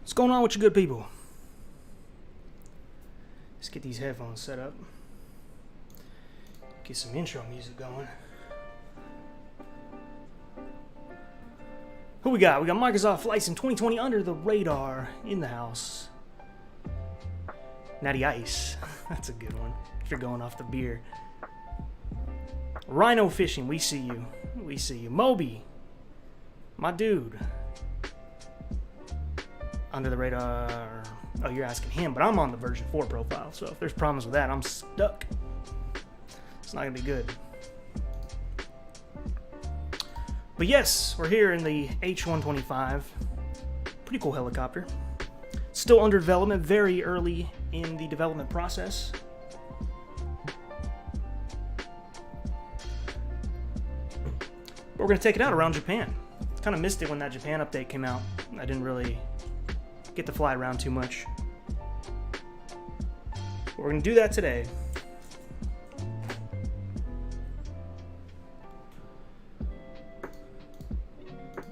What's going on with you good people? Let's get these headphones set up. Get some intro music going. Who we got? We got Microsoft Flight Sim 2020 under the radar in the house. Natty Ice. That's a good one. If you're going off the beer. Rhino Fishing. We see you. We see you. Moby. My dude. Under the radar. Oh, you're asking him, but I'm on the version 4 profile, so if there's problems with that, I'm stuck. It's not gonna be good. But yes, we're here in the H125. Pretty cool helicopter. Still under development, very early in the development process. But we're gonna take it out around Japan. Kind of missed it when that Japan update came out. I didn't really get to fly around too much. But we're gonna do that today.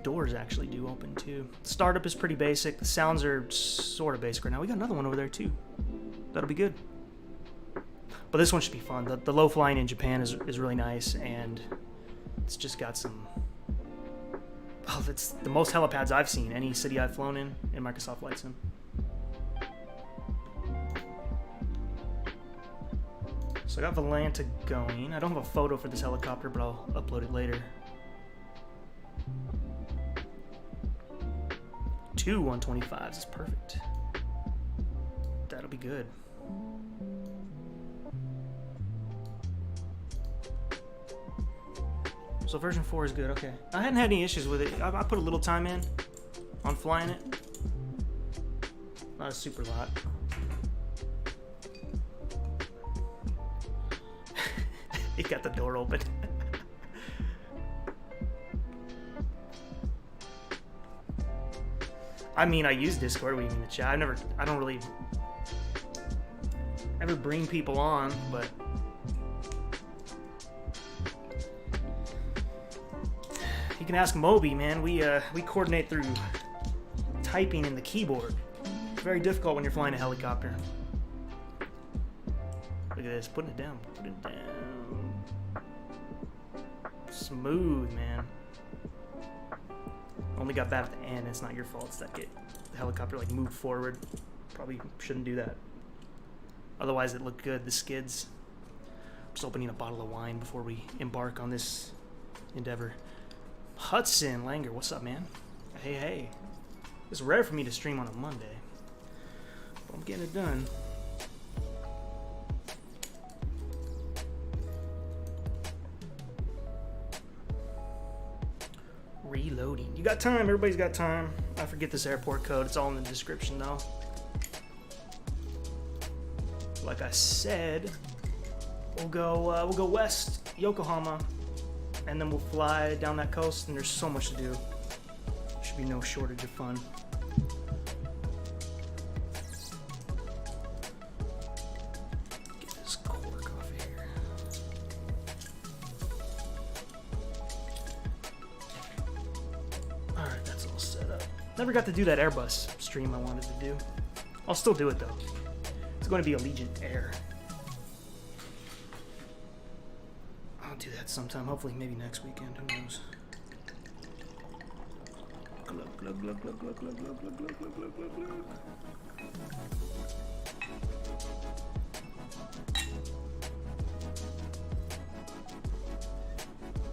Doors actually do open too. Startup is pretty basic. The sounds are sort of basic right now. We got another one over there too. That'll be good. But this one should be fun. The low flying in Japan is really nice, and it's just got some. Oh, that's the most helipads I've seen. Any city I've flown in Microsoft Flight Sim. So I got Volanta going. I don't have a photo for this helicopter, but I'll upload it later. 2 125s is perfect. That'll be good. So version 4 is good, okay. I hadn't had any issues with it. I put a little time in on flying it. Not a super lot. He got the door open. I mean, I use Discord, we can chat. I don't really ever bring people on, but you can ask Moby, man. We coordinate through typing in the keyboard. It's very difficult when you're flying a helicopter. Look at this, putting it down, putting it down. Smooth, man. Only got that at the end. It's not your fault. It's that the helicopter like moved forward. Probably shouldn't do that. Otherwise, it looked good. The skids. Just opening a bottle of wine before we embark on this endeavor. Hudson Langer, what's up, man? Hey, hey. It's rare for me to stream on a Monday, but I'm getting it done. Reloading. You got time. Everybody's got time. I forget this airport code. It's all in the description, though. Like I said, we'll go west, Yokohama, and then we'll fly down that coast. And there's so much to do. Should be no shortage of fun. Get this cork off here. Alright, that's all set up. Never got to do that Airbus stream I wanted to do. I'll still do it though. It's going to be Allegiant Air. I'll do that sometime. Hopefully, maybe next weekend. Who knows? Glug, glug, glug, glug, glug, glug, glug, glug, glug, glug, glug, glug, glug.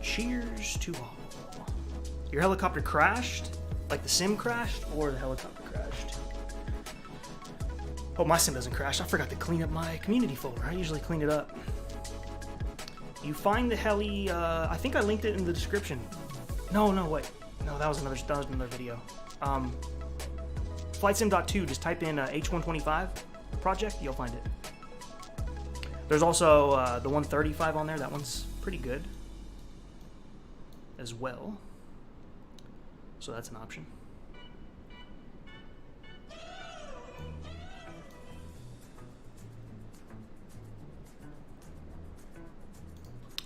Cheers to all. Your helicopter crashed? Like the sim crashed, or the helicopter crashed? Oh, my sim doesn't crash. I forgot to clean up my community folder. I usually clean it up. You find the heli, I think I linked it in the description. No, wait. No, that was another video. FlightSim.2, just type in H125 project, you'll find it. There's also the 135 on there. That one's pretty good as well. So that's an option.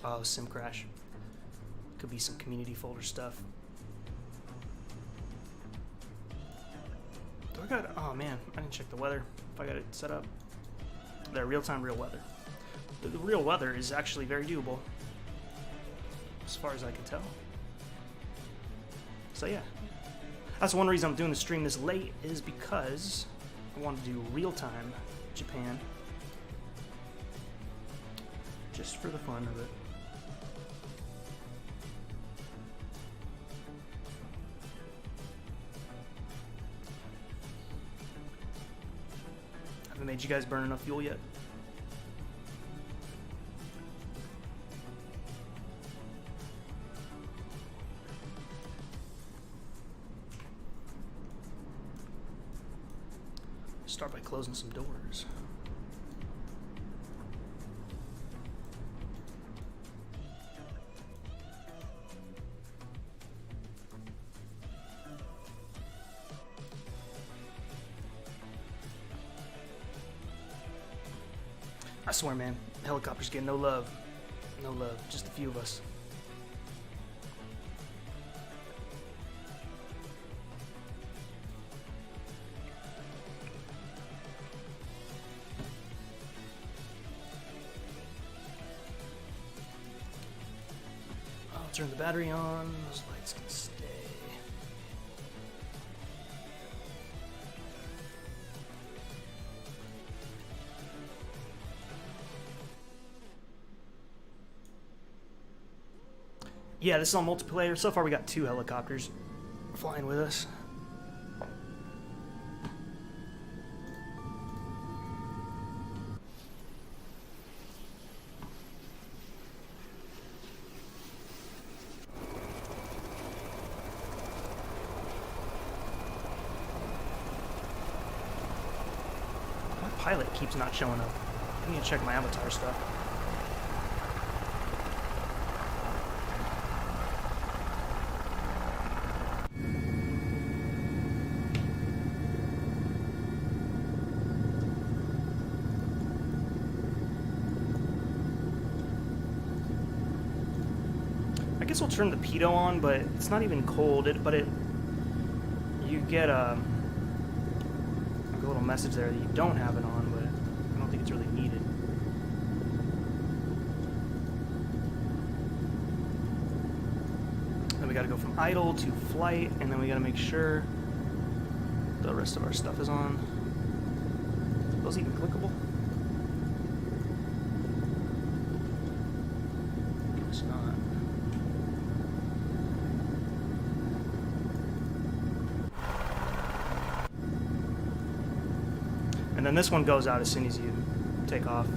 Oh, sim crash. Could be some community folder stuff. Do I forgot. Oh man, I didn't check the weather. If I got it set up. There, real-time real weather. The real weather is actually very doable, as far as I can tell. So yeah, that's one reason I'm doing the stream this late, is because I want to do real-time Japan, just for the fun of it. Haven't made you guys burn enough fuel yet. Start by closing some doors. I swear, man, helicopters get no love. No love, just a few of us. Turn the battery on, those lights can stay. Yeah, this is on multiplayer. So far we got 2 helicopters flying with us. Pilot keeps not showing up. I need to check my avatar stuff. I guess we'll turn the pitot on, but it's not even cold. You get a little message there that you don't have it on, but I don't think it's really needed. Then we got to go from idle to flight, and then we got to make sure the rest of our stuff is on. Are those even clickable? It's not. And then this one goes out as soon as you take off.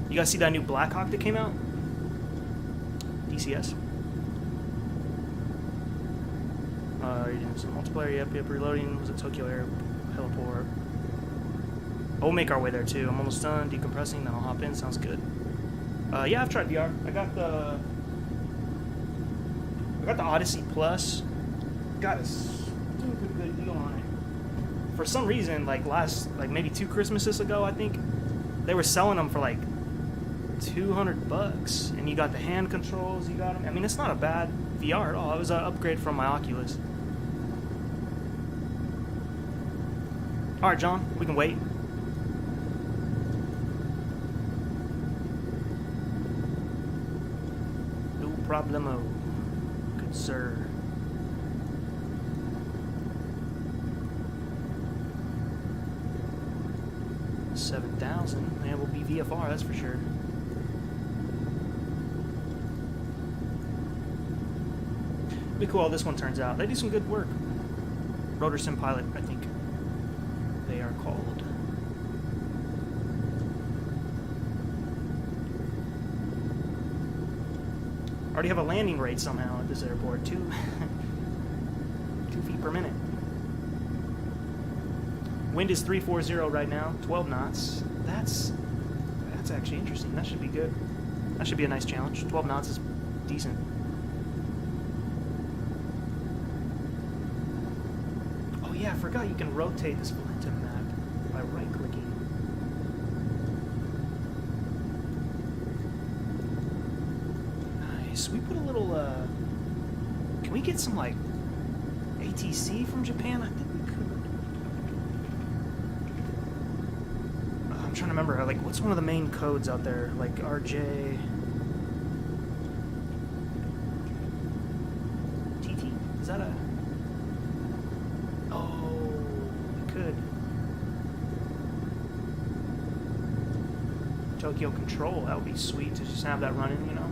You guys see that new Blackhawk that came out? DCS. You're doing some multiplayer, yep, reloading. Was it Tokyo Air Heliport? We'll make our way there too. I'm almost done decompressing, then I'll hop in. Sounds good. Yeah, I've tried VR. I got the Odyssey Plus. Got a stupid good deal on it. For some reason, like maybe 2 Christmases ago, I think, they were selling them for like $200, and you got the hand controls. You got them. I mean, it's not a bad VR at all. It was an upgrade from my Oculus. All right, John, we can wait. No problemo, good sir. $7,000. Man, will be VFR, that's for sure. It'll be cool how this one turns out. They do some good work. Rotor Sim Pilot, I think they are called. Already have a landing rate somehow at this airport, 2 feet per minute. Wind is 340 right now, 12 knots. That's actually interesting. That should be good. That should be a nice challenge. 12 knots is decent. Oh yeah, I forgot you can rotate this momentum map by right-clicking. Nice. We put a little, can we get some, like, ATC from Japan? I think we trying to remember, like, what's one of the main codes out there? Like RJTK? Is that a... Oh, we could. Tokyo Control, that would be sweet to just have that running, you know?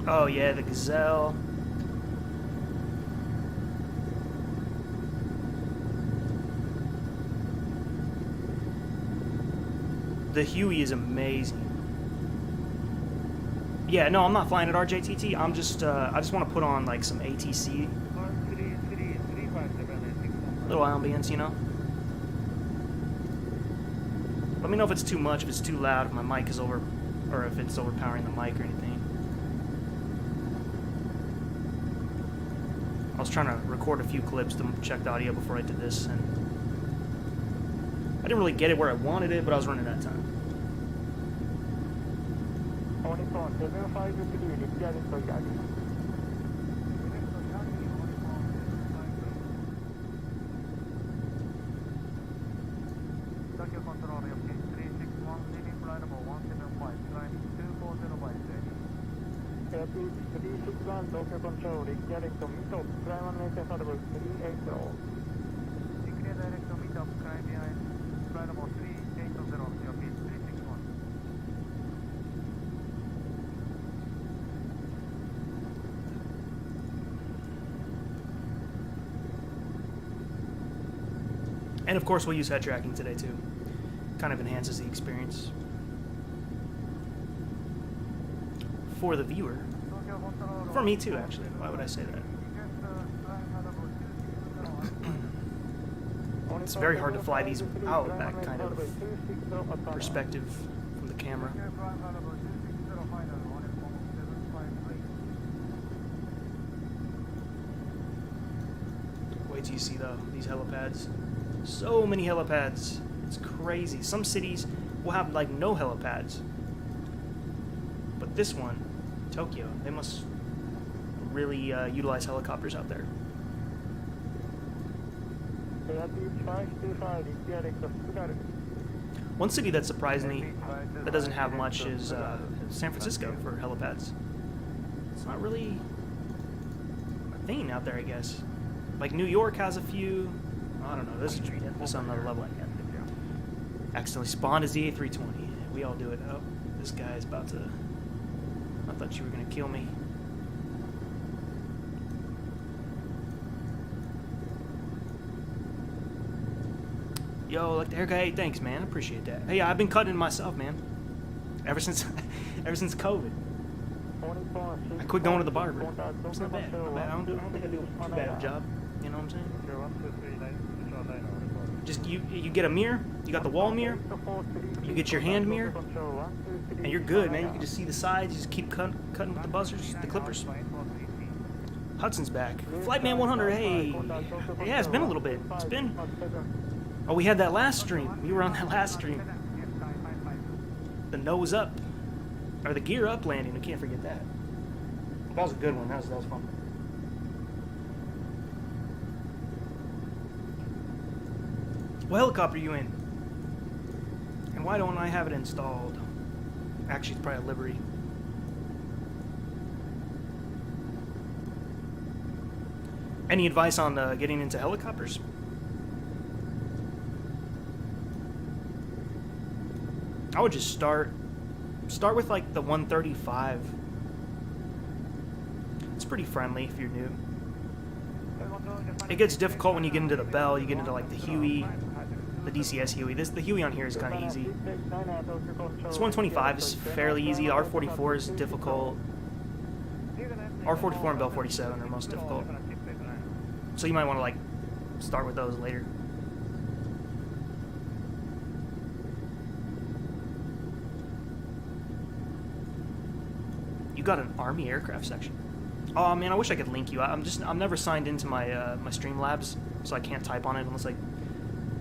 Oh yeah, the Gazelle. The Huey is amazing. Yeah, no, I'm not flying at RJTT. I'm just, I just want to put on like some ATC. Little ambience, you know? Let me know if it's too much, if it's too loud, if my mic is over, or if it's overpowering the mic or anything. I was trying to record a few clips to check the audio before I did this, and I didn't really get it where I wanted it, but I was running out of time. Tokyo Control, direct to meet up, climb on later for 380. Declare direct to meet up, climb behind, flight about 380, your pitch 361. And of course we'll use head tracking today too. Kind of enhances the experience. For the viewer. For me too, actually. Why would I say that? It's very hard to fly these out, that kind of perspective from the camera. Wait till you see these helipads. So many helipads. It's crazy. Some cities will have like no helipads. But this one, Tokyo, they must really utilize helicopters out there. One city that surprised me that doesn't have much is San Francisco for helipads. It's not really a thing out there, I guess. Like New York has a few. I don't know. This is on another level. Accidentally spawned as the A320. We all do it. Oh, this guy is about to. I thought you were gonna kill me. Yo, like the haircut. Hey, thanks, man. I appreciate that. Hey, I've been cutting it myself, man. Ever since COVID. I quit going to the barber. It's not bad. Not bad. I don't think I do too bad of a job. You know what I'm saying? Just you get a mirror. You got the wall mirror. You get your hand mirror, and you're good, man. You can just see the sides. You just keep cutting with the buzzers, the clippers. Hudson's back. Flightman 100. Hey, yeah, it's been a little bit. It's been. Oh, we had that last stream. We were on that last stream. The nose up, or the gear up landing. I can't forget that. That was a good one. That was fun. What helicopter are you in? And why don't I have it installed? Actually, it's probably a livery. Any advice on getting into helicopters? I would just start with like the 135. It's pretty friendly if you're new. It gets difficult when you get into the Bell. You get into like the Huey, the DCS Huey. The Huey on here is kind of easy. This 125 is fairly easy. R44 is difficult. R44 and Bell 47 are most difficult. So you might want to like start with those later. You got an Army aircraft section. Oh man, I wish I could link you. I'm never signed into my my Streamlabs so I can't type on it unless I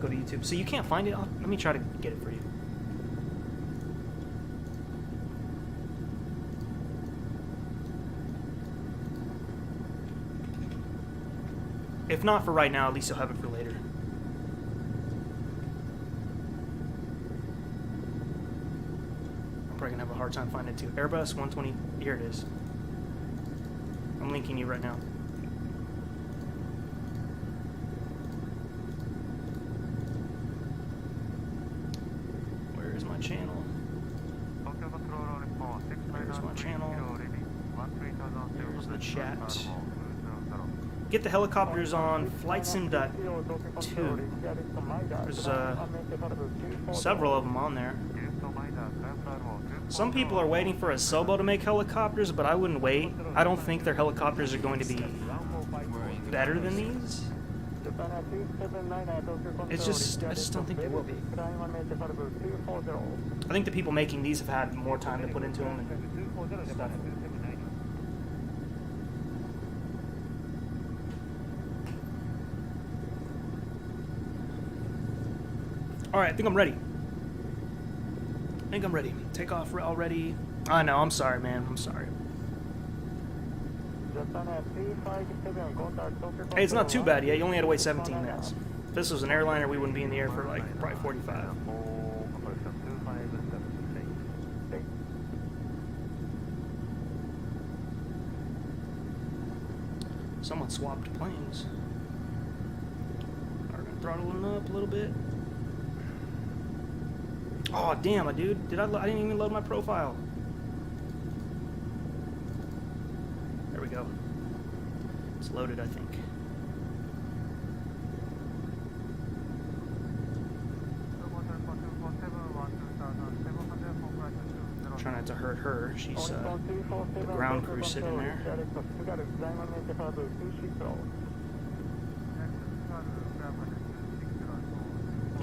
go to YouTube. So you can't find it? Let me try to get it for you. If not for right now, at least you'll have it for later. I'm probably gonna have a hard time finding it too. Airbus 120, here it is. I'm linking you right now. Where is my channel? There's my channel. There's the chat. Get the helicopters on FLIGHTSIMDECK 2. There's several of them on there. Some people are waiting for a Sobo to make helicopters, but I wouldn't wait. I don't think their helicopters are going to be better than these. It's just, I just don't think they will be. I think the people making these have had more time to put into them and stuff. Alright, I think I'm ready. Take off already. I know, I'm sorry, man. I'm sorry. Hey, it's not too bad yet. You only had to wait 17 minutes. If this was an airliner, we wouldn't be in the air for like probably 45. Someone swapped planes. Alright, gonna throttle them up a little bit. Oh damn, dude! I didn't even load my profile. There we go. It's loaded, I think. Trying not to hurt her. She's the ground crew sitting there.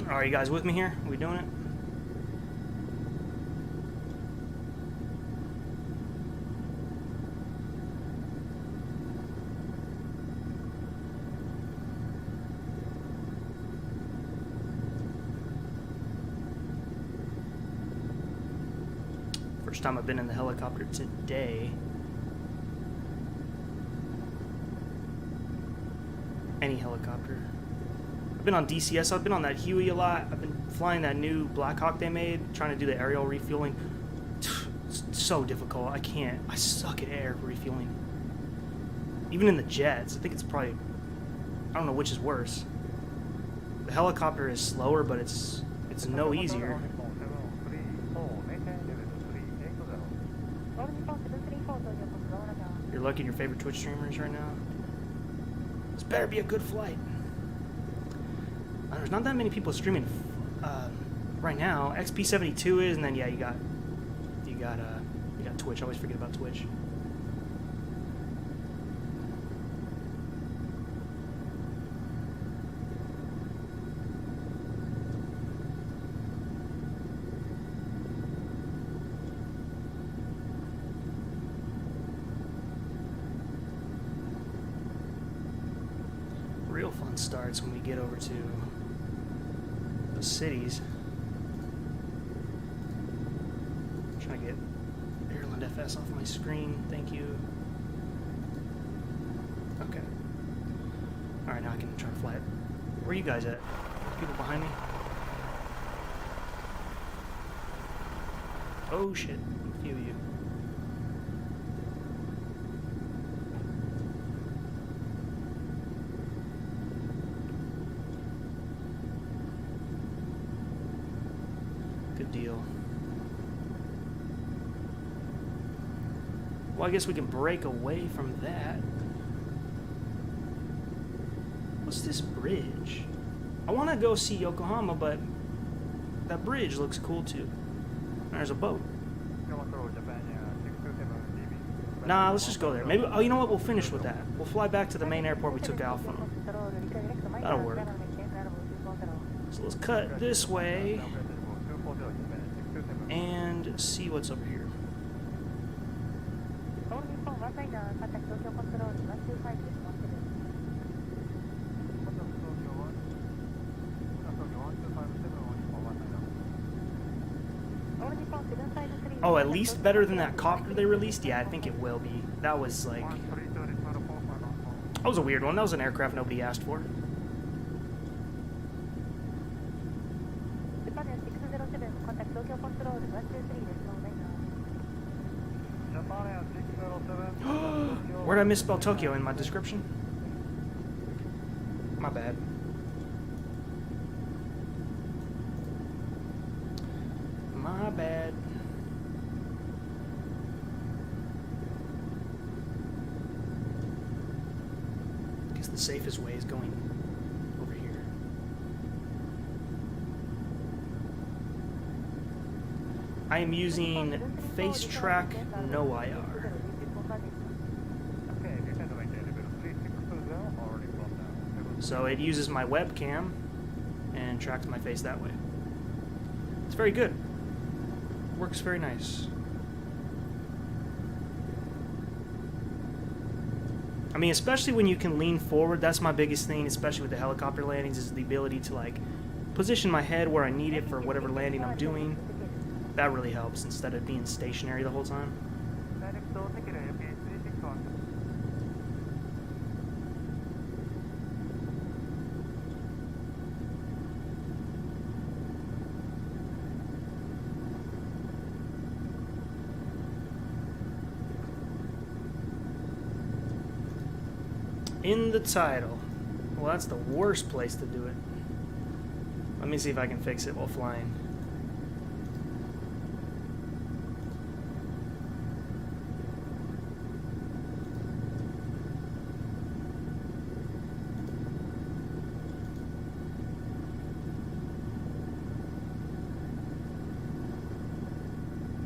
Are you guys with me here? Are we doing it? First time I've been in the helicopter today. Any helicopter. I've been on DCS, I've been on that Huey a lot. I've been flying that new Black Hawk they made, trying to do the aerial refueling. It's so difficult. I suck at air refueling. Even in the jets, I think it's probably, I don't know which is worse. The helicopter is slower, but it's no easier. You're looking at your favorite Twitch streamers right now. This better be a good flight. There's not that many people streaming right now. XP72 is, and then yeah, you got Twitch. I always forget about Twitch. Real fun starts when we get over to the cities. I'm trying to get Airland FS off my screen. Thank you. Okay. Alright, now I can try to fly it. Where are you guys at? People behind me? Oh shit. A few of you. Good deal. Well, I guess we can break away from that. What's this bridge? I want to go see Yokohama, but that bridge looks cool too. There's a boat. Nah, let's just go there. Maybe. Oh, you know what? We'll finish with that. We'll fly back to the main airport we took out from. That'll work. So let's cut this way and see what's over here. Oh, at least better than that copter they released? Yeah, I think it will be. That was like... That was a weird one. That was an aircraft nobody asked for. Where did I misspell Tokyo in my description? My bad. My bad. Guess the safest way is going over here. I am using Face Track No IR. So it uses my webcam and tracks my face that way. It's very good. Works very nice. I mean, especially when you can lean forward, that's my biggest thing, especially with the helicopter landings, is the ability to like position my head where I need it for whatever landing I'm doing. That really helps instead of being stationary the whole time. In the title. Well, that's the worst place to do it. Let me see if I can fix it while flying.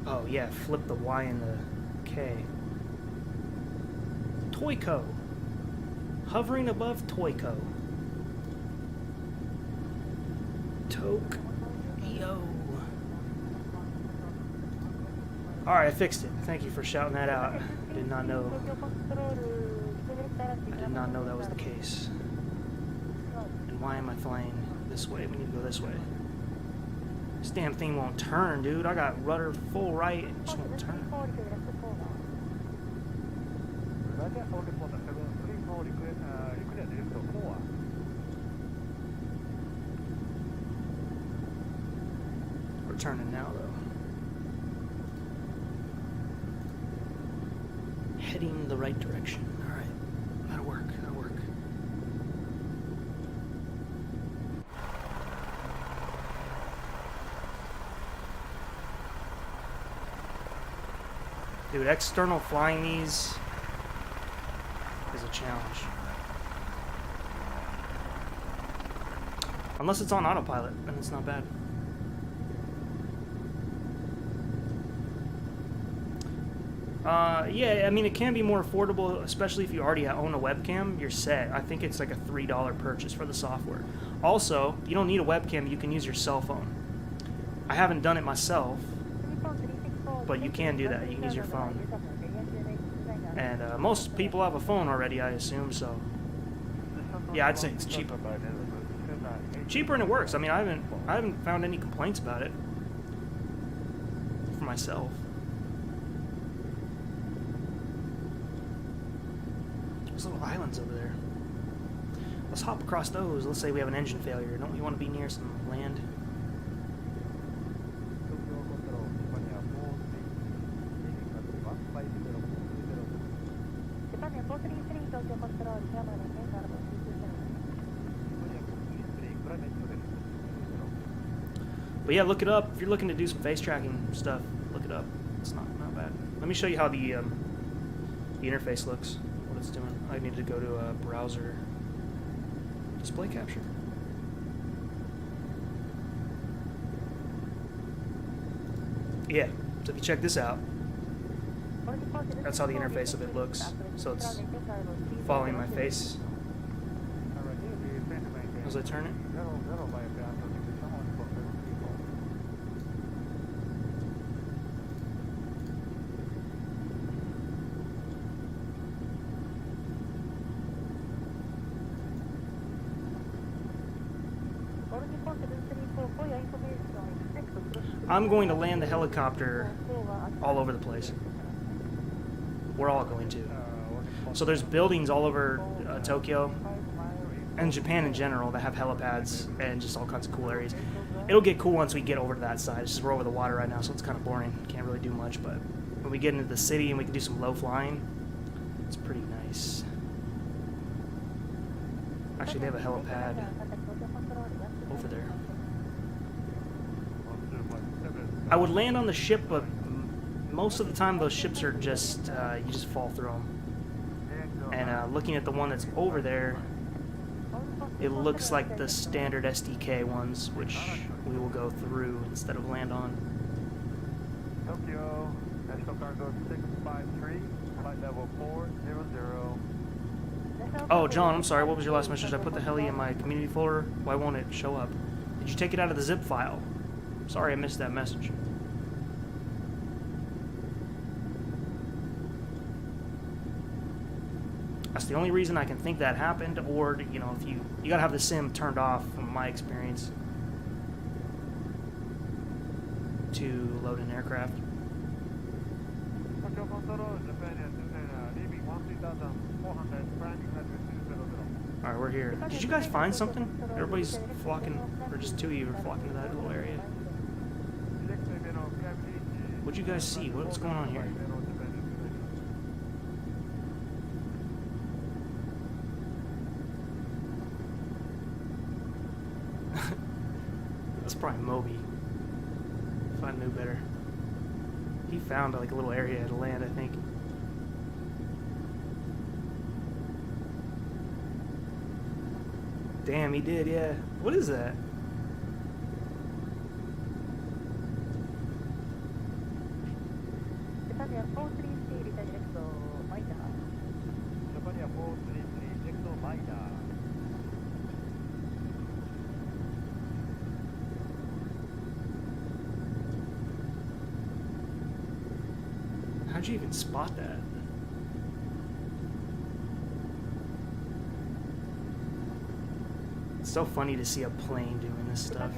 Oh yeah, flip the Y and the K. Toyco. Hovering above Toyco. Tokyo. Alright, I fixed it. Thank you for shouting that out. I did not know. I did not know that was the case. And why am I flying this way? We need to go this way. This damn thing won't turn, dude. I got rudder full right. It just won't turn. We're turning now, though. Heading the right direction. All right. That'll work. That'll work. Dude, external flying these is a challenge. Unless it's on autopilot, then it's not bad. Yeah, I mean, it can be more affordable, especially if you already own a webcam. You're set. I think it's like a $3 purchase for the software. Also, you don't need a webcam. You can use your cell phone. I haven't done it myself, but you can do that. You can use your phone. And most people have a phone already, I assume, so yeah, I'd say it's cheaper. Cheaper, and it works. I mean, I haven't found any complaints about it for myself. There's little islands over there. Let's hop across those. Let's say we have an engine failure. Don't we want to be near some land? But yeah, look it up. If you're looking to do some face tracking stuff, look it up. It's not bad. Let me show you how the interface looks, what it's doing. I need to go to a browser display capture. Yeah, so if you check this out, that's how the interface of it looks. So it's following my face as I turn it. I'm going to land the helicopter all over the place. We're all going to. So there's buildings all over Tokyo and Japan in general that have helipads and just all kinds of cool areas. It'll get cool once we get over to that side. It's just we're over the water right now, so it's kind of boring. Can't really do much, but when we get into the city and we can do some low flying, it's pretty nice. Actually, they have a helipad over there. I would land on the ship, but most of the time those ships are just, you just fall through them. And looking at the one that's over there, it looks like the standard SDK ones, which we will go through instead of land on. Tokyo, National Cargo 653, flight level 400. Oh, John, I'm sorry. What was your last message? I put the heli in my community folder. Why won't it show up? Did you take it out of the zip file? Sorry, I missed that message. That's the only reason I can think that happened, or, you know, if you gotta have the sim turned off, from my experience, to load an aircraft. Alright, we're here. Did you guys find something? Everybody's flocking, or just two of you are flocking to that little area. What'd you guys see? What's going on here? That's probably Moby, if I knew better. He found like a little area to land, I think. Damn, he did, yeah. What is that? How'd you even spot that? It's so funny to see a plane doing this stuff.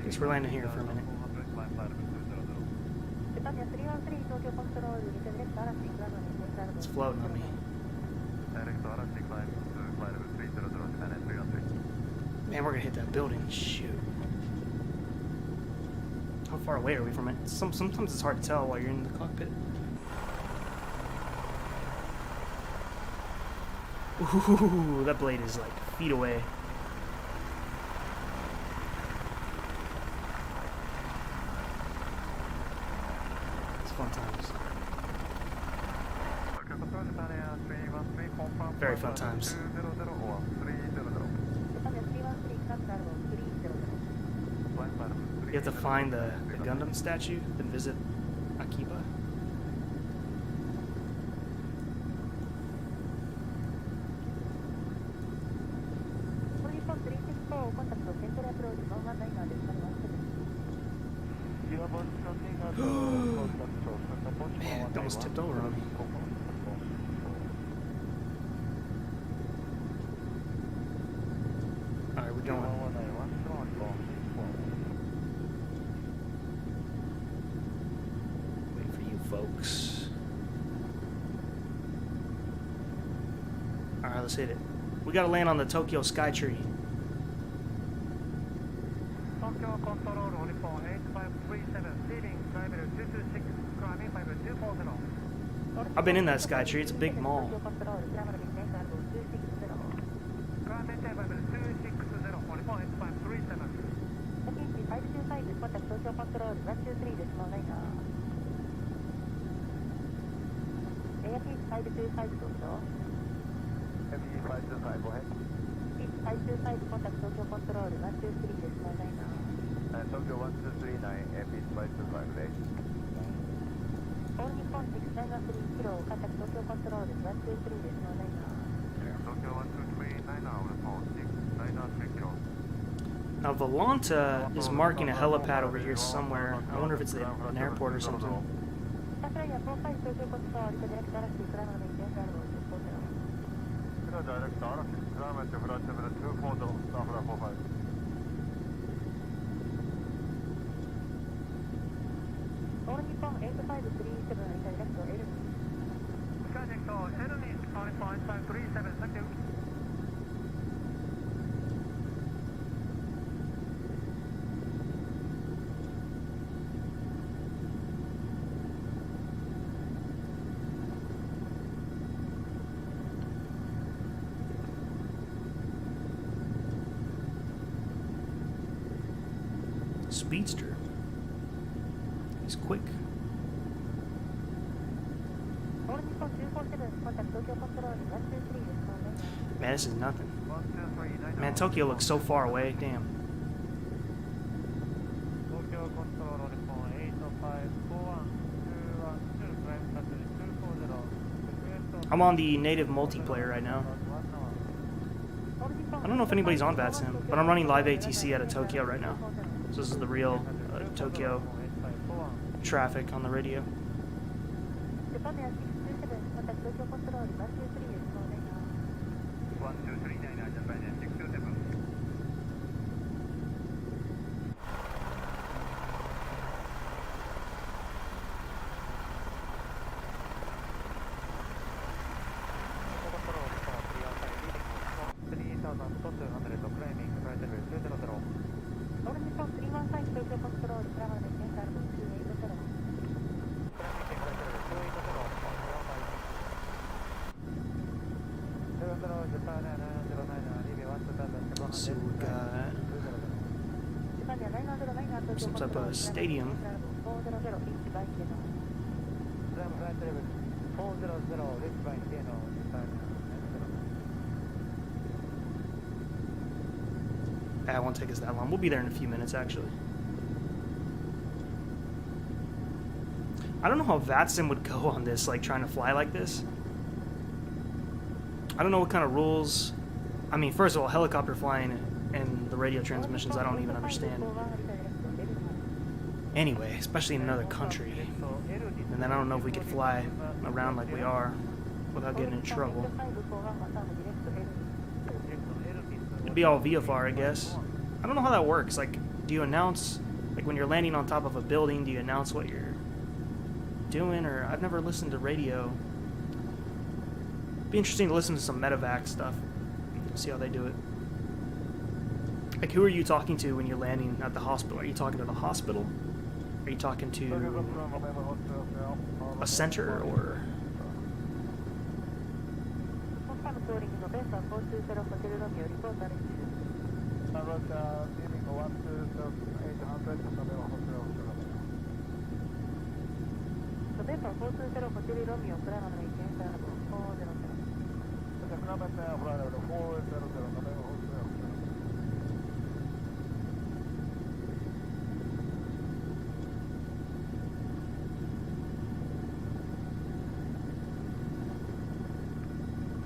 Guess we're landing here for a minute. It's floating on me. Man, we're gonna hit that building. Shoot. How far away are we from it? Sometimes it's hard to tell while you're in the cockpit. Ooh, that blade is like feet away. Fun times. Very fun times. You have to find the Gundam statue, then visit Akiba. Man, it almost tipped over on me. Alright, we're going. Wait for you folks. Alright, let's hit it. We gotta land on the Tokyo Skytree. Tokyo Control, Uniform 8537, seating, level 226, climbing level 240. I've been in that Skytree, it's a big mall. Climbing level 260, Uniform 8537. Contact Tokyo Control, 123 decimal 9. AFE 525 とFE 525, go ahead. Tokyo 1239, FS Flight 258. All Nippon 693 kilo, contact Tokyo Control 123 decimal 9. Tokyo 1239, respond 693 kilo. Now Volanta is marking a helipad over here somewhere. I wonder if it's an airport or something. All Nippon 8537, direct to L. Skytree to L is 5.537, thank you. Speedster. He's quick. Man, this is nothing. Man, Tokyo looks so far away. Damn. I'm on the native multiplayer right now. I don't know if anybody's on VATSIM, but I'm running live ATC out of Tokyo right now. So this is the real Tokyo traffic on the radio. So we got some type of stadium. That won't take us that long. We'll be there in a few minutes, actually. I don't know how VATSIM would go on this, like trying to fly like this. I don't know what kind of rules. I mean, first of all, helicopter flying and the radio transmissions, I don't even understand. Anyway, especially in another country. And then I don't know if we could fly around like we are without getting in trouble. It'd be all VFR, I guess. I don't know how that works. Like, do you announce, like when you're landing on top of a building, do you announce what you're doing? Or I've never listened to radio. It'd be interesting to listen to some medevac stuff. See how they do it. Like, who are you talking to when you're landing at the hospital? Are you talking to the hospital? Are you talking to a center or?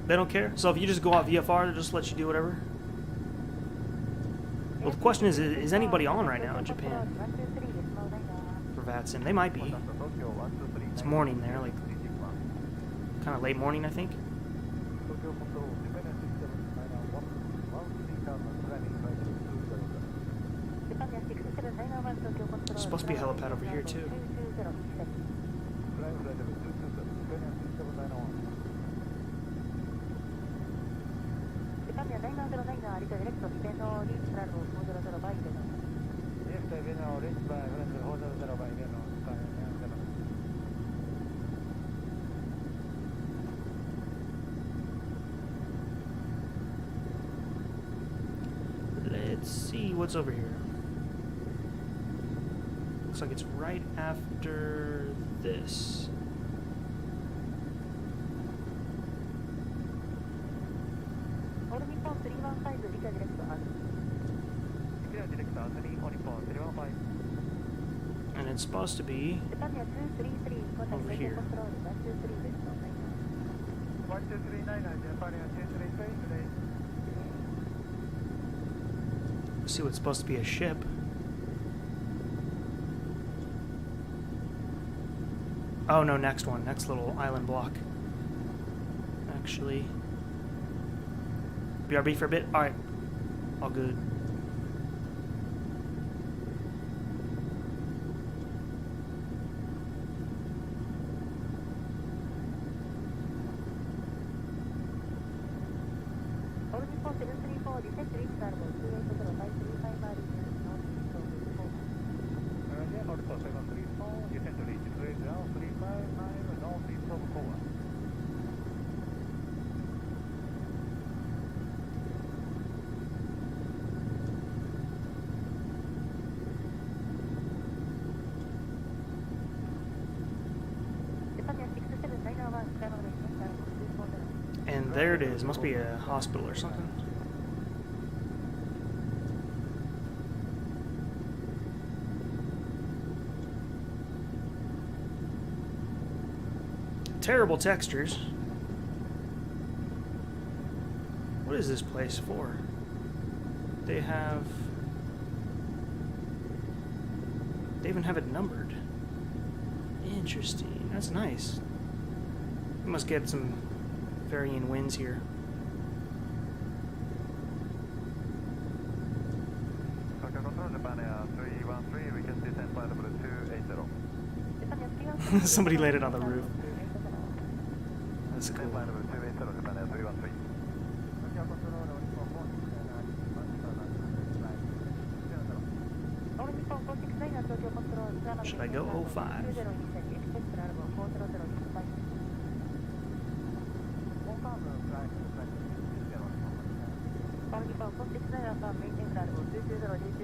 They don't care? So if you just go off VFR, they'll just let you do whatever? Well, the question is anybody on right now in Japan for VATSIM? They might be. It's morning there, like kind of late morning, I think. There's supposed to be a helipad over here too. Let's see what's over here. Looks like it's right after this. And it's supposed to be over here. 1239 See what's supposed to be a ship. Oh no, next one. Next little island block. Actually. BRB for a bit? Alright. All good. And there it is. Must be a hospital or something. Terrible textures. What is this place for? They even have it numbered. Interesting. That's nice. We must get some varying winds here. Somebody landed on the roof. That's cool. Should I go 05?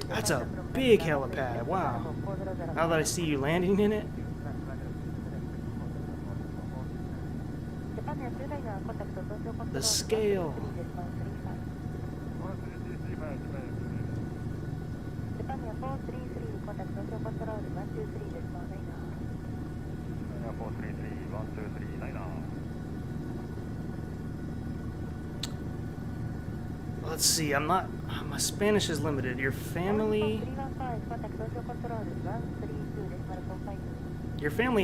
That's a big helipad, wow. Now that I see you landing in it. The scale. Let's see, my Spanish is limited. Your family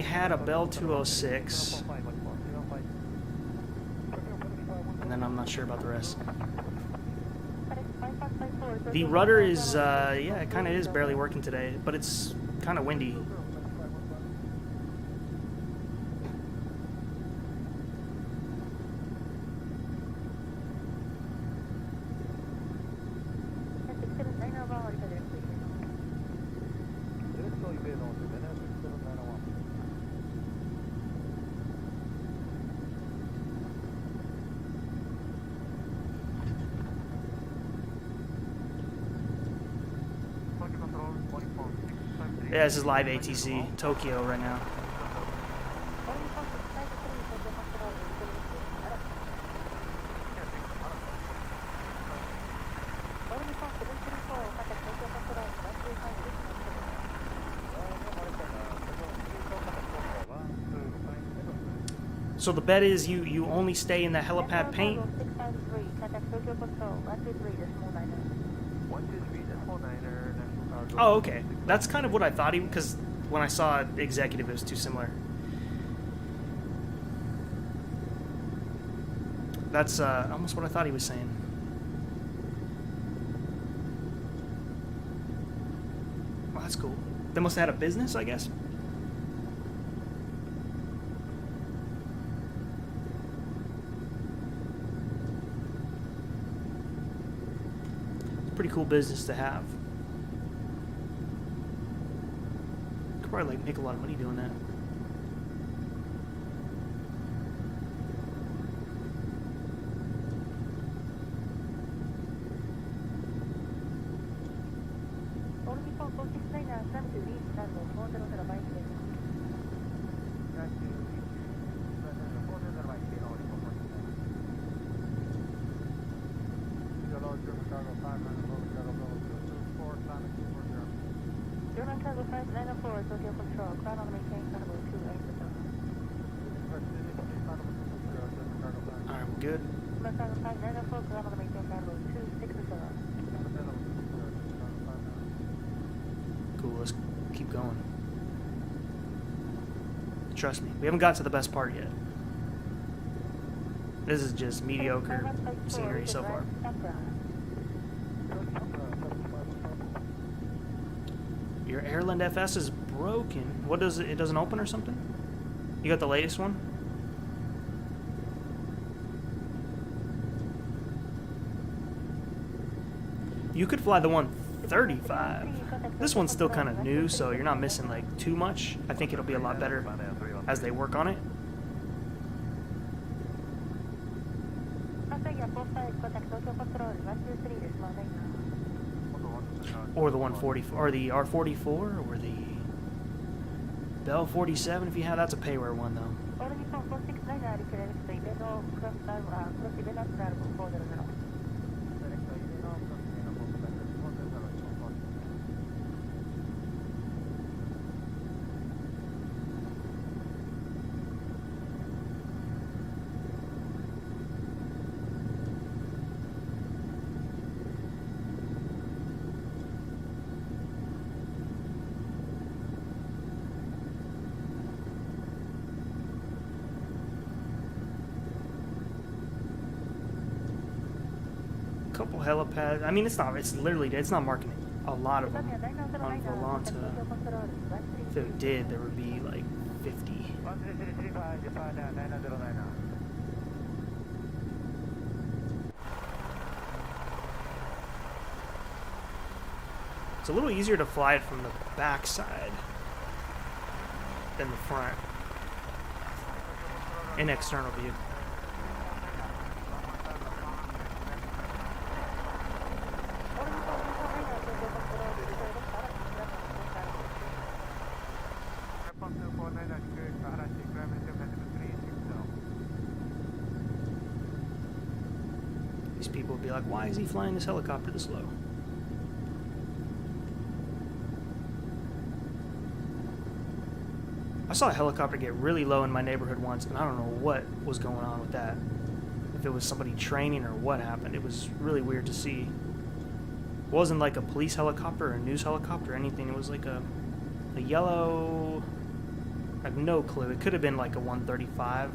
had a Bell 206. And then I'm not sure about the rest. The rudder is, yeah, it kind of is barely working today, but it's kind of windy. Yeah, this is live ATC, Tokyo right now. So the bet is you only stay in the helipad paint? Oh, okay. That's kind of what I thought because when I saw Executive, it was too similar. That's almost what I thought he was saying. Well, that's cool. They must have had a business, I guess. It's a pretty cool business to have. Probably like make a lot of money doing that. German Cargo 5904, Tokyo Control, climb on the maintain cargo 280. Alright, we're good. German Cargo 5904, climb on the maintain cargo 260. Cool, let's keep going. Trust me, we haven't got to the best part yet. This is just mediocre scenery so far. Your Airland FS is broken. What does it? It doesn't open or something? You got the latest one? You could fly the 135. This one's still kind of new, so you're not missing like too much. I think it'll be a lot better as they work on it. Or the 140, or the R44, or the Bell 47 if you have. That's a payware one though. Couple helipads. I mean, it's not marking a lot of them on Volanta. If it did, there would be like 50. It's a little easier to fly it from the back side than the front in external view. These people would be like, why is he flying this helicopter this low? I saw a helicopter get really low in my neighborhood once, and I don't know what was going on with that. If it was somebody training or what happened. It was really weird to see. It wasn't like a police helicopter or a news helicopter or anything. It was like a yellow... I have no clue. It could have been like a 135.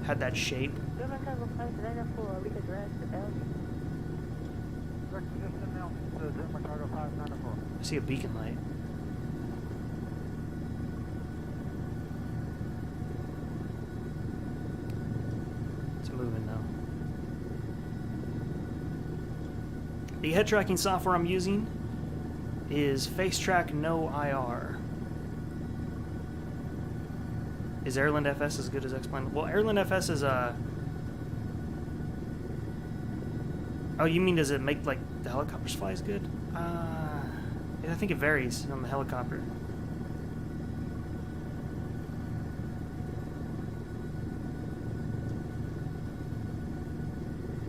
Had that shape. I see a beacon light. It's moving now. The head tracking software I'm using is FaceTrack No IR. Is Airland FS as good as X-Plane? Well, Airland FS is a... Oh, you mean does it make, like, the helicopters fly as good? I think it varies on the helicopter.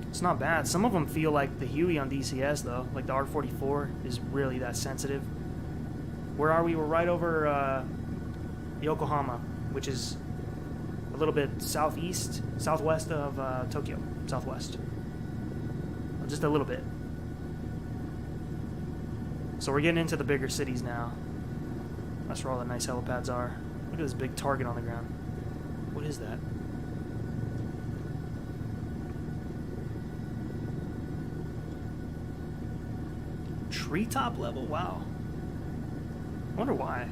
It's not bad. Some of them feel like the Huey on DCS, though. Like the R44 is really that sensitive. Where are we? We're right over Yokohama, which is a little bit southwest of Tokyo. Southwest. Just a little bit. So we're getting into the bigger cities now. That's where all the nice helipads are. Look at this big target on the ground. What is that? Treetop level? Wow. I wonder why.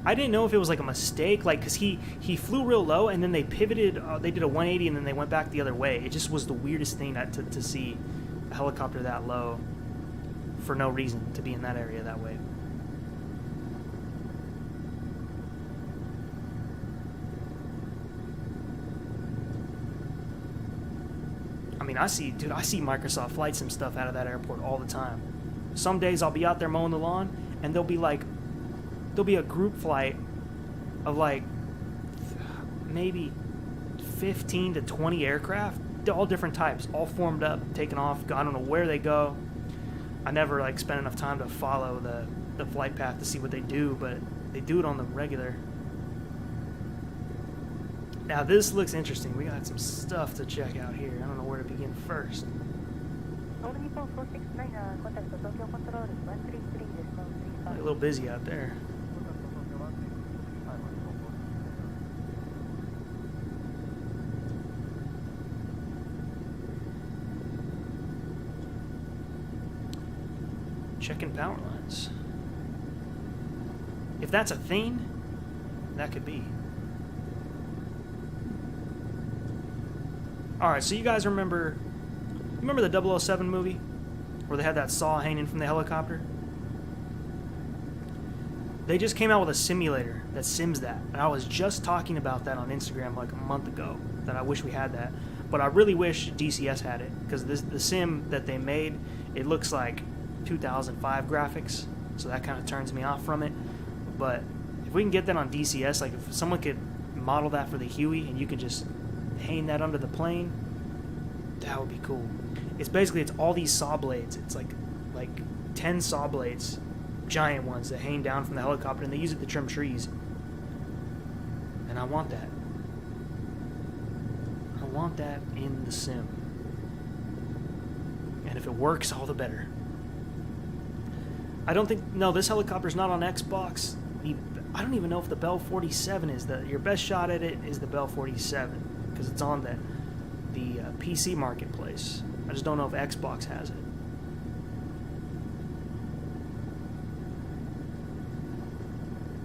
I didn't know if it was like a mistake, like, because he flew real low and then they pivoted, they did a 180 and then they went back the other way. It just was the weirdest thing to see a helicopter that low for no reason to be in that area that way. I mean, I see Microsoft Flight Sim stuff out of that airport all the time. Some days I'll be out there mowing the lawn and there'll be a group flight of like maybe 15 to 20 aircraft all different types, all formed up, taken off. I don't know where they go. I never like spent enough time to follow the flight path to see what they do, but they do it on the regular. Now this looks interesting. We got some stuff to check out here. I don't know where to begin first. A little busy out there. Checking power lines. If that's a thing, that could be. Alright, so you guys remember the 007 movie? Where they had that saw hanging from the helicopter? They just came out with a simulator that sims that. And I was just talking about that on Instagram like a month ago, that I wish we had that. But I really wish DCS had it, because the sim that they made, it looks like 2005 graphics, so that kind of turns me off from it. But if we can get that on DCS, like if someone could model that for the Huey and you could just hang that under the plane, that would be cool. It's all these saw blades. It's like 10 saw blades, giant ones that hang down from the helicopter, and they use it to trim trees. And I want that. I want that in the sim. And if it works, all the better. I don't think... No, this helicopter's not on Xbox. I don't even know if the Bell 47 is the... Your best shot at it is the Bell 47, because it's on the PC marketplace. I just don't know if Xbox has it.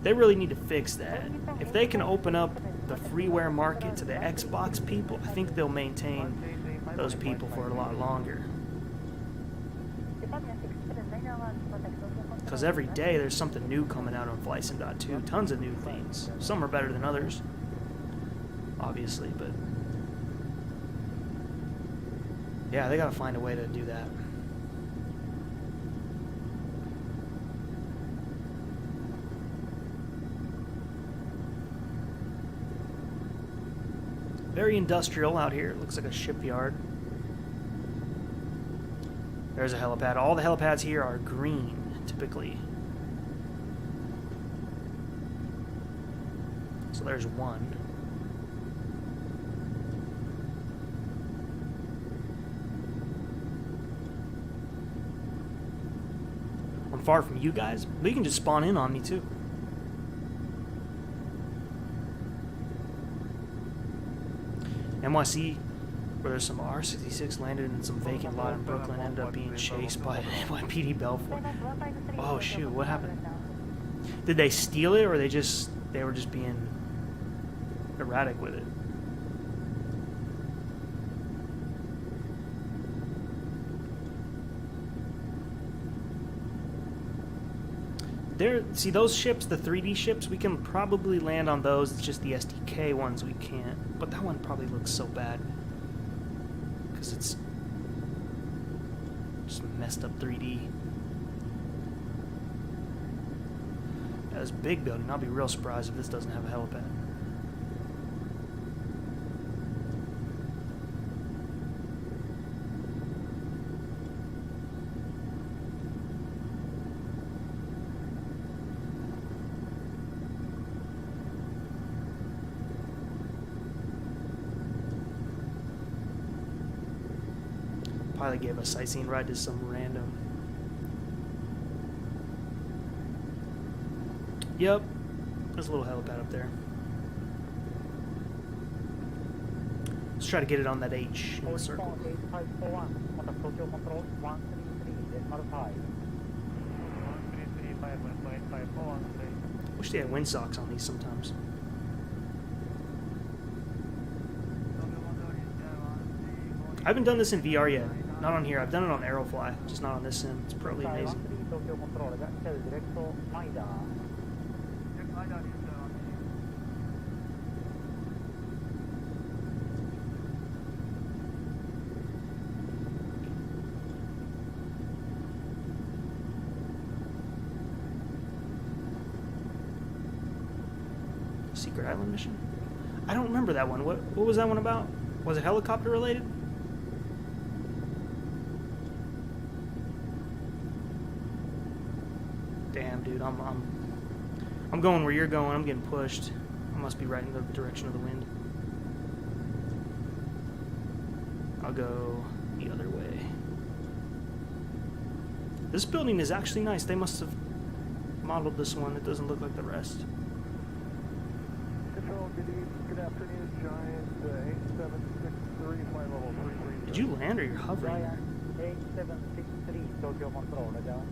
They really need to fix that. If they can open up the freeware market to the Xbox people, I think they'll maintain those people for a lot longer. Because every day there's something new coming out on FlightSim.2. Tons of new things. Some are better than others, obviously, but yeah, they gotta find a way to do that. Very industrial out here. It looks like a shipyard. There's a helipad. All the helipads here are green, typically. So there's one. I'm far from you guys, but you can just spawn in on me too. NYC, where there's some R66 landed in some vacant lot in Brooklyn, ended up being chased by NYPD Belfort. Oh shoot, what happened? Did they steal it, or they were just being erratic with it? See those ships, the 3D ships, we can probably land on those. It's just the SDK ones we can't. But that one probably looks so bad, because it's just messed up 3D. Yeah, this big building, I'll be real surprised if this doesn't have a helipad. Pilot gave a sightseeing ride to some random. Yep, there's a little helipad up there. Let's try to get it on that H in the circle. Wish they had windsocks on these sometimes. I haven't done this in VR yet. Not on here. I've done it on Aerofly, just not on this sim. It's probably amazing. Secret Island mission? I don't remember that one. What was that one about? Was it helicopter related? Damn, dude, I'm going where you're going. I'm getting pushed. I must be right in the direction of the wind. I'll go the other way. This building is actually nice. They must have modeled this one. It doesn't look like the rest. Control, good afternoon, Giant 8763, flight level 33. Did you land or you're hovering? Giant 8763, Tokyo Control, Giant.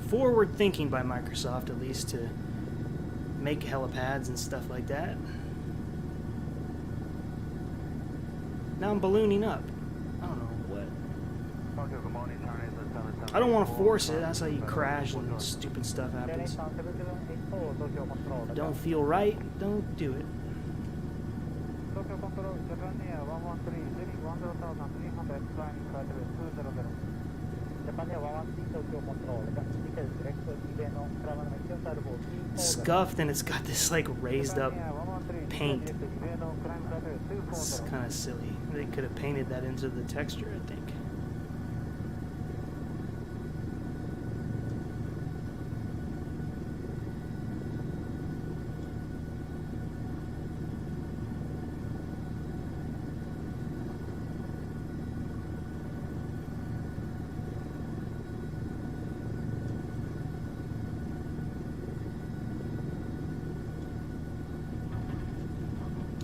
Forward thinking by Microsoft, at least, to make helipads and stuff like that. Now I'm ballooning up. I don't know what. I don't want to force it. That's how you crash and stupid stuff happens. Don't feel right. Don't do it. Tokyo Control, Japan Air 113, Zurich 10300, flying Skytree 200. Japan Air 113, Tokyo Control, because direct to Ibeno, travel scuffed, and it's got this like raised up paint. It's kind of silly. They could have painted that into the texture, I think.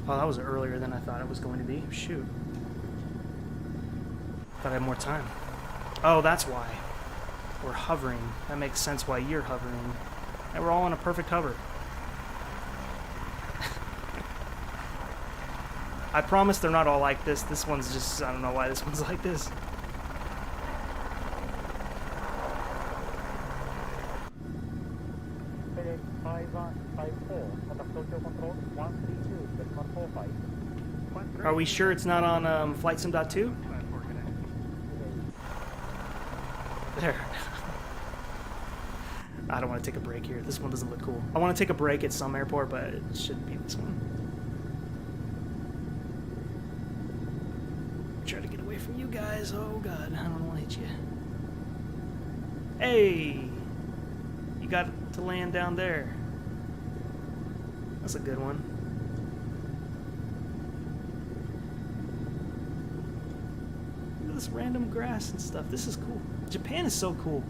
Oh, that was earlier than I thought it was going to be. Shoot. Thought I had more time. Oh, that's why. We're hovering. That makes sense why you're hovering. And we're all on a perfect hover. I promise they're not all like this. This one's just, I don't know why this one's like this. Are we sure it's not on FlightSim.2? There. I don't want to take a break here. This one doesn't look cool. I want to take a break at some airport, but it shouldn't be this one. Try to get away from you guys. Oh god, I don't want to hit you. Hey! You got to land down there. That's a good one. Look at this random grass and stuff. This is cool. Japan is so cool.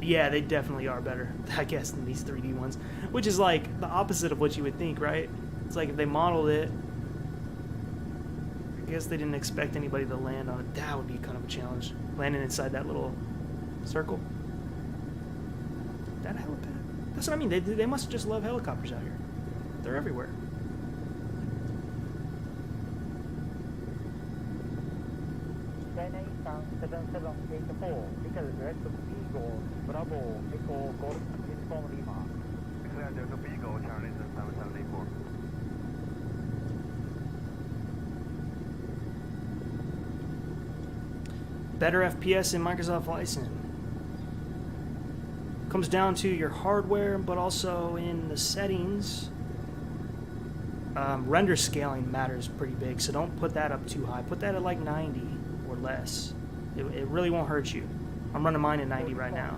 Yeah, they definitely are better, I guess, than these 3D ones. Which is like the opposite of what you would think, right? It's like if they modeled it, I guess they didn't expect anybody to land on it. That would be kind of a challenge. Landing inside that little circle. That helipad. That's what I mean. They must just love helicopters out here. They're everywhere. Bravo, Echo, Golf, Uniform Lima. Delta Beagle, Charlie 7784. Better FPS in Microsoft Flight Sim. Comes down to your hardware, but also in the settings. Render scaling matters pretty big, so don't put that up too high. Put that at like 90 or less. It really won't hurt you. I'm running mine at 90 right now.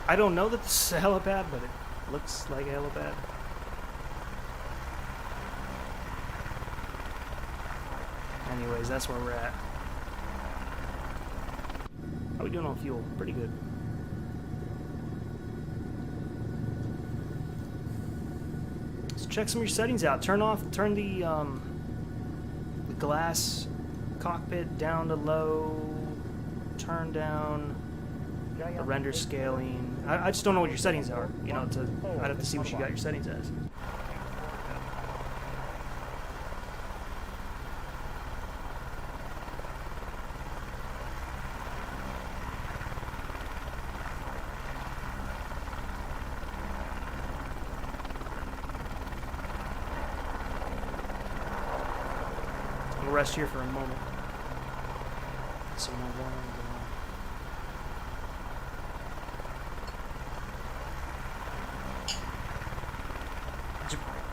I don't know that this is a helipad, but it looks like a helipad. Anyways, that's where we're at. How we doing on fuel? Pretty good. Let's check some of your settings out. Turn the glass cockpit down to low, turn down, the render scaling. I just don't know what your settings are. You know, I'd have to see what you got your settings as. We'll rest here for a moment. So no one.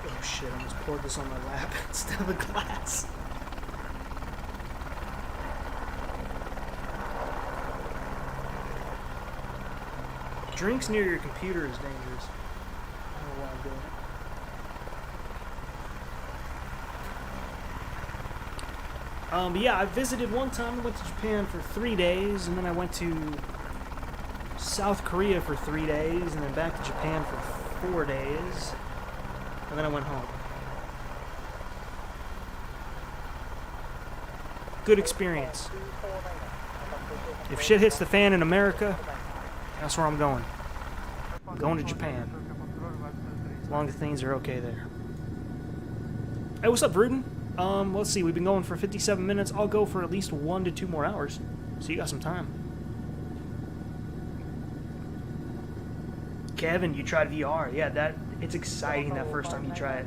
Oh shit, I almost poured this on my lap instead of a glass. Drinks near your computer is dangerous. I don't know why I'm doing it. But yeah, I visited one time. I went to Japan for 3 days, and then I went to South Korea for 3 days, and then back to Japan for 4 days. And then I went home. Good experience. If shit hits the fan in America, that's where I'm going. I'm going to Japan. As long as things are okay there. Hey, what's up, Rudder? Let's see, we've been going for 57 minutes. I'll go for at least 1 to 2 more hours. So you got some time. Kevin, you tried VR. Yeah, it's exciting that first time you try it.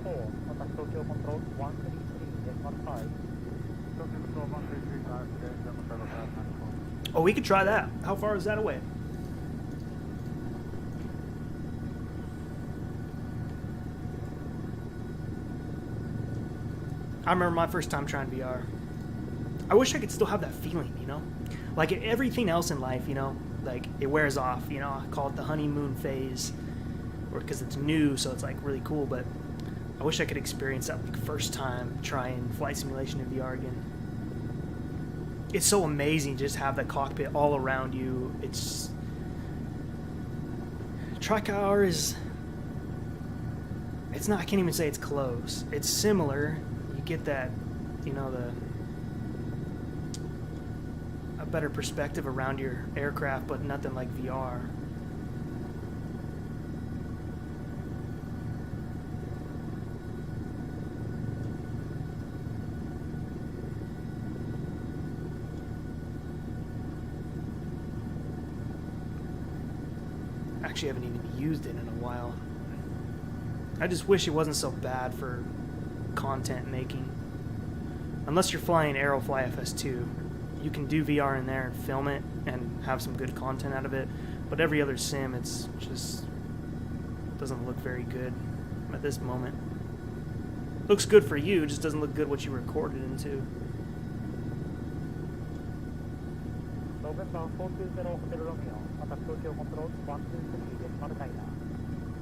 Oh, we could try that. How far is that away? I remember my first time trying VR. I wish I could still have that feeling, you know? Like everything else in life, you know? Like it wears off, you know? I call it the honeymoon phase. Or because it's new, so it's like really cool, but I wish I could experience that like first time trying flight simulation in VR again. It's so amazing to just have that cockpit all around you. It's track hour is, it's not, I can't even say it's close. It's similar. You get that, you know, a better perspective around your aircraft, but nothing like VR. Actually haven't even used it in a while. I just wish it wasn't so bad for content making. Unless you're flying Aerofly FS2, you can do VR in there and film it and have some good content out of it. But every other sim, it's just doesn't look very good at this moment. Looks good for you, just doesn't look good what you recorded into. November 420 Hotel Romeo, contact Tokyo Control 123 decimal niner.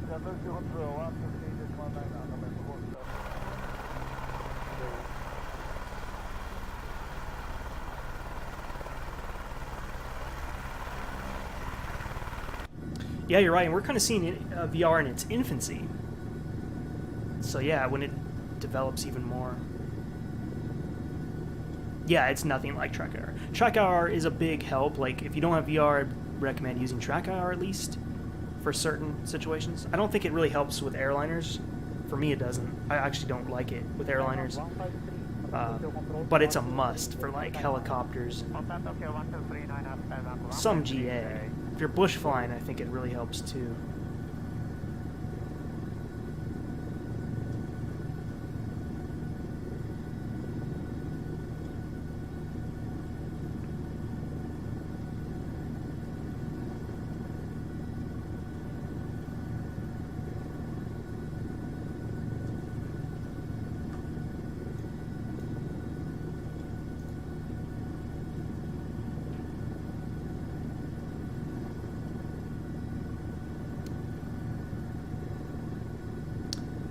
Tokyo Control 123 decimal niner, November 420. Yeah, you're right, and we're kind of seeing VR in its infancy. So yeah, when it develops even more. Yeah, it's nothing like TrackIR. TrackIR is a big help. Like, if you don't have VR, I'd recommend using TrackIR at least for certain situations. I don't think it really helps with airliners. For me, it doesn't. I actually don't like it with airliners. But it's a must for, like, helicopters and some GA. If you're bush flying, I think it really helps, too.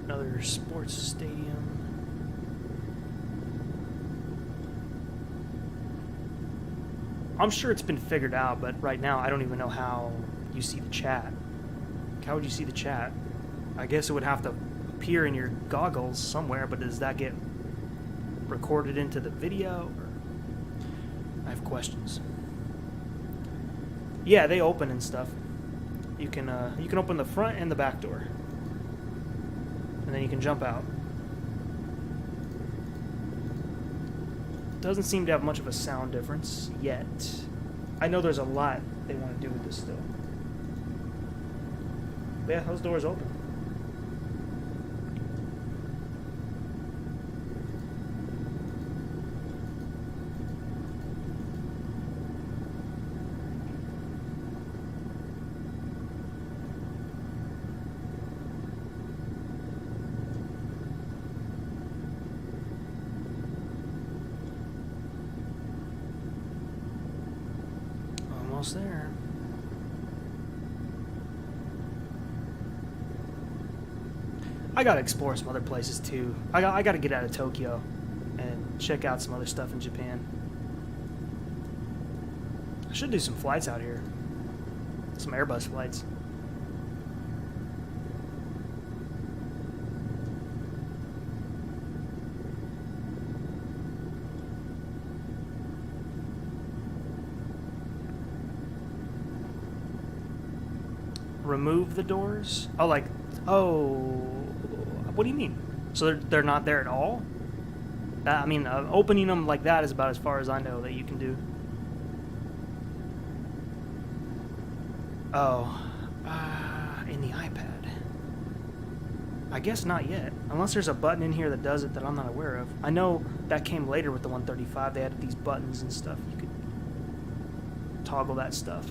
Another sports stadium. I'm sure it's been figured out, but right now I don't even know how you see the chat. How would you see the chat? I guess it would have to appear in your goggles somewhere, but does that get recorded into the video? Or I have questions. Yeah, they open and stuff. You can open the front and the back door, and then you can jump out. Doesn't seem to have much of a sound difference yet. I know there's a lot they want to do with this still. But yeah, those doors open. Almost there. I gotta explore some other places too. I gotta get out of Tokyo and check out some other stuff in Japan. I should do some flights out here. Some Airbus flights. Remove the doors? Oh, like, oh, what do you mean? So they're not there at all? I mean, opening them like that is about as far as I know that you can do. Oh, in the iPad. I guess not yet, unless there's a button in here that does it that I'm not aware of. I know that came later with the 135. They added these buttons and stuff. You could toggle that stuff.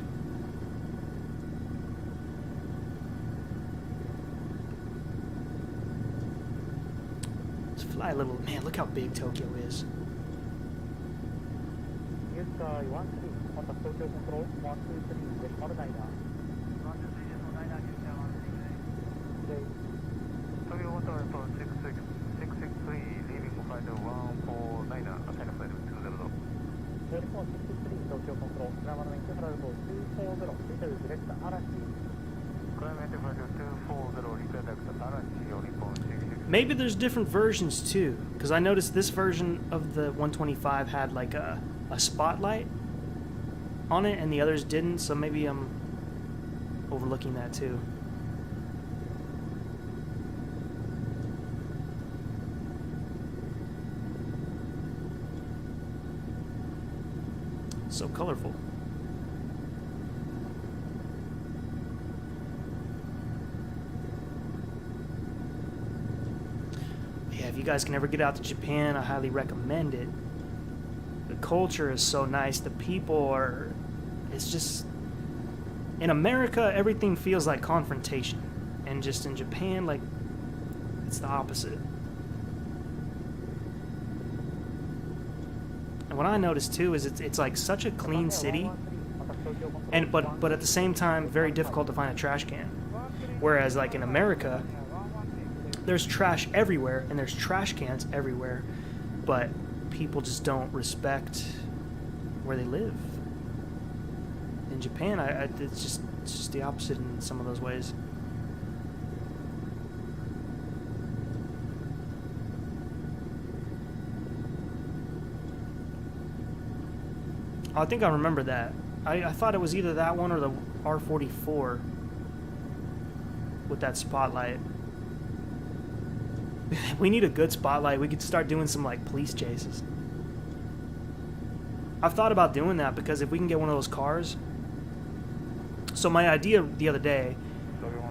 Fly a little, man, look how big Tokyo is. Yes, 13, contact Tokyo Control, 123, decimal 9. 123, decimal 9, Tokyo Control, 663, leaving flight 149, assign flight 200. Telephone 63, Tokyo Control, nuovamente flight 240, return direct Arashi. Climate flight 240, return direct Arashi, Nippon 66. Maybe there's different versions too, because I noticed this version of the 125 had like a spotlight on it and the others didn't, so maybe I'm overlooking that too. So colorful. If you guys can ever get out to Japan, I highly recommend it. The culture is so nice. The people are... It's just... In America, everything feels like confrontation. And just in Japan, like, it's the opposite. And what I noticed, too, is it's like such a clean city. And but at the same time, very difficult to find a trash can. Whereas, like, in America... There's trash everywhere, and there's trash cans everywhere, but people just don't respect where they live. In Japan, it's just the opposite in some of those ways. Oh, I think I remember that. I thought it was either that one or the R44 with that spotlight. We need a good spotlight. We could start doing some like police chases. I've thought about doing that because if we can get one of those cars. So my idea the other day,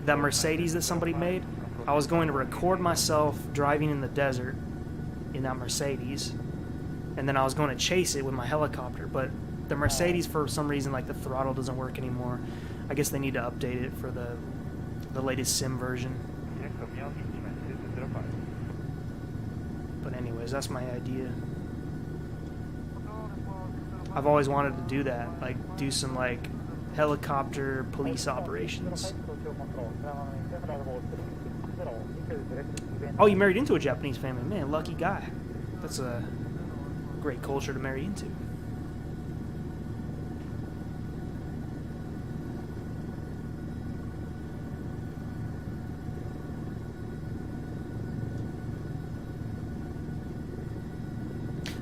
that Mercedes that somebody made, I was going to record myself driving in the desert in that Mercedes, and then I was going to chase it with my helicopter. But the Mercedes, for some reason, like the throttle doesn't work anymore. I guess they need to update it for the latest sim version. But anyways, that's my idea. I've always wanted to do that, like do some like helicopter police operations. Oh, you married into a Japanese family. Man, lucky guy. That's a great culture to marry into.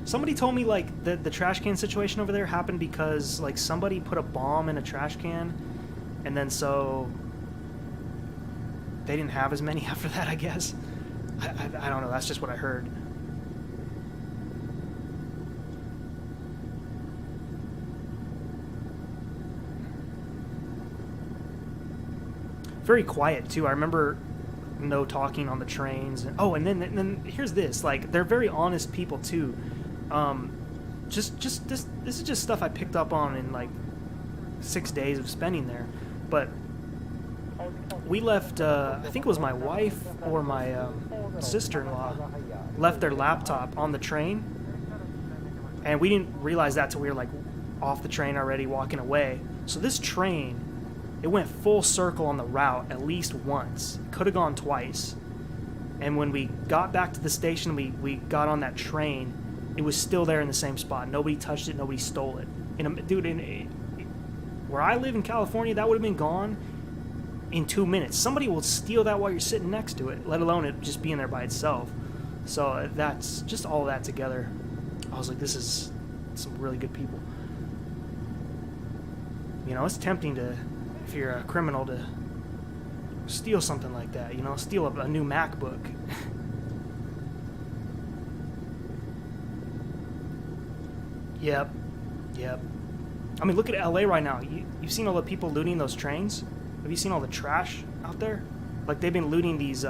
Somebody told me like the trash can situation over there happened because like somebody put a bomb in a trash can, and then so they didn't have as many after that, I guess. I don't know. That's just what I heard. Very quiet too. I remember no talking on the trains. Oh, and then here's this. Like, they're very honest people too. Just this is just stuff I picked up on in like 6 days of spending there. But we left. I think it was my wife or my sister-in-law left their laptop on the train, and we didn't realize that till we were like off the train already, walking away. So this train, it went full circle on the route at least once. Could have gone twice. And when we got back to the station, we got on that train, it was still there in the same spot. Nobody touched it. Nobody stole it. Where I live in California, that would have been gone in 2 minutes. Somebody will steal that while you're sitting next to it, let alone it just being there by itself. So that's just all that together. I was like, this is some really good people. You know, it's tempting to, if you're a criminal, to steal something like that, you know, steal a new MacBook. Yep. I mean, look at LA right now. You've seen all the people looting those trains? Have you seen all the trash out there? Like, they've been looting these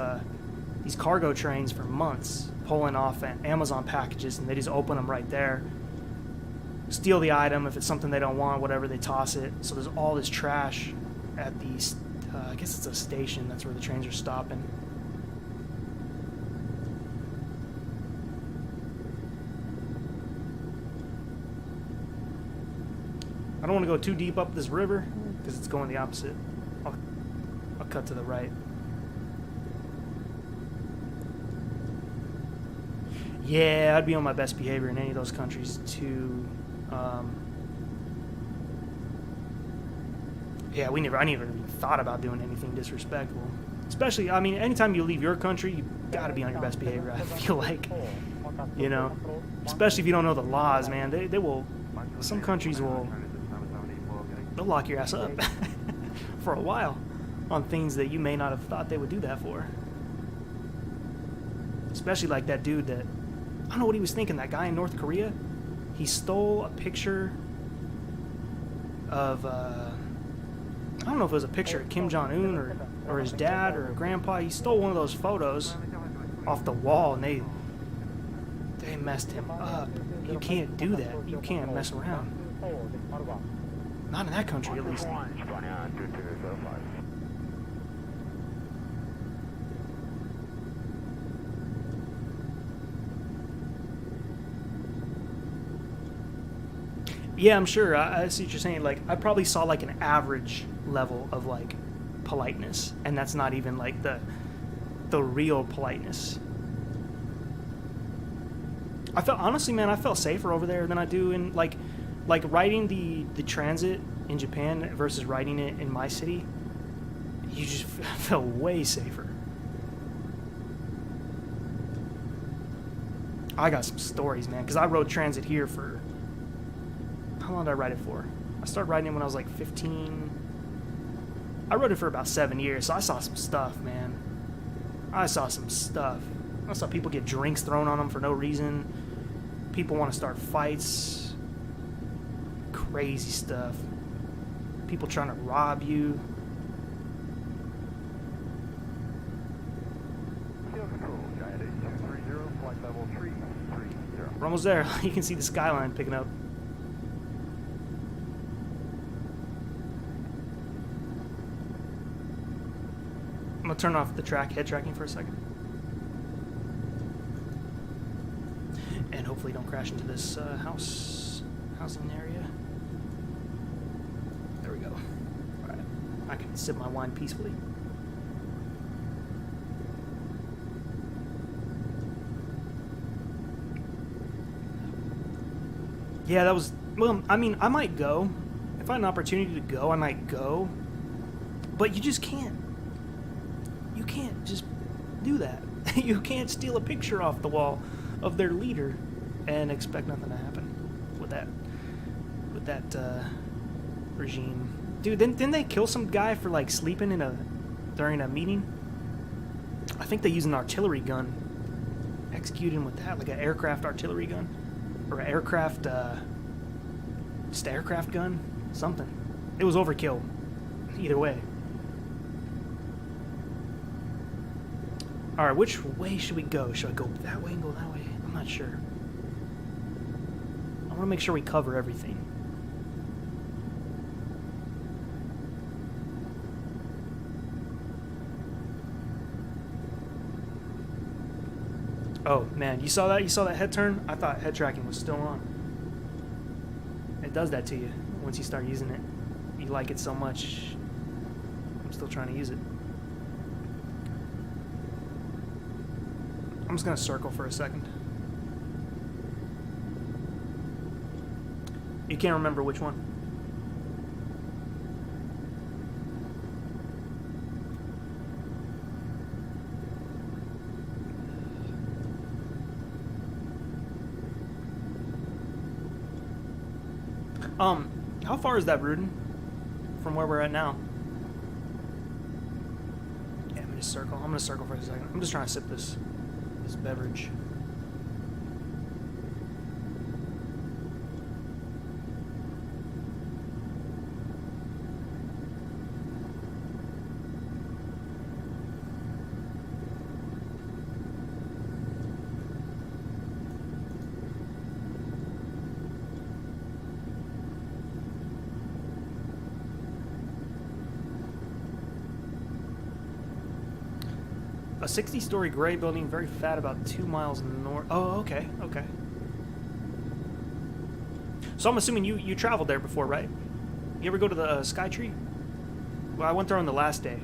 cargo trains for months, pulling off Amazon packages, and they just open them right there. Steal the item. If it's something they don't want, whatever, they toss it. So there's all this trash at these, I guess it's a station. That's where the trains are stopping. I don't want to go too deep up this river because it's going the opposite. I'll cut to the right. Yeah, I'd be on my best behavior in any of those countries too. Yeah, I never even thought about doing anything disrespectful. Especially, I mean, anytime you leave your country, you gotta be on your best behavior, I feel like. You know? Especially if you don't know the laws, man. They will, some countries will, they'll lock your ass up for a while on things that you may not have thought they would do that for. Especially like that dude that, I don't know what he was thinking, that guy in North Korea. He stole a picture of, I don't know if it was a picture of Kim Jong-un or his dad or grandpa. He stole one of those photos off the wall, and they messed him up. You can't do that. You can't mess around. Not in that country, at least. Yeah, I'm sure. I see what you're saying. Like, I probably saw like an average level of like politeness, and that's not even like the real politeness. I felt, honestly, man, I felt safer over there than I do in like riding the transit in Japan versus riding it in my city. You just felt way safer. I got some stories, man, because I rode transit here for, how long did I ride it for? I started riding it when I was like 15. I rode it for about 7 years, so I saw some stuff, man. I saw some stuff. I saw people get drinks thrown on them for no reason. People want to start fights. Crazy stuff. People trying to rob you. We're almost there. You can see the skyline picking up. I'm gonna turn off the head tracking for a second. And hopefully don't crash into this housing area. There we go. Alright. I can sip my wine peacefully. Yeah, that was, well, I mean, I might go. If I had an opportunity to go, I might go. But you just can't. You can't just do that. You can't steal a picture off the wall of their leader and expect nothing to happen with that regime. Dude, didn't they kill some guy for like sleeping during a meeting? I think they used an artillery gun. Executing with that, like an aircraft artillery gun, or an aircraft, just an aircraft gun, something. It was overkill. Either way. All right, which way should we go? Should I go that way and go that way? I'm not sure. I want to make sure we cover everything. Oh man, you saw that? You saw that head turn? I thought head tracking was still on. It does that to you once you start using it. You like it so much. I'm still trying to use it. I'm just gonna circle for a second. You can't remember which one? How far is that, Rudder, from where we're at now? Yeah, let me just circle. I'm gonna circle for a second. I'm just trying to sip this beverage. A 60-story gray building, very fat, about 2 miles north. Oh, okay, okay. So I'm assuming you traveled there before, right? You ever go to the Skytree? Well, I went there on the last day.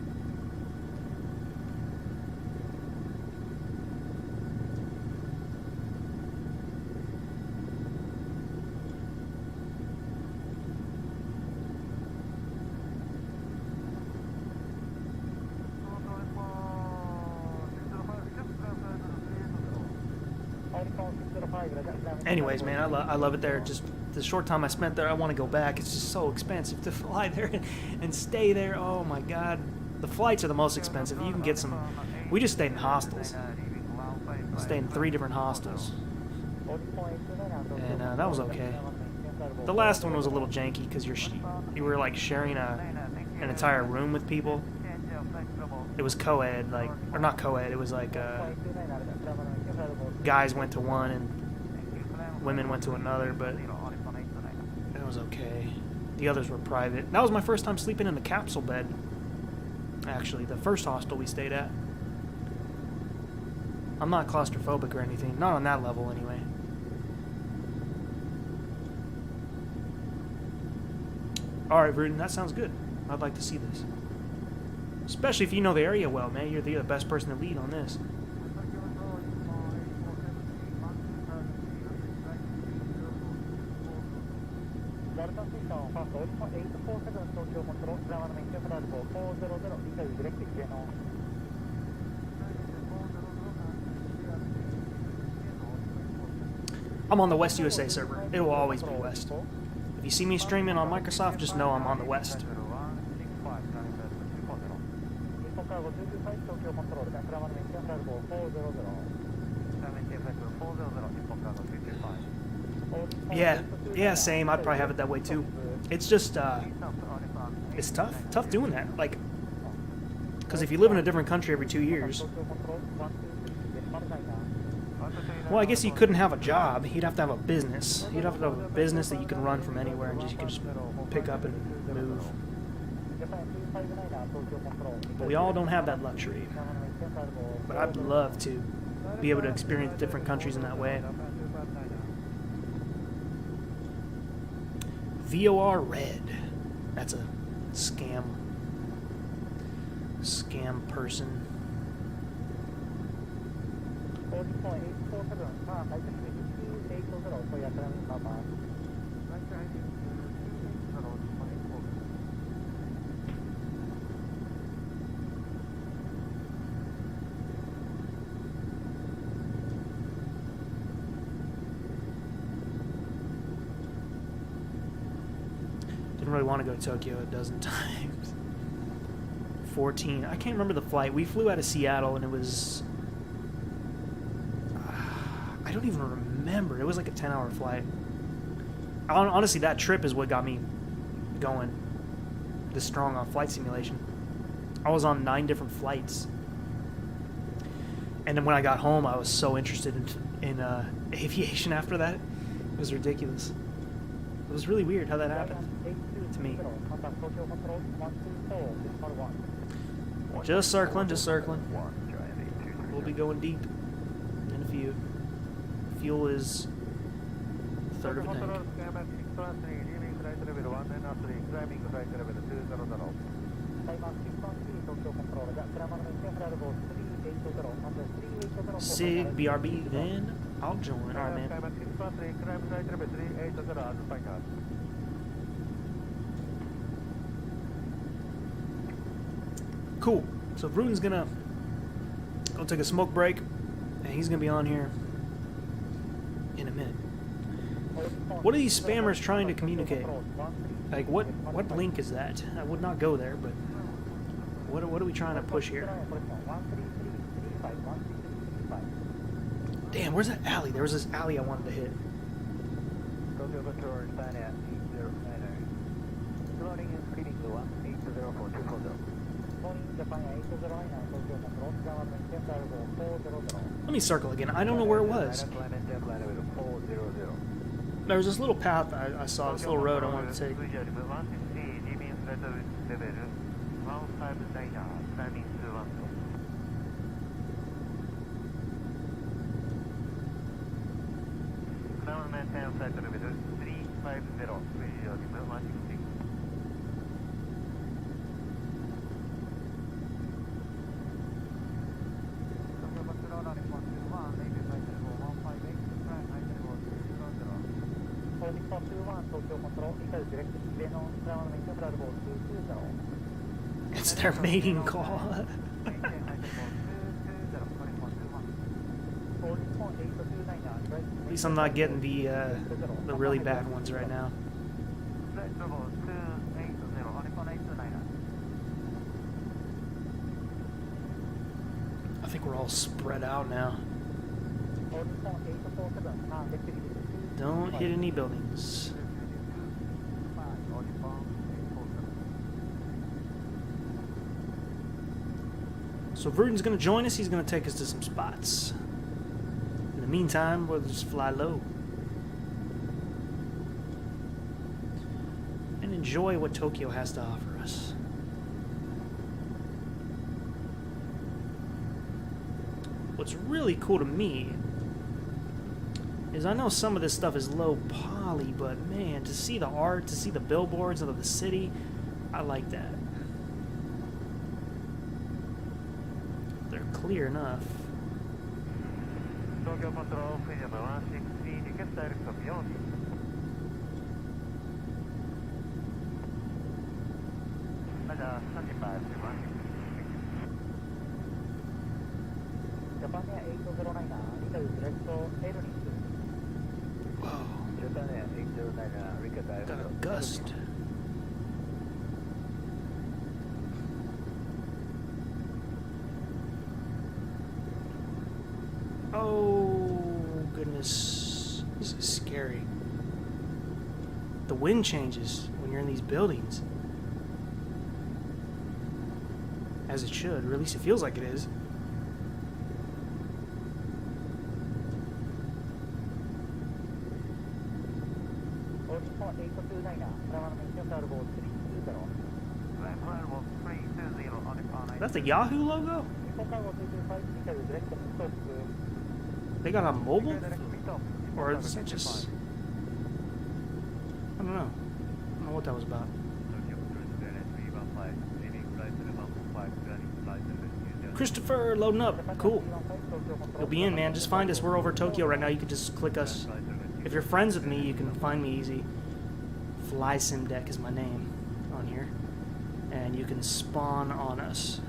Anyways, man, I love it there. Just the short time I spent there, I want to go back. It's just so expensive to fly there and stay there. Oh my God, the flights are the most expensive. You can get some. We just stayed in hostels. Stayed in 3 different hostels, and that was okay. The last one was a little janky because you were like sharing an entire room with people. It was co-ed, like, or not co-ed. It was like guys went to one and women went to another, but it was okay. The others were private. That was my first time sleeping in a capsule bed. Actually, the first hostel we stayed at. I'm not claustrophobic or anything. Not on that level, anyway. Alright, Rudder, that sounds good. I'd like to see this. Especially if you know the area well, man. You're the best person to lead on this. I'm on the West USA server. It will always be West. If you see me streaming on Microsoft, just know I'm on the West. Yeah, same. I'd probably have it that way too. It's just, it's tough doing that. Like, because if you live in a different country every 2 years, well, I guess you couldn't have a job. You'd have to have a business. You'd have to have a business that you can run from anywhere and you can just pick up and move. But we all don't have that luxury. But I'd love to be able to experience different countries in that way. VOR Red. That's a scam person. really want to go to Tokyo a dozen times. 14. I can't remember the flight. We flew out of Seattle, and it was... I don't even remember. It was like a 10-hour flight. Honestly, that trip is what got me going this strong on flight simulation. I was on 9 different flights. And then when I got home, I was so interested in aviation after that. It was ridiculous. It was really weird how that happened to me. Just circling, just circling. We'll be going deep in a few. Fuel is a third of a tank. Sig, BRB, then I'll join. Alright, man. Cool. So Bruton's gonna go take a smoke break, and he's gonna be on here in a minute. What are these spammers trying to communicate? Like, what link is that? I would not go there, but what are we trying to push here? Damn, where's that alley? There was this alley I wanted to hit. Let me circle again. I don't know where it was. There was this little path I saw, this little road I wanted to take. It's their mating call. At least I'm not getting the really bad ones right now. I think we're all spread out now. Don't hit any buildings. So Bruton's going to join us. He's going to take us to some spots. In the meantime, we'll just fly low and enjoy what Tokyo has to offer us. What's really cool to me is I know some of this stuff is low poly, but man, to see the art, to see the billboards of the city, I like that. They're clear enough. Whoa. Got a gust. Oh, goodness. This is scary. The wind changes when you're in these buildings. As it should, or at least it feels like it is. That's a Yahoo logo? They got a mobile? Or is it just... I don't know. I don't know what that was about. Christopher, loading up. Cool. You'll be in, man. Just find us. We're over Tokyo right now. You can just click us. If you're friends with me, you can find me easy. FLIGHTSIMDECK is my name on here. And you can spawn on us.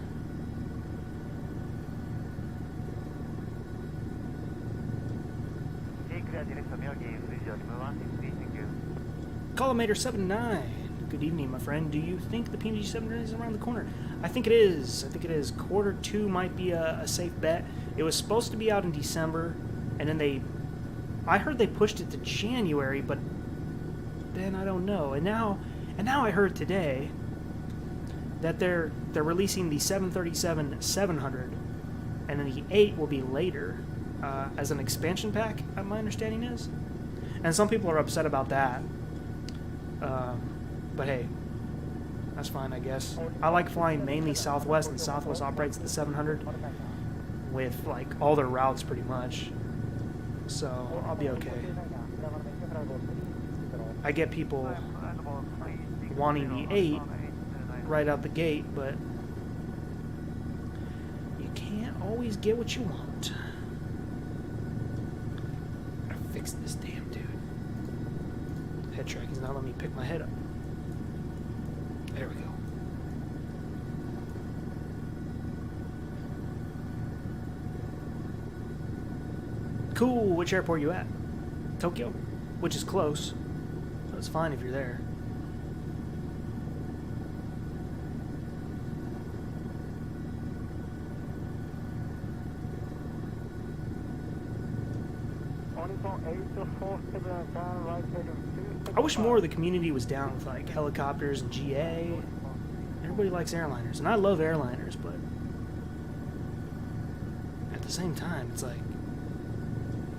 Collimator 79. Good evening, my friend. Do you think the PMG 700 is around the corner? I think it is. I think it is. Q2 might be a safe bet. It was supposed to be out in December, and then I heard they pushed it to January, but then I don't know. And now I heard today that they're releasing the 737-700, and then the 8 will be later as an expansion pack, my understanding is. And some people are upset about that. But hey, that's fine, I guess. I like flying mainly Southwest, and Southwest operates the 700 with like all their routes pretty much. So I'll be okay. I get people wanting the 8 right out the gate, but you can't always get what you want. I fixed this damn dude. Head tracking's not letting me pick my head up. There we go. Cool, which airport you at? Tokyo? Which is close. That's fine if you're there. I wish more of the community was down with like helicopters and GA. Everybody likes airliners, and I love airliners, but at the same time, it's like,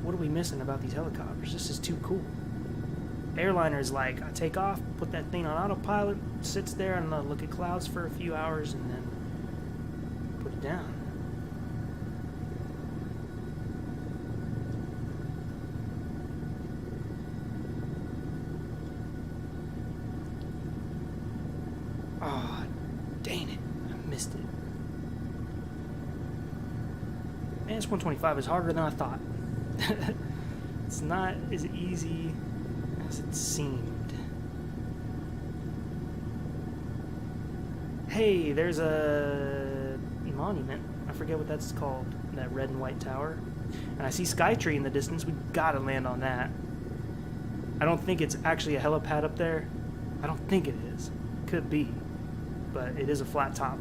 what are we missing about these helicopters? This is too cool. Airliners, like, I take off, put that thing on autopilot, sits there, and look at clouds for a few hours, and then put it down. Oh, dang it. I missed it. Man, this 125 is harder than I thought. It's not as easy as it seemed. Hey, there's a monument. I forget what that's called. That red and white tower. And I see Skytree in the distance. We gotta land on that. I don't think it's actually a helipad up there. I don't think it is. Could be. But it is a flat top.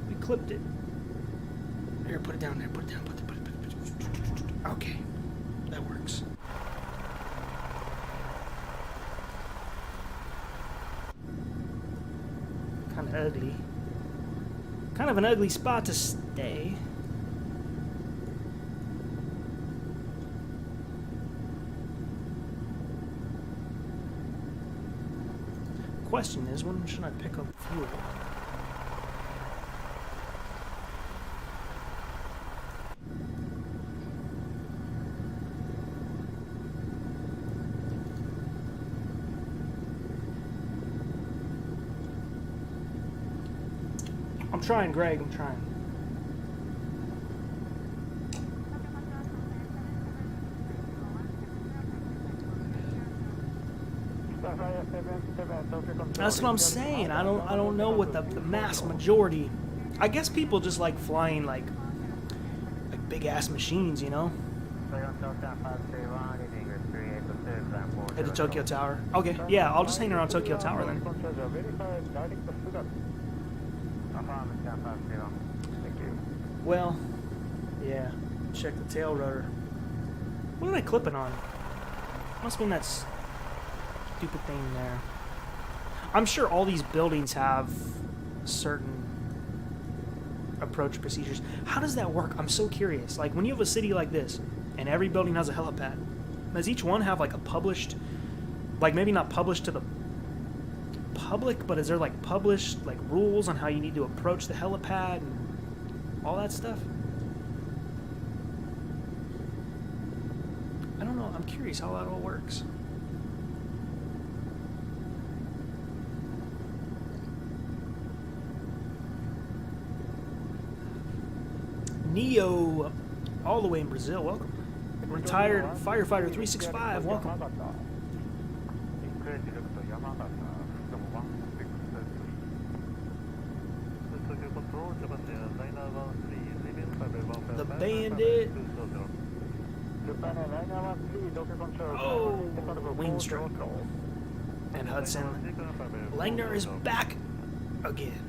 We clipped it. Here, put it down there. Put it down. Put it. Okay, that works. Kind of ugly. Kind of an ugly spot to stay. Question is, when should I pick up fuel? I'm trying, Greg, I'm trying. That's what I'm saying. I don't know what the mass majority. I guess people just like flying like big ass machines, you know? Head to Tokyo Tower. Okay, yeah, I'll just hang around Tokyo Tower then. Well, yeah, check the tail rudder. What am I clipping on? Must have been that stupid thing there. I'm sure all these buildings have certain approach procedures. How does that work? I'm so curious. Like, when you have a city like this, and every building has a helipad, does each one have like a published, like maybe not published to the public, but is there like published like rules on how you need to approach the helipad and all that stuff? I don't know. I'm curious how that all works. Neo, all the way in Brazil. Welcome. Retired firefighter 365, welcome. 'The Bandit. Oh, wing stroke. And Hudson. Langner is back again.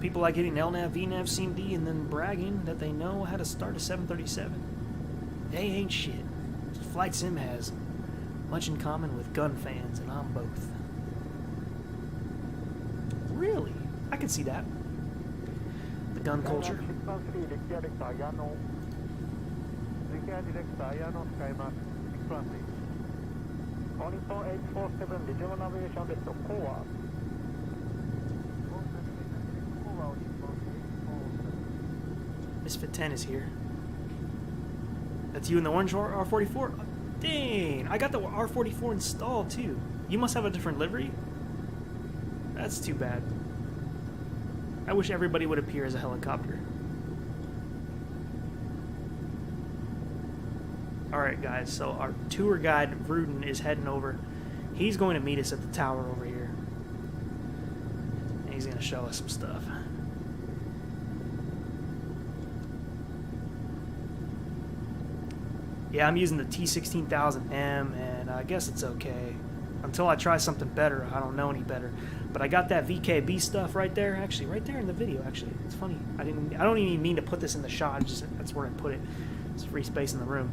People like hitting LNAV, VNAV, CMD, and then bragging that they know how to start a 737. They ain't shit. Flight Sim has much in common with gun fans, and I'm both. Really? I can see that. The gun culture. Misfit 10 is here. That's you in the orange R44? Dang, I got the R44 installed too. You must have a different livery? That's too bad. I wish everybody would appear as a helicopter. Alright guys, so our tour guide, Rudder, is heading over. He's going to meet us at the tower over here. And he's going to show us some stuff. Yeah, I'm using the T16000M, and I guess it's okay. Until I try something better, I don't know any better. But I got that VKB stuff right there, actually, right there in the video, actually. It's funny. I don't even mean to put this in the shot, just that's where I put it. It's free space in the room.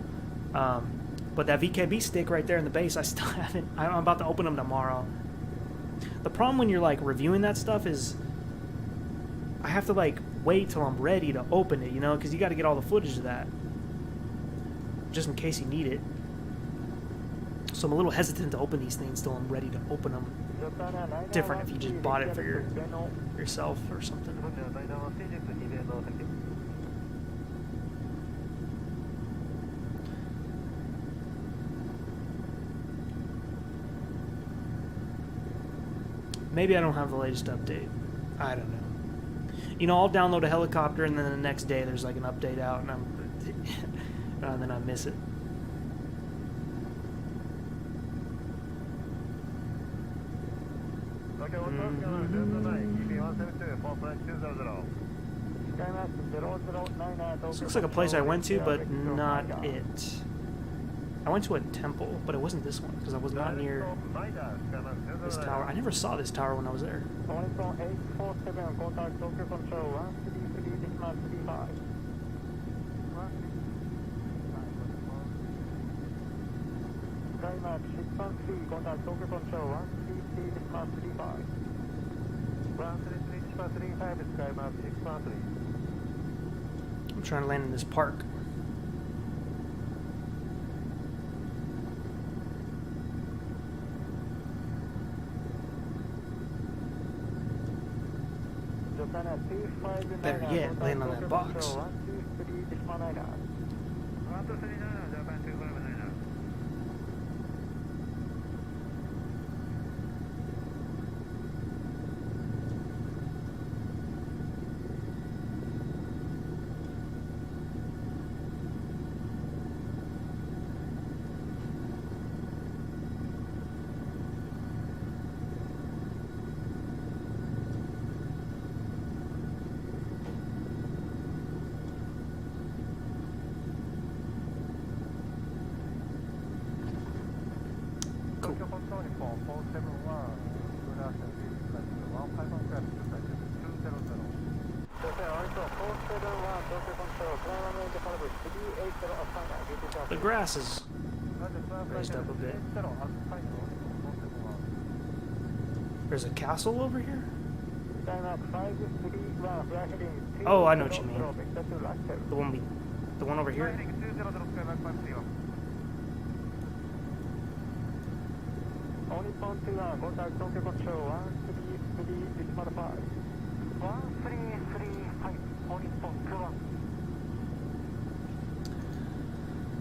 But that VKB stick right there in the base, I still haven't. I'm about to open them tomorrow. The problem when you're like reviewing that stuff is I have to like wait till I'm ready to open it, you know, because you got to get all the footage of that, just in case you need it. So I'm a little hesitant to open these things till I'm ready to open them. Different if you just bought it for yourself or something. Maybe I don't have the latest update. I don't know. You know, I'll download a helicopter and then the next day there's like an update out and and then I miss it. This looks like a place I went to, but not it. I went to a temple, but it wasn't this one, because I was not near this tower. I never saw this tower when I was there. I'm trying to land in this park. Better yet, land on that box. The grass is raised up a bit. There's a castle over here? Oh, I know what you mean. The one over here?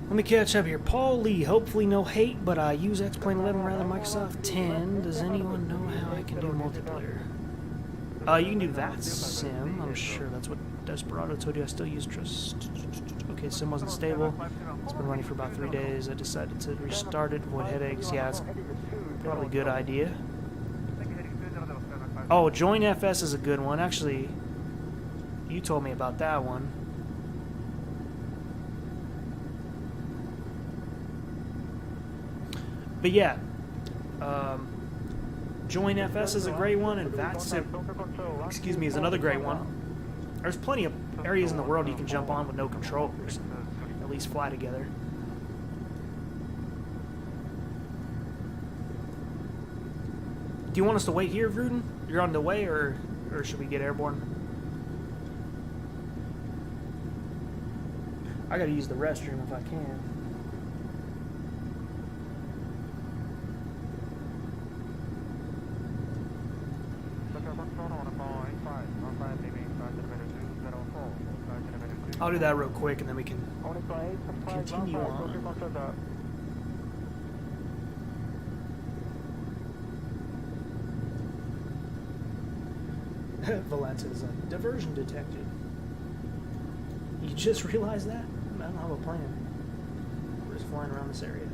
Let me catch up here. Paul Lee, hopefully no hate, but I use X-Plane 11 rather than Microsoft 10. Does anyone know how I can do multiplayer? You can do that sim. I'm sure that's what Desperado told you I still use Trust. Okay, sim wasn't stable. It's been running for about 3 days. I decided to restart it, avoid headaches. Yeah, it's probably a good idea. Oh, Join FS is a good one. Actually, you told me about that one. But yeah, Join FS is a great one, and VATSIM, excuse me, is another great one. There's plenty of areas in the world you can jump on with no controllers, and at least fly together. Do you want us to wait here, Vruden? You're on the way, or should we get airborne? I gotta use the restroom if I can. I'll do that real quick, and then we can continue on. Valenza's diversion detected. You just realized that? I don't have a plan. We're just flying around this area.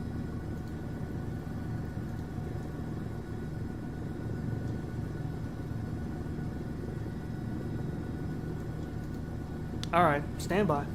Alright, stand by.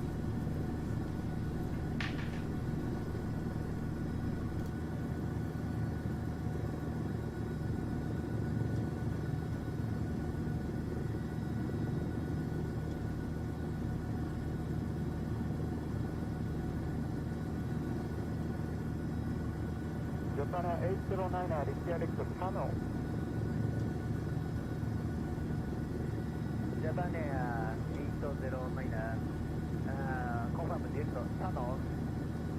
Japan H125 RTX tunnel. Japan 809 confirm direct tunnel.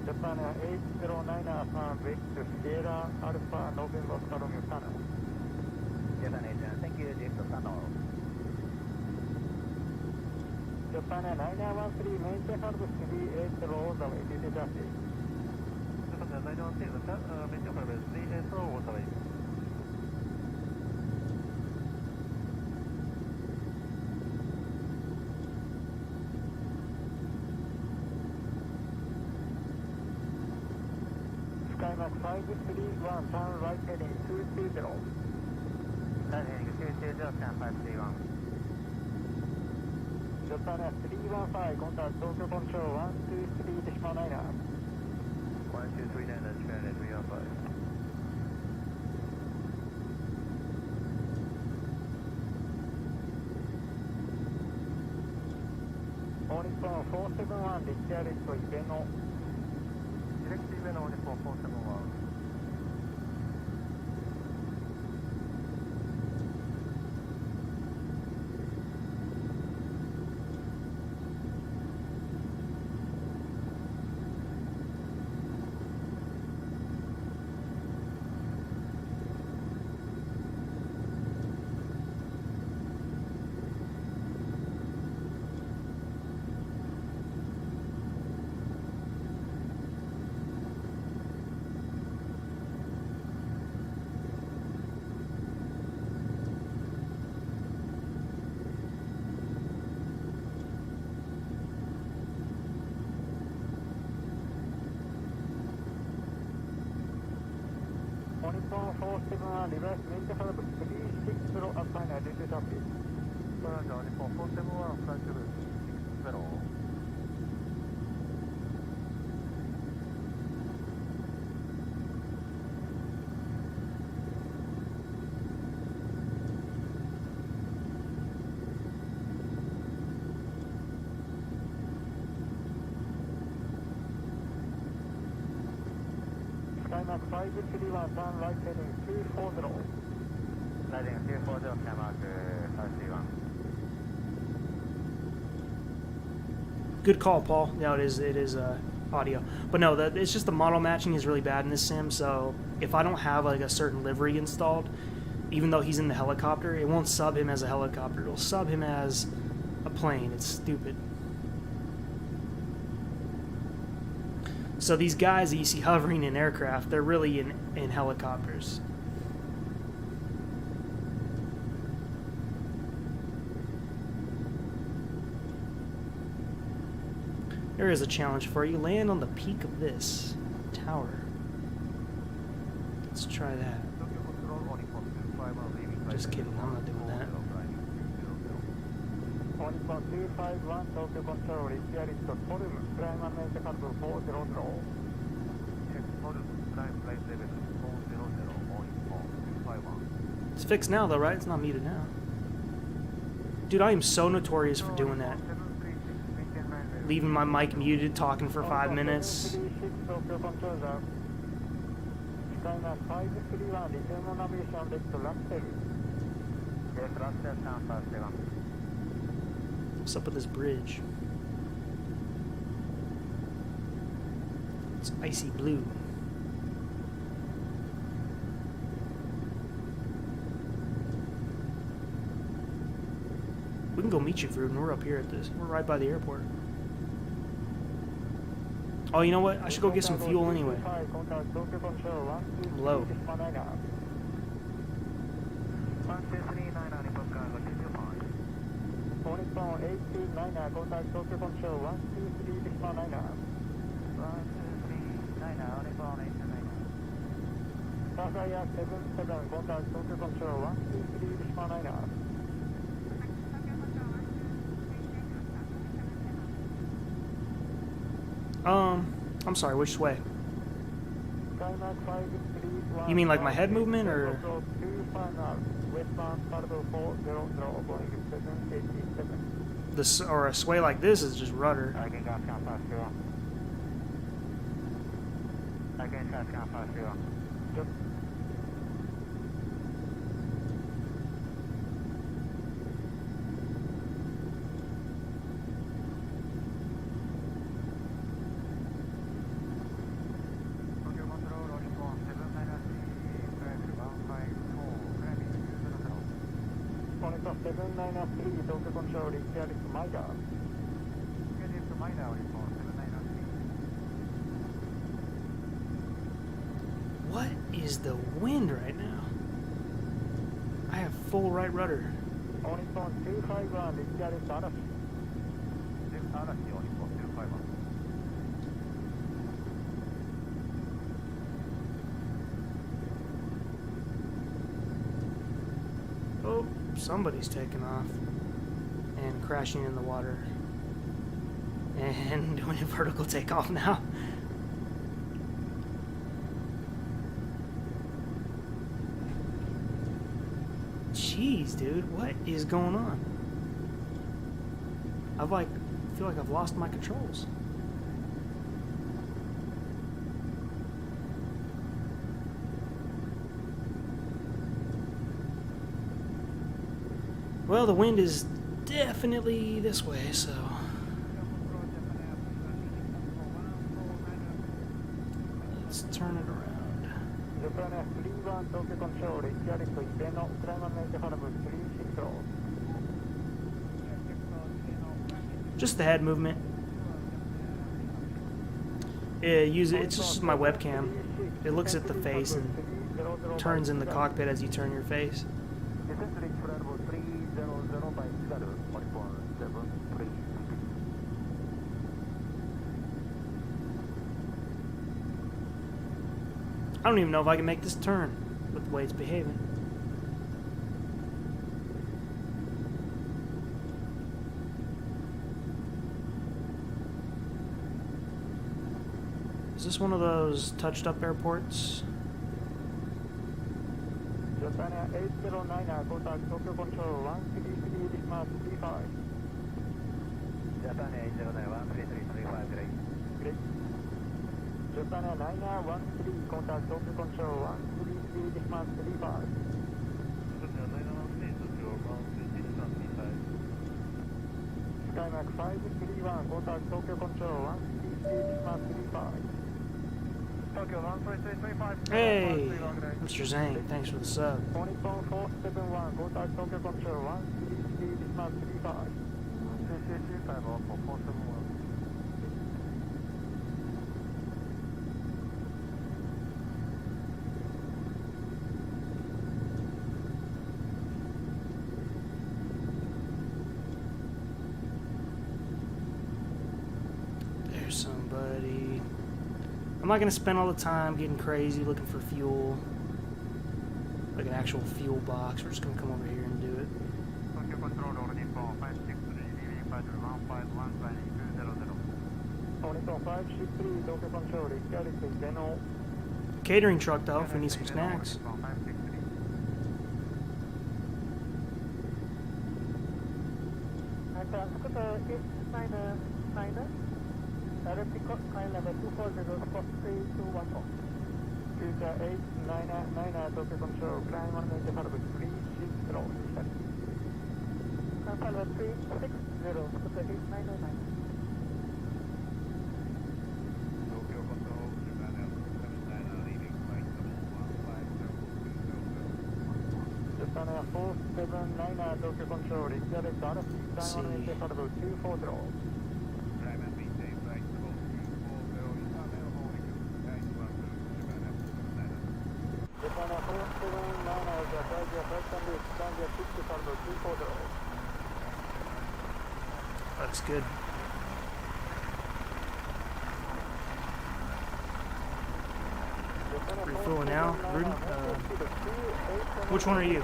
Japan H125 Vic Sierra Alpha November Romeo tunnel. Japan 8, thank you, direct tunnel. Japan 913 main channel 38 rows of ATC traffic. Japan 913 main channel 38 rows of ATC. Skymark 531, turn right heading 220. Right heading 220, turn 531. Japan 315, contact Tokyo Control 123 decimal 9. 123 Japan 315. Nippon 471, Richard to Ibeno. Direct Ibeno, Nippon 471. Nippon 471, reverse wind curve 360 up final reduce traffic. Nippon 471, flight level 360. Skymark 531, turn right heading 240. Right heading 240, Skymark 531. Good call, Paul. No, it is audio. But no, it's just the model matching is really bad in this sim, so if I don't have like a certain livery installed, even though he's in the helicopter, it won't sub him as a helicopter. It'll sub him as a plane. It's stupid. So these guys that you see hovering in aircraft, they're really in helicopters. There is a challenge for you. Land on the peak of this tower. Let's try that. Just kidding, I'm not doing that. Tokyo Control, repairing to Forum, prime and maintenance control 400. Check Forum, prime flight level 400, all in 451. It's fixed now though, right? It's not muted now. Dude, I am so notorious for doing that. Leaving my mic muted, talking for 5 minutes. Tokyo Control, Skymark 531, return on navigation deck to Russell. Yes, Russell, San Francisco. What's up with this bridge? It's icy blue. We can go meet you, Vruden. We're up here at this. We're right by the airport. Oh, you know what? I should go get some fuel anyway. I'm low. Nippon 829, contact Tokyo Control 123 Sigma 9. 123 Nippon 829. Sasaya 77, contact Tokyo Control 123 Sigma 9. I'm sorry, which way? You mean like my head movement, or? This, or a sway like this is just rudder. What is the wind right now? I have full right rudder. Oh, somebody's taking off and crashing in the water and doing a vertical takeoff now. Jeez, dude, what is going on? I feel like I've lost my controls. Well, the wind is definitely this way, so let's turn it around. Just the head movement. Yeah, use it. It's just my webcam. It looks at the face and turns in the cockpit as you turn your face. I don't even know if I can make this turn with the way it's behaving. Is this one of those touched up airports? Japan 809, contact Tokyo Control 133 Mark 35. Japan 809, 13335, great. Japan 913, contact Tokyo Control 133 Mark 35. Skymark 531, contact Tokyo Control 133 Mark 35. Hey, Mr. Zhang, thanks for the sub. Nippon 471, contact Tokyo Control 133 Mark 35. I'm not gonna spend all the time getting crazy looking for fuel, like an actual fuel box. We're just gonna come over here and do it. Tokyo Control, Ornippon 563, leaving Paddle 151, climbing 200. Ornippon 563, Tokyo Control, Refueling, Deno. Catering truck though, if we need some snacks. Scooter H125, electric climb level 240, spot 3214. Scooter H125, Tokyo Control, climb on major valve 360, climb level 360, Scooter H125. Tokyo Control, Japan Air 79, leaving flight Japan Air 479, Tokyo Control, redirect RFC, climb on major valve 240. Climb and maintain flight level 240, Japan Air holding you, guide 12, Japan Air 479. Japan Air 479, Japan Air flight and route, climb your 60 valve 240. That's good. Refueling now, Rudy. Which one are you?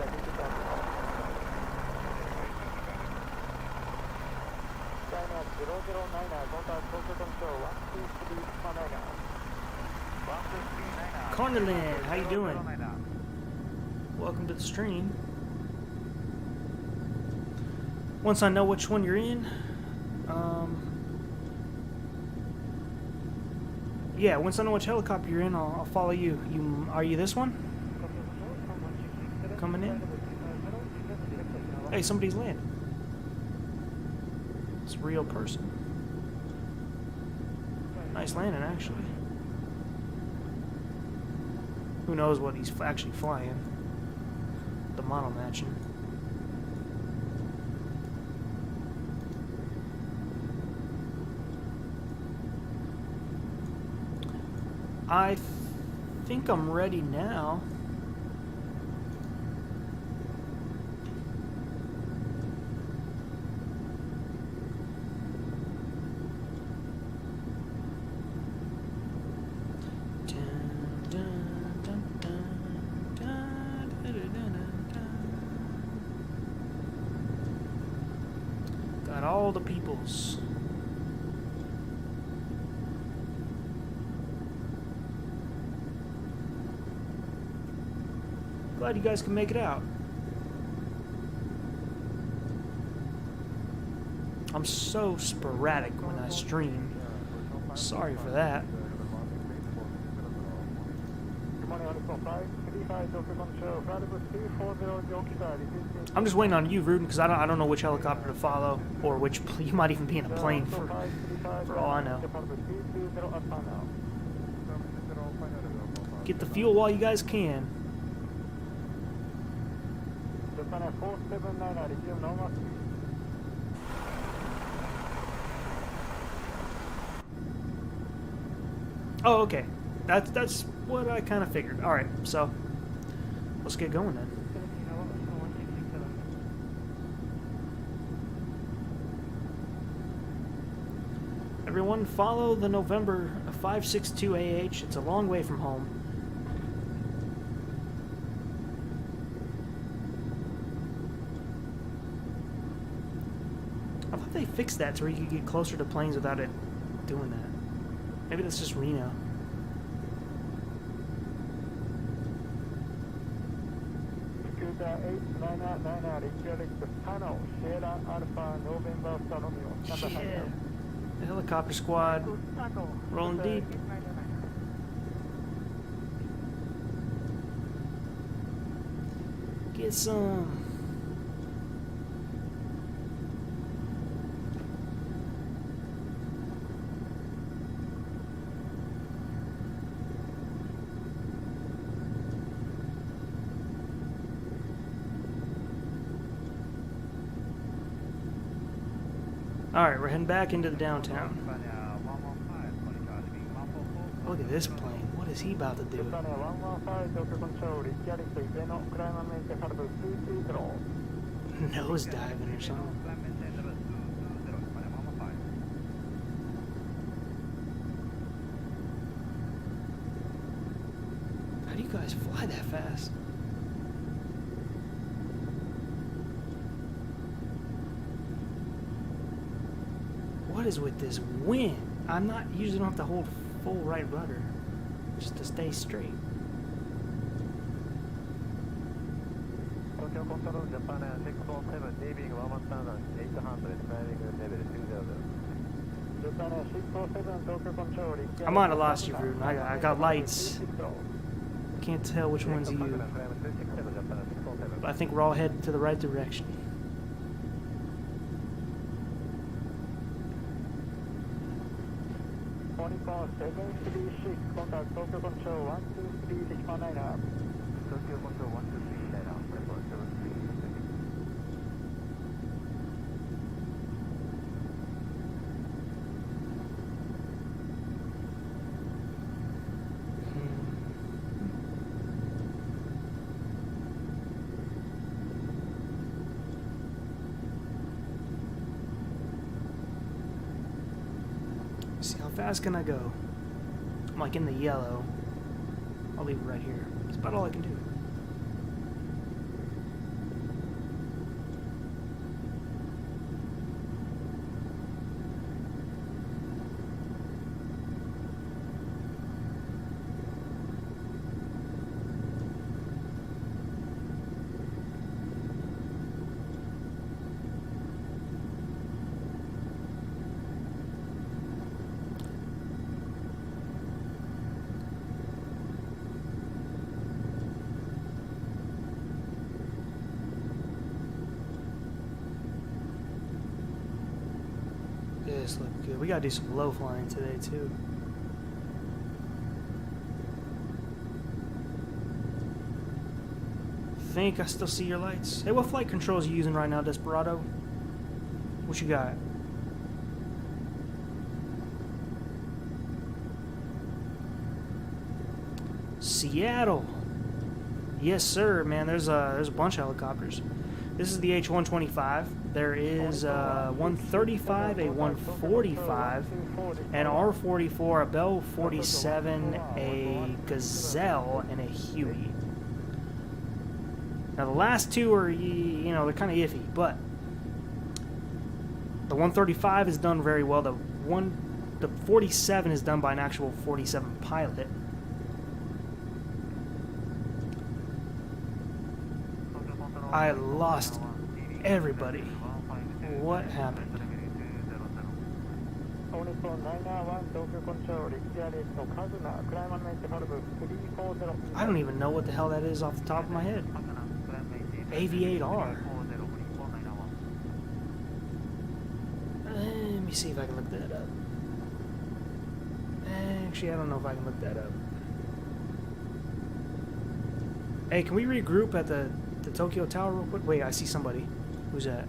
Cornerland, how you doing? Welcome to the stream. Once I know which one you're in, yeah, once I know which helicopter you're in, I'll follow you. Are you this one? Coming in? Hey, somebody's landing. It's a real person. Nice landing, actually. Who knows what he's actually flying? The model matching. I think I'm ready now. Got all the peoples. Glad you guys can make it out. I'm so sporadic when I stream. Sorry for that. I'm just waiting on you, Rudin, because I don't know which helicopter to follow, or which you might even be in a plane for all I know. Get the fuel while you guys can. Oh, okay. That's what I kind of figured. All right, so let's get going then. Everyone, follow the November 562AH. It's a long way from home. I thought they fixed that to where you could get closer to planes without it doing that. Maybe that's just Reno. Yeah. The helicopter squad rolling deep. Get some. Alright, we're heading back into the downtown. Look at this plane. What is he about to do? Nose diving or something. you guys fly that fast? What is with this wind? I'm not usually don't have to hold full right rudder just to stay straight. Tokyo Control Japan 647 leaving 1800 climbing level 200. Japan 647 Tokyo Control. I might have lost you, Rudin. I got lights. Can't tell which one's you. But I think we're all headed to the right direction. Contact Tokyo Control 123 Tokyo Control 123 See, how fast can I go? I'm like in the yellow. I'll leave it right here. That's about all I can do. This look good. We gotta do some low flying today too. Think I still see your lights. Hey, what flight controls are you using right now, Desperado? What you got? Seattle. Yes, sir, man. There's a bunch of helicopters. This is the H125. There is a 135, a 145, an R44, a Bell 47, a Gazelle, and a Huey. Now the last two are, you know, they're kind of iffy, but the 135 is done very well. The 47 is done by an actual 47 pilot. I lost everybody. What happened? I don't even know what the hell that is off the top of my head. AV8R. Let me see if I can look that up. Actually, I don't know if I can look that up. Hey, can we regroup at the Tokyo Tower real quick? Wait, I see somebody. Who's that?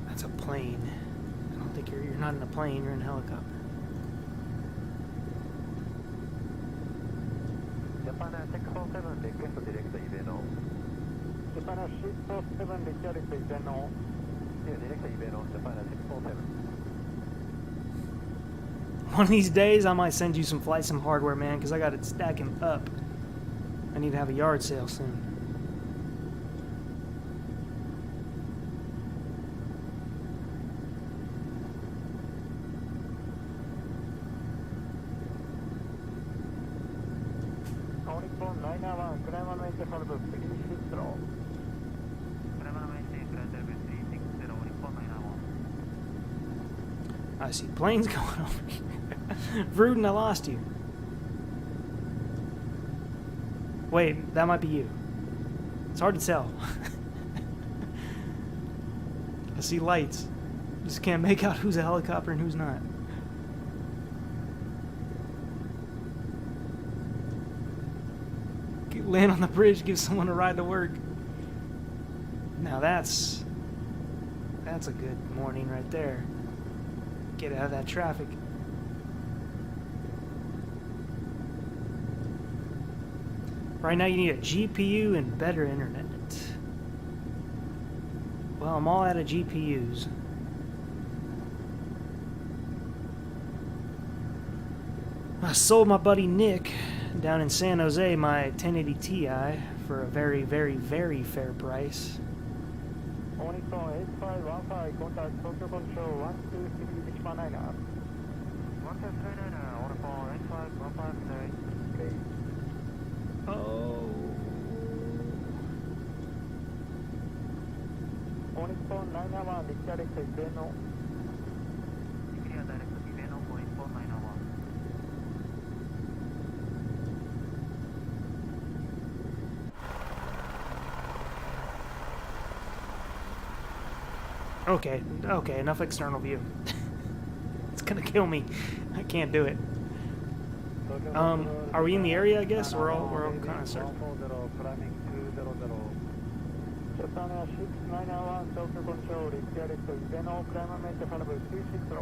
That's a plane. I don't think you're not in a plane, you're in a helicopter. Japan 647 request direct Ibeno. Japan 647 direct Ibeno. Direct Ibeno, Japan 647. One of these days, I might send you some flight sim hardware, man, because I got it stacking up. I need to have a yard sale soon. I see planes going over here. Rudin, I lost you. Wait, that might be you. It's hard to tell. I see lights. Just can't make out who's a helicopter and who's not. Land on the bridge, give someone a ride to work. Now that's a good morning right there. Get out of that traffic. Right now you need a GPU and better internet. Well, I'm all out of GPUs. I sold my buddy Nick down in San Jose my 1080 Ti for a very, very, very fair price. Onicon H515, contact Tokyo Control 123 Lishima 9er. 123 Onicon H515 today. Okay. Oh. Onicon 9er1, direct Ibeno. Clear direct Ibeno for Onicon 9er1. Okay, okay, enough external view. It's gonna kill me. I can't do it. Are we in the area? I guess we're all kind of certain. Japan 6901 Tokyo Control, direct Ibeno, climate available 260.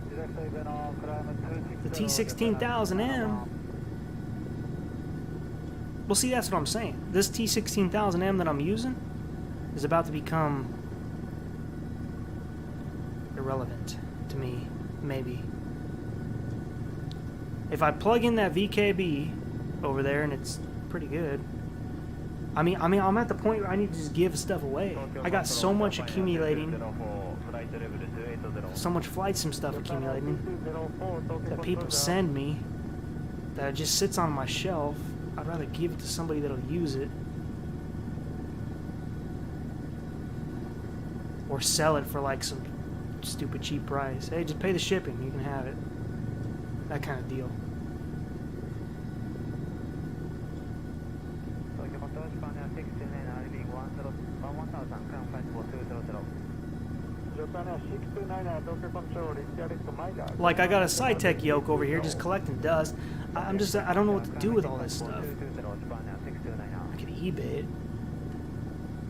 Direct Ibeno, climate 260. The T16000M. Well, see, that's what I'm saying. This T16000M that I'm using is about to become irrelevant to me, maybe. If I plug in that VKB over there and it's pretty good. I mean, I'm at the point where I need to just give stuff away. I got so much accumulating, so much flight sim stuff accumulating that people send me that it just sits on my shelf. I'd rather give it to somebody that'll use it. Or sell it for like some stupid cheap price. Hey, just pay the shipping, you can have it. That kind of deal. Like, I got a Saitek yoke over here just collecting dust. I don't know what to do with all this stuff. I could eBay it.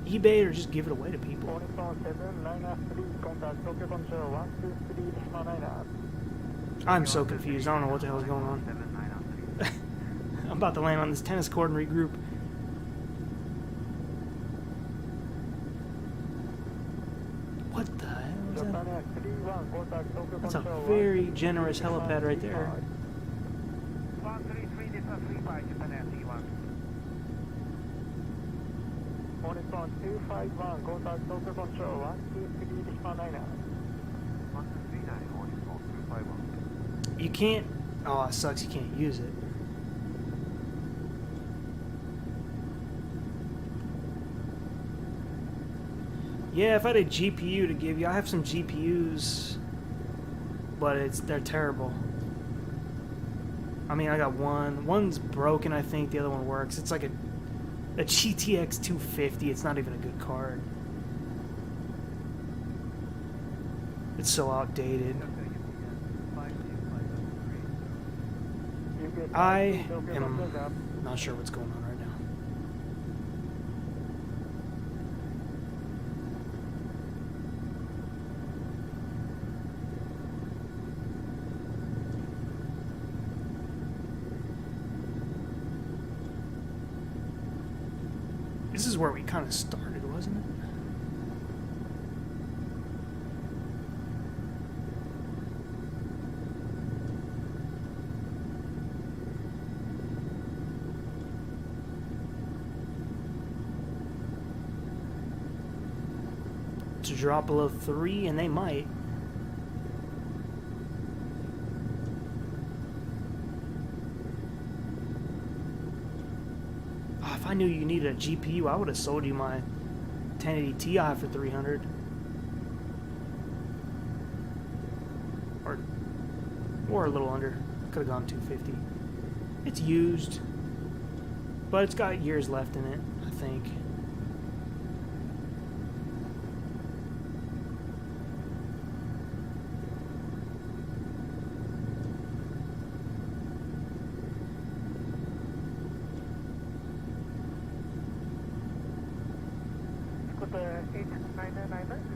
eBay it or just give it away to people. I'm so confused. I don't know what the hell is going on. I'm about to land on this tennis court and regroup. What the hell is that? That's a very generous helipad right there. Onicon 251, contact Tokyo Control 123 Lishima 9er. 139, Onicon 251. You can't. Oh, it sucks. You can't use it. Yeah, if I had a GPU to give you, I have some GPUs, but they're terrible. I mean, I got one. One's broken, I think. The other one works. It's like a GTX 250. It's not even a good card. It's so outdated. I am not sure what's going on right now. This is where we kind of started, wasn't it? To drop below 3, and they might. Oh, if I knew you needed a GPU, I would have sold you my 1080 Ti for 300. Or a little under. Could have gone 250. It's used, but it's got years left in it, I think.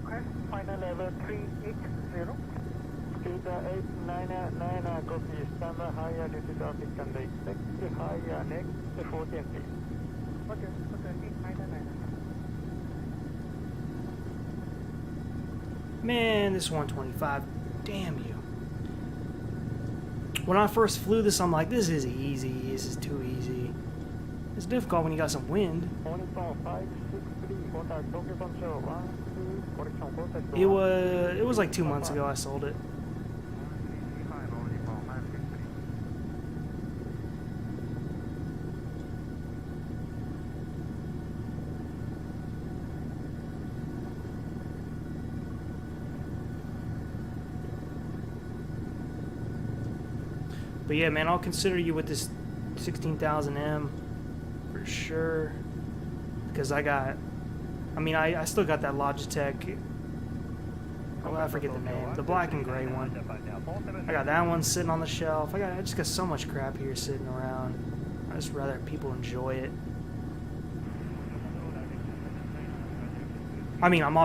Request final level 380. Scooter 899 copy. Standby higher due to traffic and expect higher next 14 feet. Okay, 899. Man, this 125, damn you. When I first flew this, I'm like, this is easy. This is too easy. It's difficult when you got some wind. It was like 2 months ago I sold it. But yeah, man, I'll consider you with this 16000M for sure. Because I still got that Logitech. Oh, I forget the name. The black and gray one. I got that one sitting on the shelf. I just got so much crap here sitting around. I just rather people enjoy it. I mean, I'm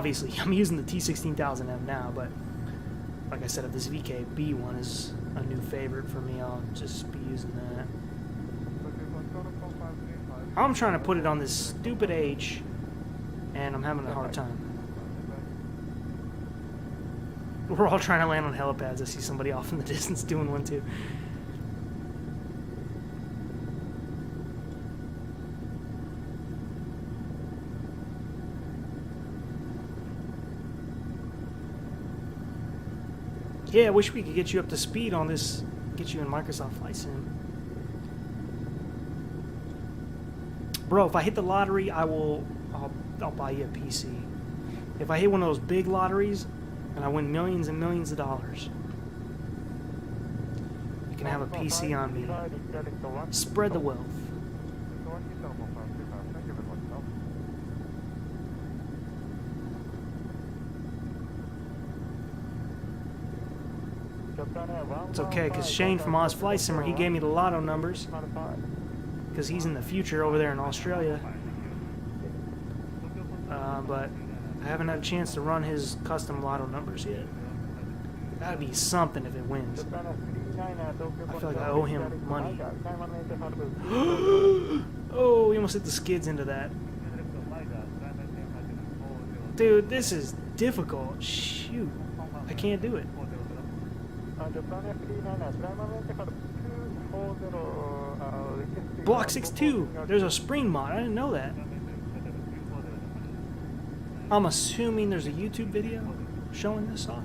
using the T16000M now, but like I said, if this VKB one is a new favorite for me, I'll just be using that. I'm trying to put it on this stupid H, and I'm having a hard time. We're all trying to land on helipads. I see somebody off in the distance doing one too. Yeah, I wish we could get you up to speed on this, get you in Microsoft Flight Sim. Bro, if I hit the lottery, I'll buy you a PC. If I hit one of those big lotteries and I win millions and millions of dollars, you can have a PC on me. Spread the wealth. It's okay, because Shane from Oz Flight Simmer, he gave me the lotto numbers. Because he's in the future over there in Australia. But I haven't had a chance to run his custom lotto numbers yet. That'd be something if it wins. I feel like I owe him money. Oh, we almost hit the skids into that. Dude, this is difficult. Shoot. I can't do it. Block 6-2. There's a spring mod. I didn't know that. I'm assuming there's a YouTube video showing this off.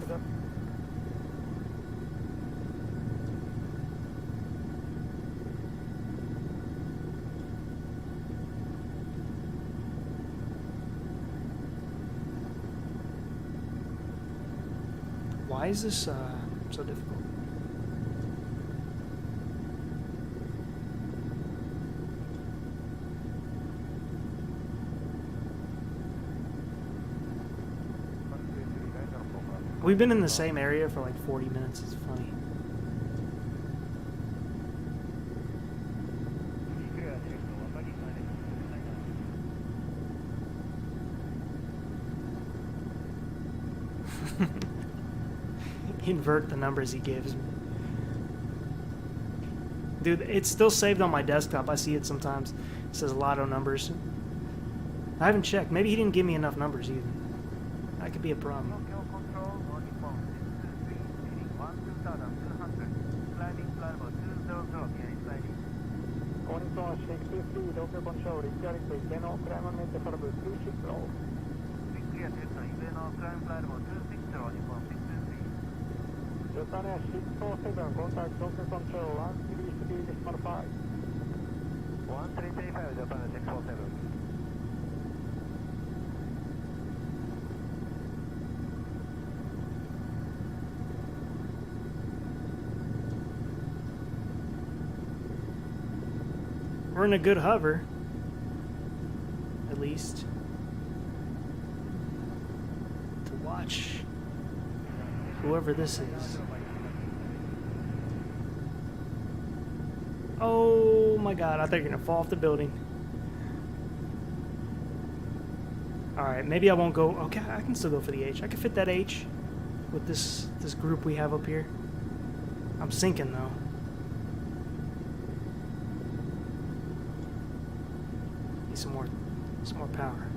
Why is this so difficult? We've been in the same area for like 40 minutes. It's funny. Invert the numbers he gives me. Dude, it's still saved on my desktop. I see it sometimes. It says lotto numbers. I haven't checked. Maybe he didn't give me enough numbers either. That could be a problem. We're in a good hover, at least, to watch whoever this is. Oh my god, I thought you were gonna fall off the building. Alright, maybe I won't go. Okay, I can still go for the H. I can fit that H with this group we have up here. I'm sinking though. Need some more power.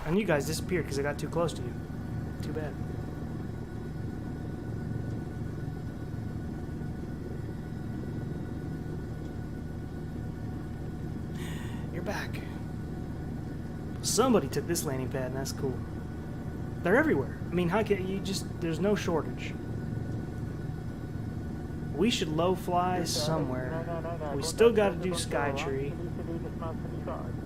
And you guys disappeared because I got too close to you. Too bad. You're back. Somebody took this landing pad, and that's cool. They're everywhere. I mean, how can you just... There's no shortage. We should low fly somewhere. We still got to do Skytree. 133.5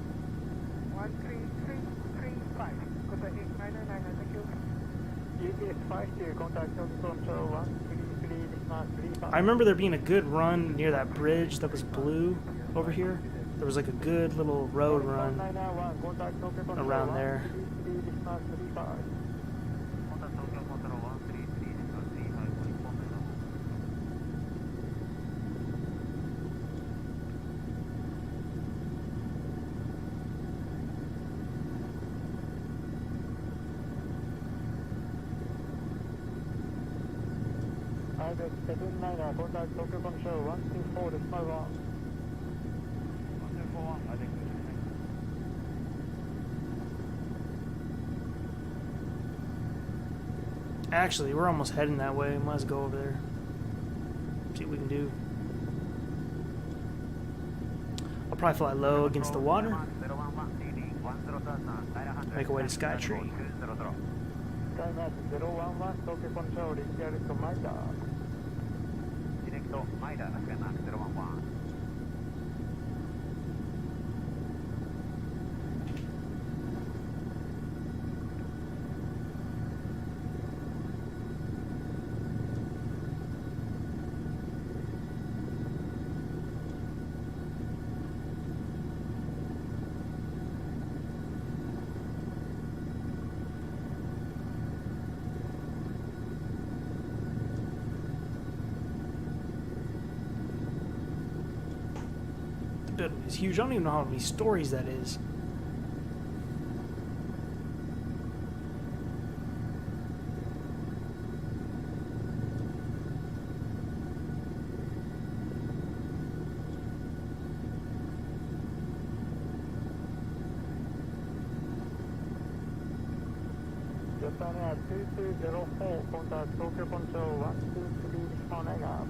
I remember there being a good run near that bridge that was blue over here. There was like a good little road run around there. Airbus 799, contact Tokyo Control 124 decimal 1. 124, I think. Actually, we're almost heading that way. Might as well go over there. See what we can do. I'll probably fly low against the water. Make our way to Skytree. Skymax 011, Tokyo Control, reach to Maida. Direct to Maida, Skymax 011. Building is huge. I don't even know how many stories that is. Japan Air 2204, contact Tokyo Control 123 decimal 9.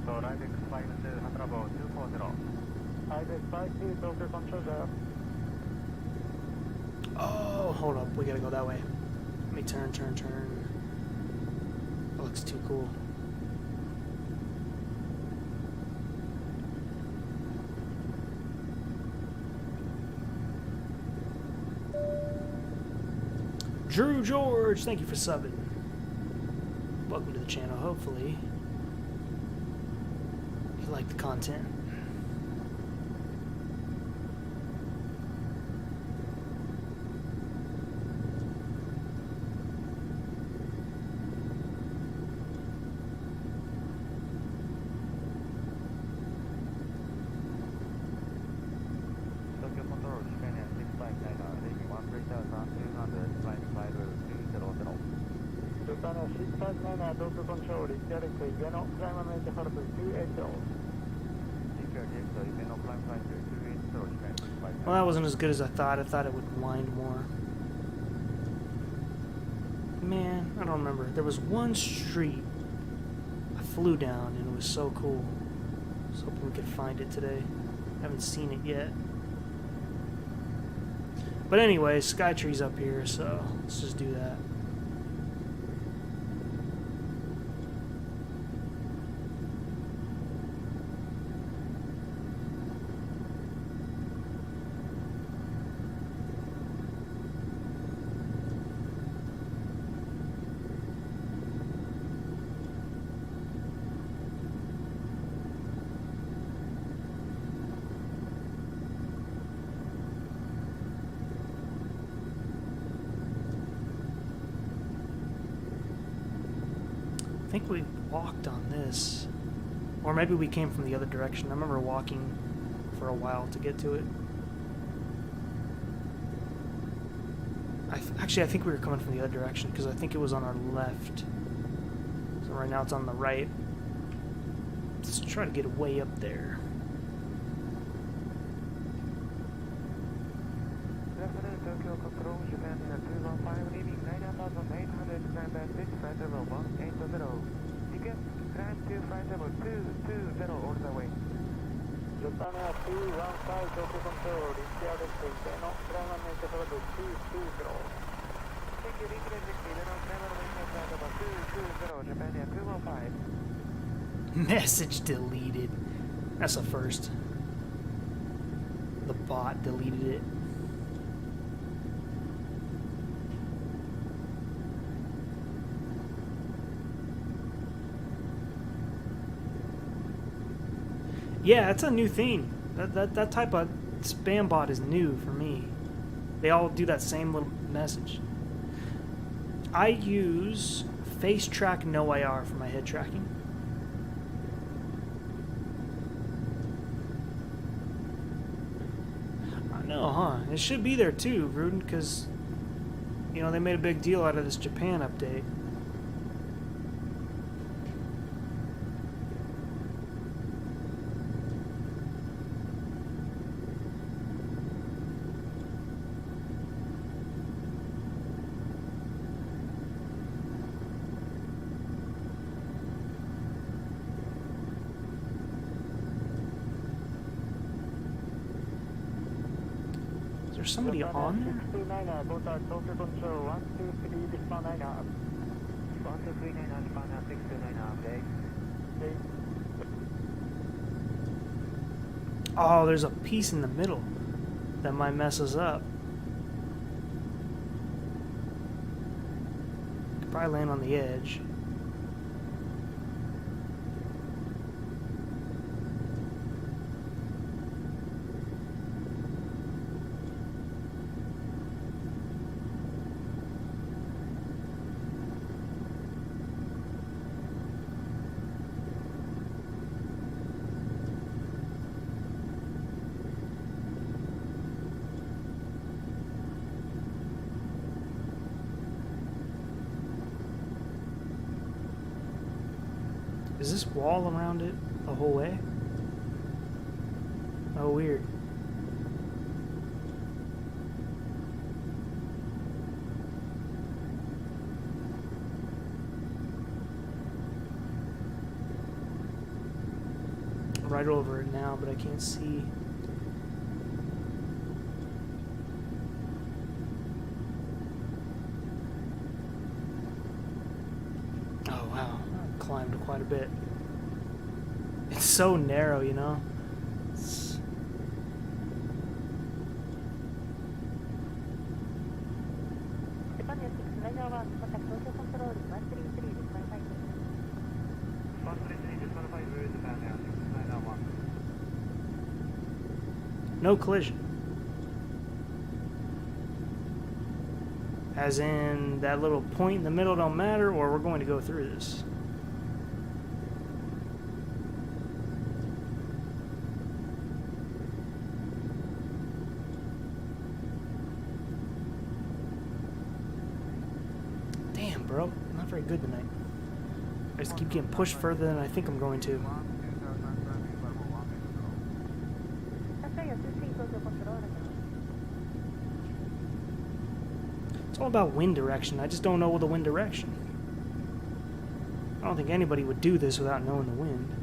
Ibex 52, Hatrabo 240. Ibex 52, Tokyo Control there. Oh, hold up. We gotta go that way. Let me turn. That looks too cool. Drew George, thank you for subbing. Welcome to the channel, hopefully. You like the content. Tokyo Control, Japan Air 659, rating 13,200, flying 5200. Japan Air 659, Tokyo Control, direct to Ibeno, climb and make a 280. Well, that wasn't as good as I thought. I thought it would wind more. Man, I don't remember. There was one street I flew down and it was so cool. I was hoping we could find it today. Haven't seen it yet. But anyway, Skytree's up here, so let's just do that. I think we walked on this, or maybe we came from the other direction. I remember walking for a while to get to it. Actually, I think we were coming from the other direction because I think it was on our left. So right now it's on the right. Let's try to get way up there. Tokyo Control, Japan 215, leaving 9800, climb at 6, flight level 180. Request, climb to flight level 220 all the way. Japan 215, Tokyo Control, reach the other station, climb at level 220. Thank you, reach the station, climb at flight level 220, Japan 215. Message deleted. That's a first. The bot deleted it. Yeah, that's a new thing. That type of spam bot is new for me. They all do that same little message. I use Face Track No IR for my head tracking. I know, huh? It should be there too, Rudin, because you know they made a big deal out of this Japan update. Is there somebody on there? 639er, both are Tokyo Control, 123, respond 9er. 1239er, respond 629er, okay? Okay. Oh, there's a piece in the middle that might mess us up. Could probably land on the edge. Is this wall around it the whole way? Oh, weird. I'm right over it now, but I can't see. Oh, wow. I climbed quite a bit. It's so narrow, you know? Japan 691, contact Tokyo Control, 133, respond 5. 133, respond 5, Japan 691. No collision. As in, that little point in the middle don't matter, or we're going to go through this. Damn, bro. I'm not very good tonight. I just keep getting pushed further than I think I'm going to. It's all about wind direction. I just don't know the wind direction. I don't think anybody would do this without knowing the wind.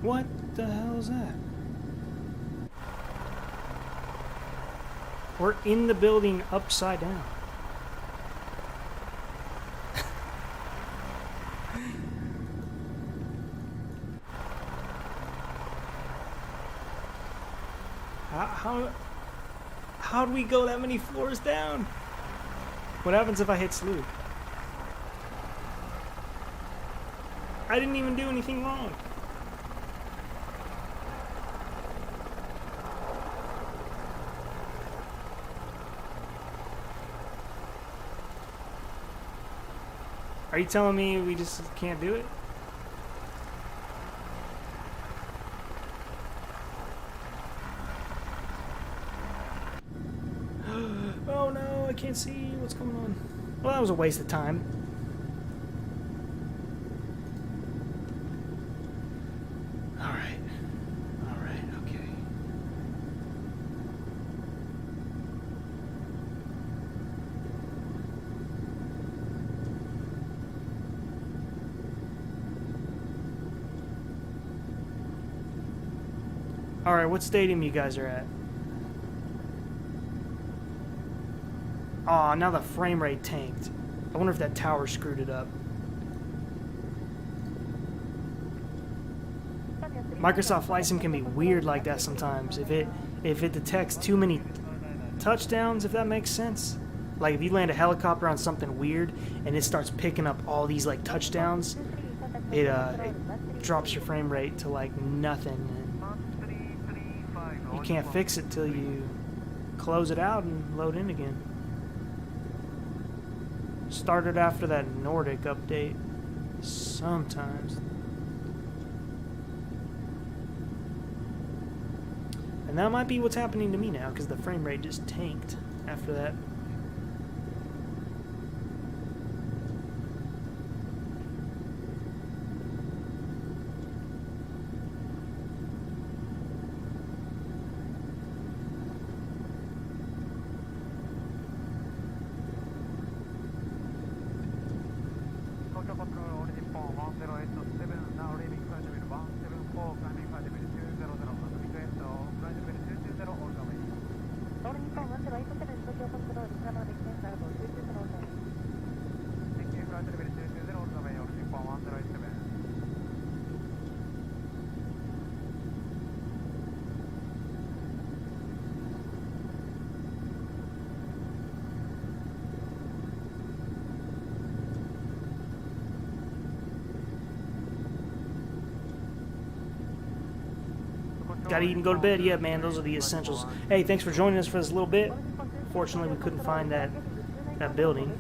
What the hell is that? We're in the building upside down. How'd we go that many floors down? What happens if I hit slew? I didn't even do anything wrong. Are you telling me we just can't do it? Oh no, I can't see what's going on. Well, that was a waste of time. Alright. Alright, okay. Alright, what stadium you guys are at? Aw, now the frame rate tanked. I wonder if that tower screwed it up. Microsoft Flight Sim can be weird like that sometimes. If it detects too many touchdowns, if that makes sense. Like if you land a helicopter on something weird and it starts picking up all these like touchdowns, it drops your frame rate to like nothing. And you can't fix it till you close it out and load in again. Started after that Nordic update. Sometimes. And that might be what's happening to me now, because the frame rate just tanked after that. Gotta eat and go to bed. Yeah, man, those are the essentials. Hey, thanks for joining us for this little bit. Fortunately, we couldn't find that building.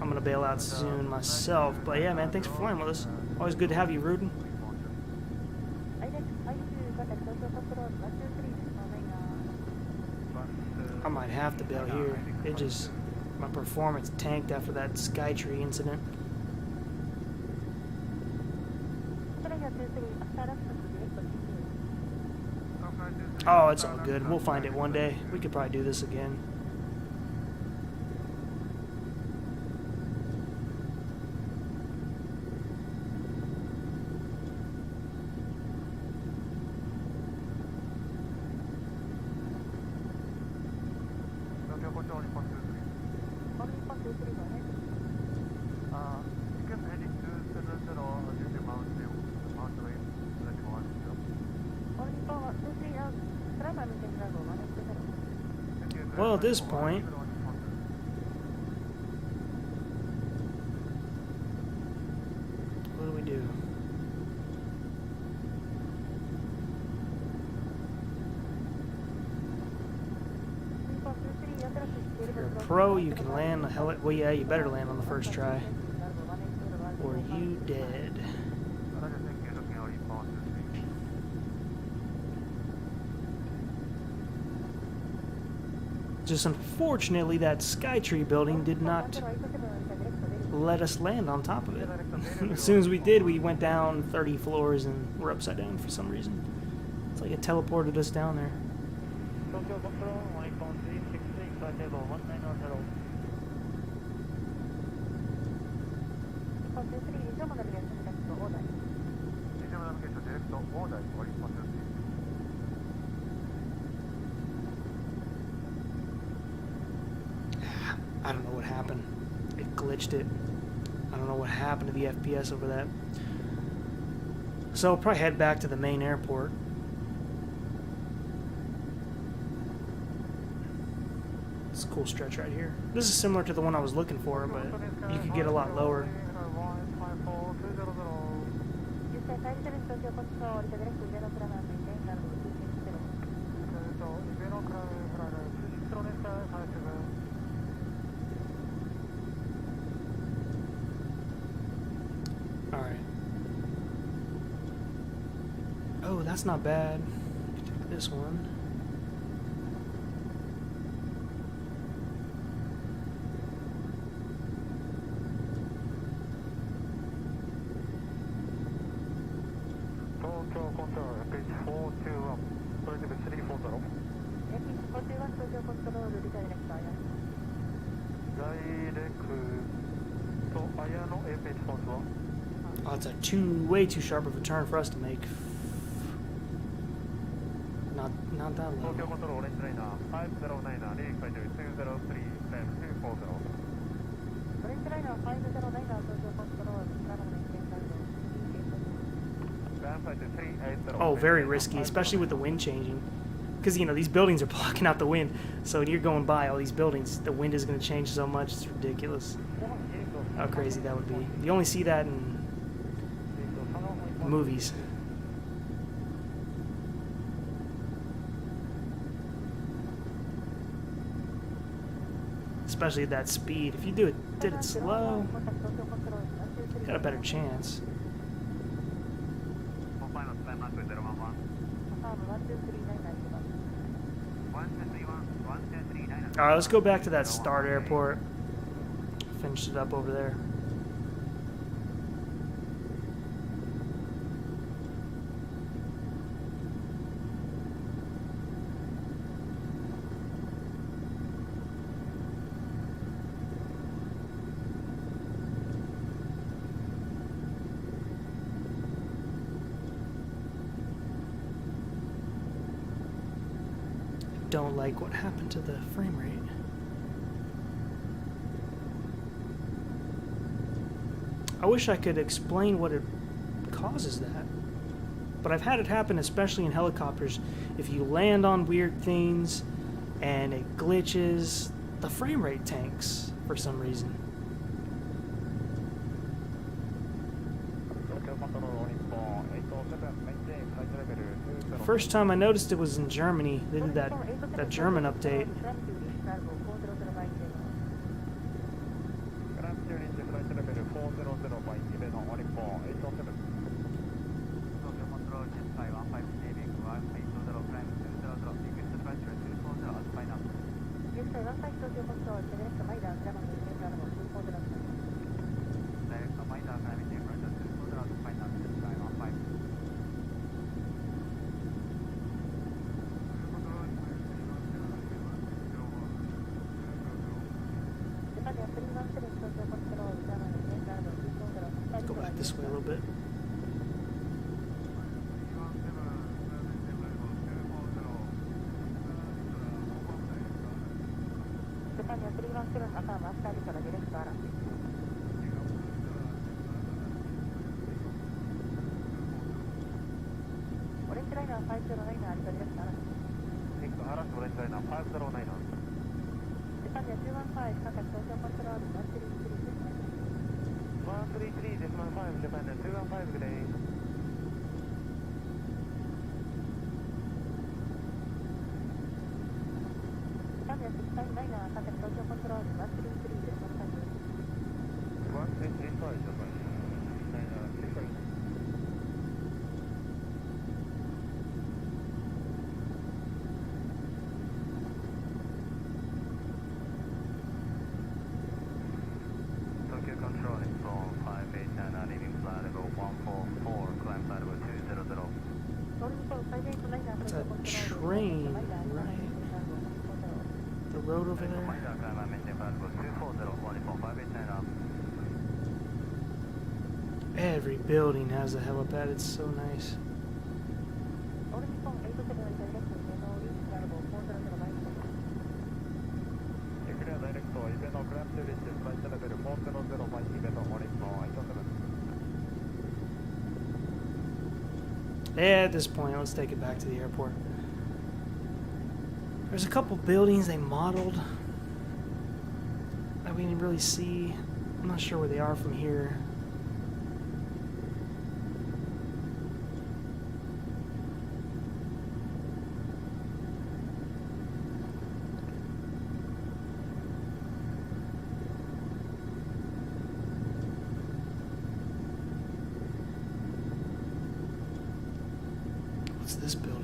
I'm gonna bail out soon myself. But yeah, man, thanks for flying with us. Always good to have you, Rudder. I might have to bail here. It just, my performance tanked after that Skytree incident. Oh, it's all good. We'll find it one day. We could probably do this again. Well, at this point, what do we do? If you're a pro, you can land the heli. Well, yeah, you better land on the first try, or you dead. Just unfortunately, that Skytree building did not let us land on top of it. As soon as we did, we went down 30 floors and we're upside down for some reason. It's like it teleported us down there. I don't know what happened. It glitched it. I don't know what happened to the FPS over that. So we'll probably head back to the main airport. cool stretch right here. This is similar to the one I was looking for, but you could get a lot lower. 実際サイトレス東京コントロールでdirect上のプラナーメンテンなどを通信してる。上のプラナー通信するねさ最初が。Alright. Oh, that's not bad. Take this one. Tokyo Control, page 421, project 340. Page 421, Tokyo Control, redirect Aya. Direct to Aya no page 421. Oh, it's way too sharp of a turn for us to make. Not that low. Tokyo Control, orange liner, 509, leading by 203, left 240. Orange liner, 509, Tokyo Control, Oh, very risky, especially with the wind changing. Because, you know, these buildings are blocking out the wind. So when you're going by all these buildings, the wind is going to change so much. It's ridiculous how crazy that would be. You only see that in movies. Especially at that speed. If you did it slow, you got a better chance. Alright, let's go back to that start airport. Finish it up over there. Don't like what happened to the frame rate. I wish I could explain what it causes that. But I've had it happen, especially in helicopters. If you land on weird things and it glitches, the frame rate tanks for some reason. First time I noticed it was in Germany. They did that German update. Go back this way a little bit. That's a train, right? The road over there. Every building has a helipad. It's so nice. At this point, let's take it back to the airport. There's a couple buildings they modeled that we didn't really see. I'm not sure where they are from here. What's this building?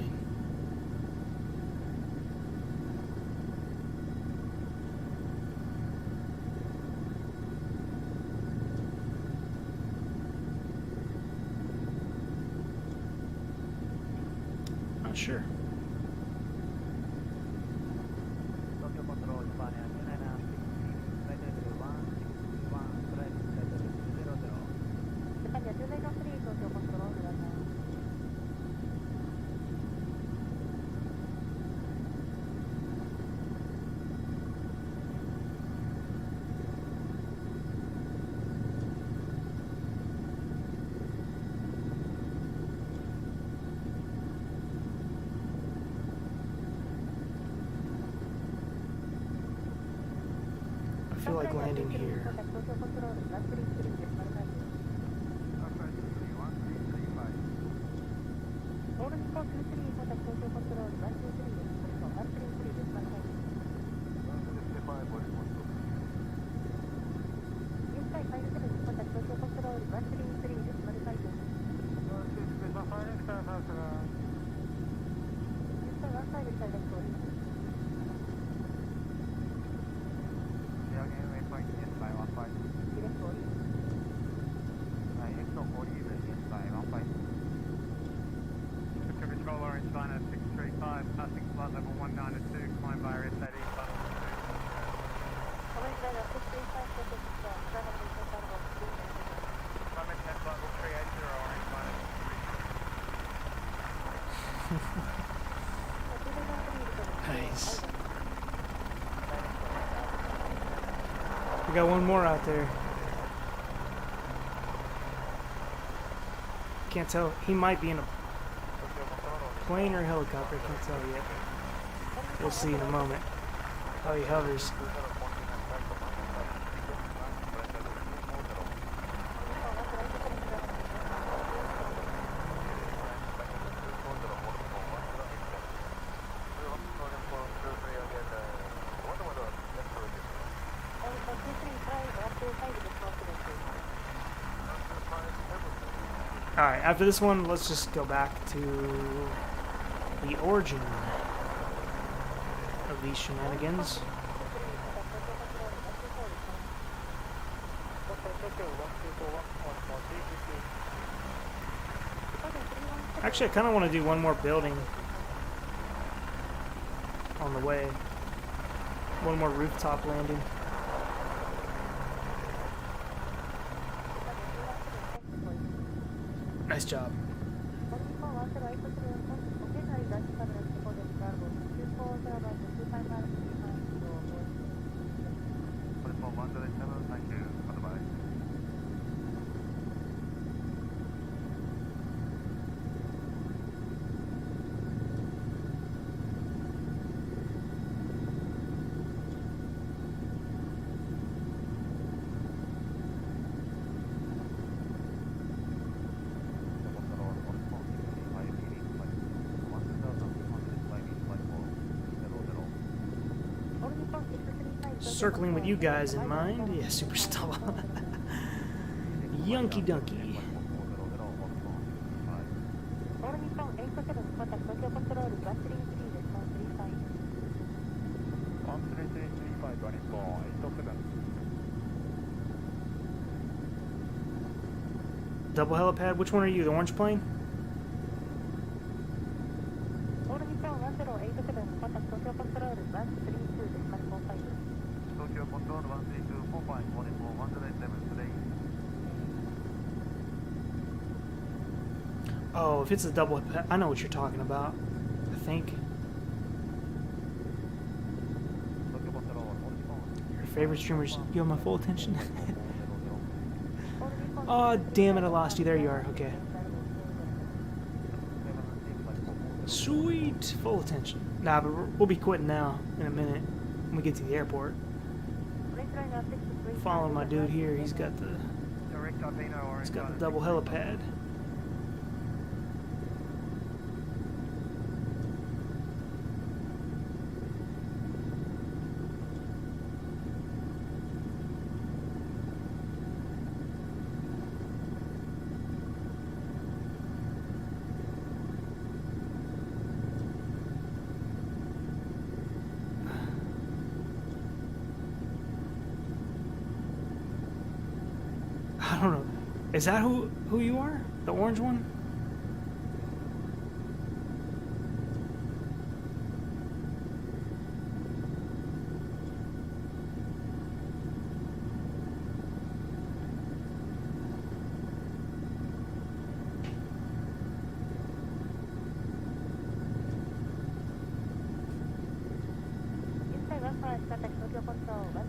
Not sure. Tokyo Control, Japan, 290, Tokyo Control, I feel like landing here. Nice. We got one more out there. Can't tell. He might be in a plane or a helicopter. Can't tell yet. We'll see in a moment how he hovers. Alright, after this one, let's just go back to the origin of these shenanigans. Actually, I kind of want to do one more building on the way. One more rooftop landing. Nice job. Circling with you guys in mind. Yeah, super stall. Yunky Dunky. Double helipad? Which one are you? The orange plane? Oh, if it's a double, I know what you're talking about. I think. Your favorite streamers, you have my full attention. Oh, damn it, I lost you. There you are. Okay. Sweet. Full attention. Nah, but we'll be quitting now in a minute when we get to the airport. Following my dude here. He's got the double helipad. I don't know. Is that who you are? The orange one?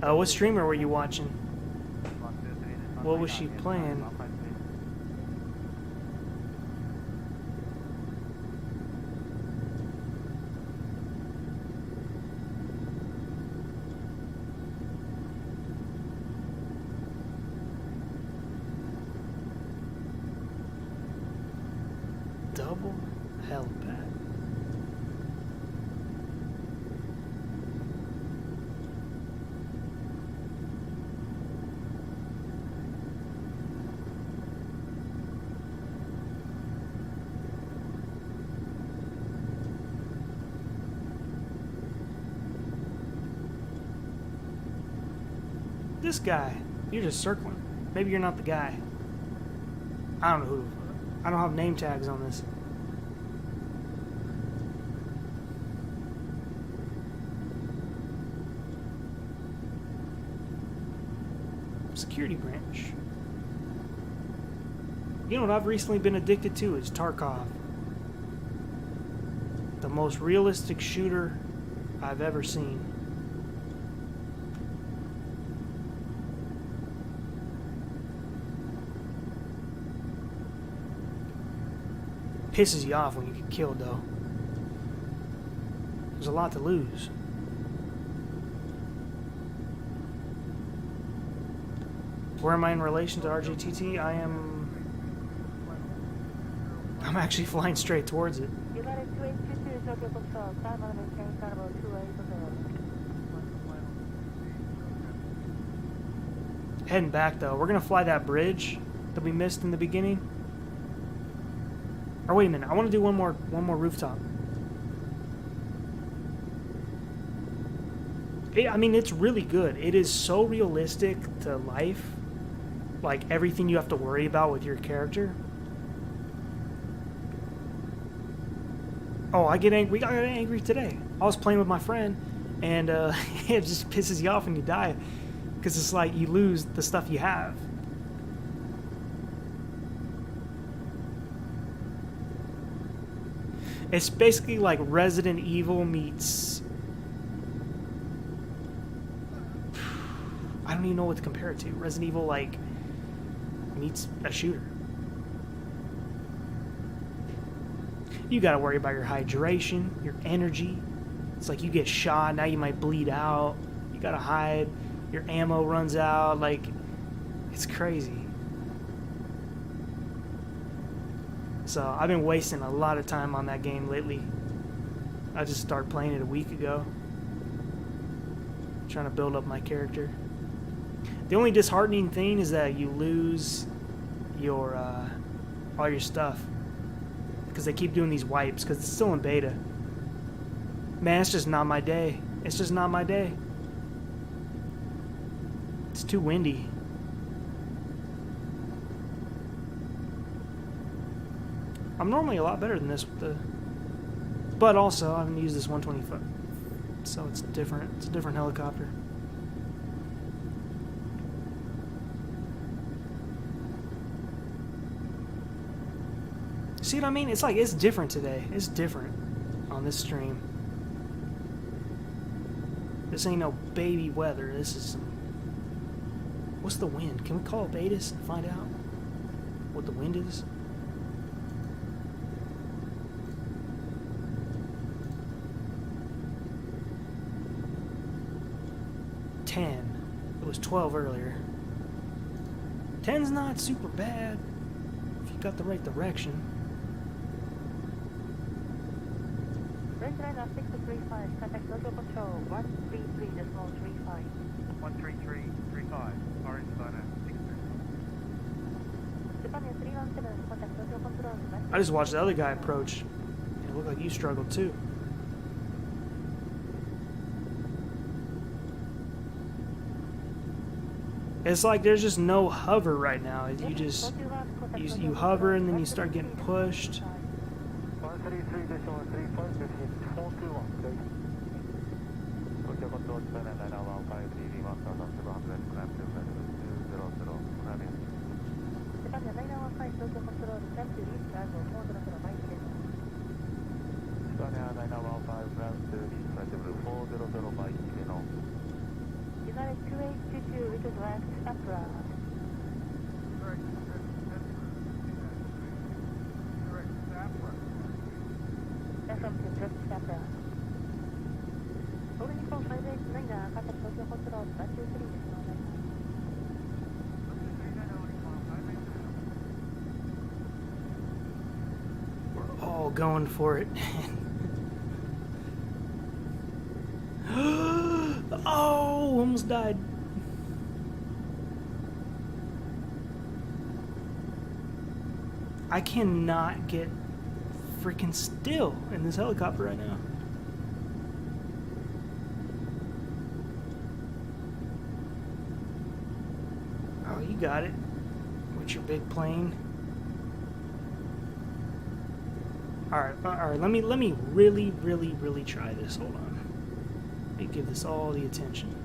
What streamer were you watching? What was she playing? Double helipad. This guy, you're just circling. Maybe you're not the guy. I don't know who. I don't have name tags on this. Security branch. You know what I've recently been addicted to is Tarkov. The most realistic shooter I've ever seen. Pisses you off when you get killed, though. There's a lot to lose. Where am I in relation to RJTK? I'm actually flying straight towards it. Heading back, though. We're gonna fly that bridge that we missed in the beginning. Or wait a minute, I want to do one more rooftop. I mean, it's really good. It is so realistic to life. Like, everything you have to worry about with your character. Oh, I get angry. We got angry today. I was playing with my friend, and it just pisses you off when you die. Because it's like you lose the stuff you have. It's basically like Resident Evil meets... I don't even know what to compare it to. Resident Evil, like, meets a shooter. You gotta worry about your hydration, your energy. It's like you get shot, now you might bleed out. You gotta hide. Your ammo runs out. Like, it's crazy. So I've been wasting a lot of time on that game lately. I just started playing it a week ago. Trying to build up my character. The only disheartening thing is that you lose your all your stuff. Because they keep doing these wipes, because it's still in beta. Man, it's just not my day. It's just not my day. It's too windy. I'm normally a lot better than this with the... But also, I haven't used this 125. So it's different. It's a different helicopter. See what I mean? It's like, it's different today. It's different on this stream. This ain't no baby weather. This is some... What's the wind? Can we call it betas and find out what the wind is? was 12 earlier. 10's not super bad if you got the right direction. Range line 635, contact Tokyo Control 133.35. 13335, orange line 635. Japan 317, contact Tokyo Control. I just watched the other guy approach. It looked like you struggled too. It's like there's just no hover right now. You hover and then you start getting pushed. 133 decimal 35, this is 421, please. Tokyo Control, Japan 915, 1,700, climb to level 200, climbing. Japan 915, Tokyo Control, climb to reach level 400, right here. Japan 915, climb to reach level 400, right here. United 2822, which is left, Sapra. Affirmative, direct Sapra. Over Nippon 589, contact Tokyo Control, 123, decimal 9. We're all going for it. Oh, almost died. I cannot get freaking still in this helicopter right now. Oh, you got it with your big plane. All right. Let me really try this. Hold on. Let me give this all the attention.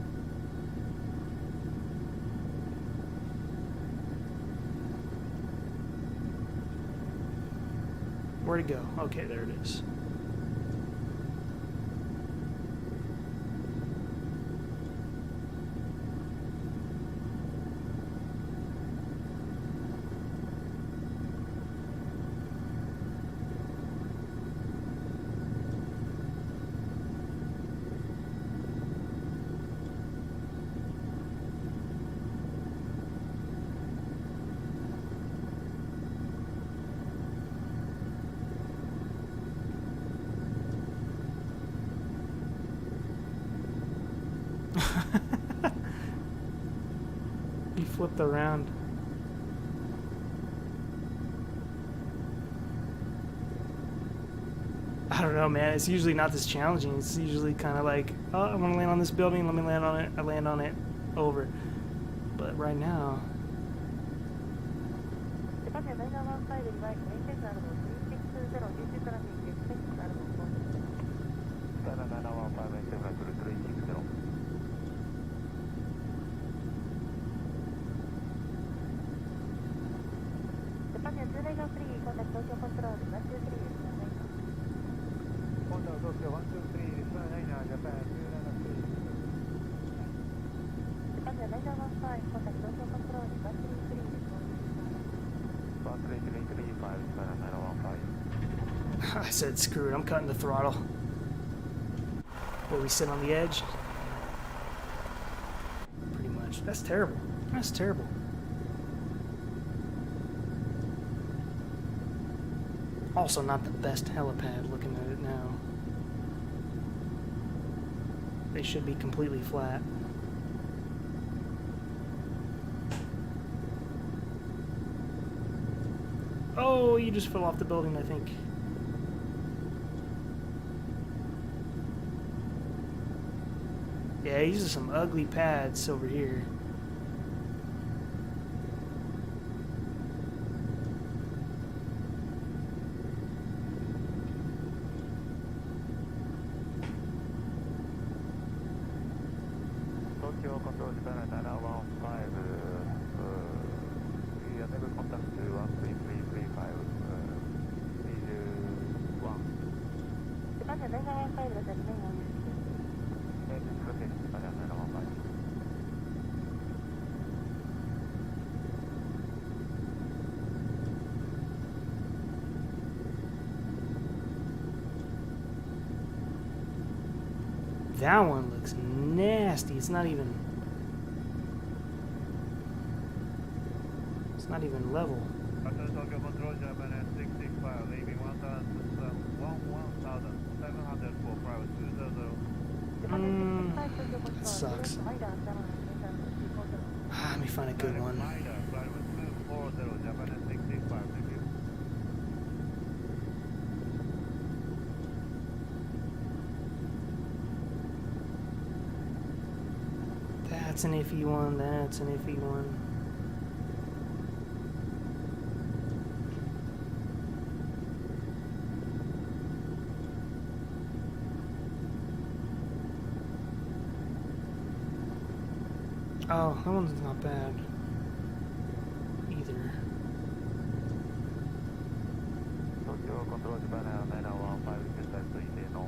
Where'd it go? Okay, there it is. He flipped around. I don't know, man. It's usually not this challenging. It's usually kind of like, oh, I want to land on this building. Let me land on it. I land on it. Over. But right now... I said, screw it, I'm cutting the throttle. Where we sit on the edge. Pretty much. That's terrible. That's terrible. Also not the best helipad looking at it now. They should be completely flat. Oh, you just fell off the building, I think. Yeah, these are some ugly pads over here. Tokyo Control Japan 915, we are never contact to 13335, 21. Japan 915 does that remain on you? That one looks nasty. It's not even... It's not even level. Hotel Tokyo Control Japan S665, leaving 1,700 for private 200. That sucks. Let me find a good one. Flight with 240, Japan S665, thank you. That's an iffy one. That's an iffy one. Oh, that one's not bad either. Tokyo Control Japan 915 request type 3 day no.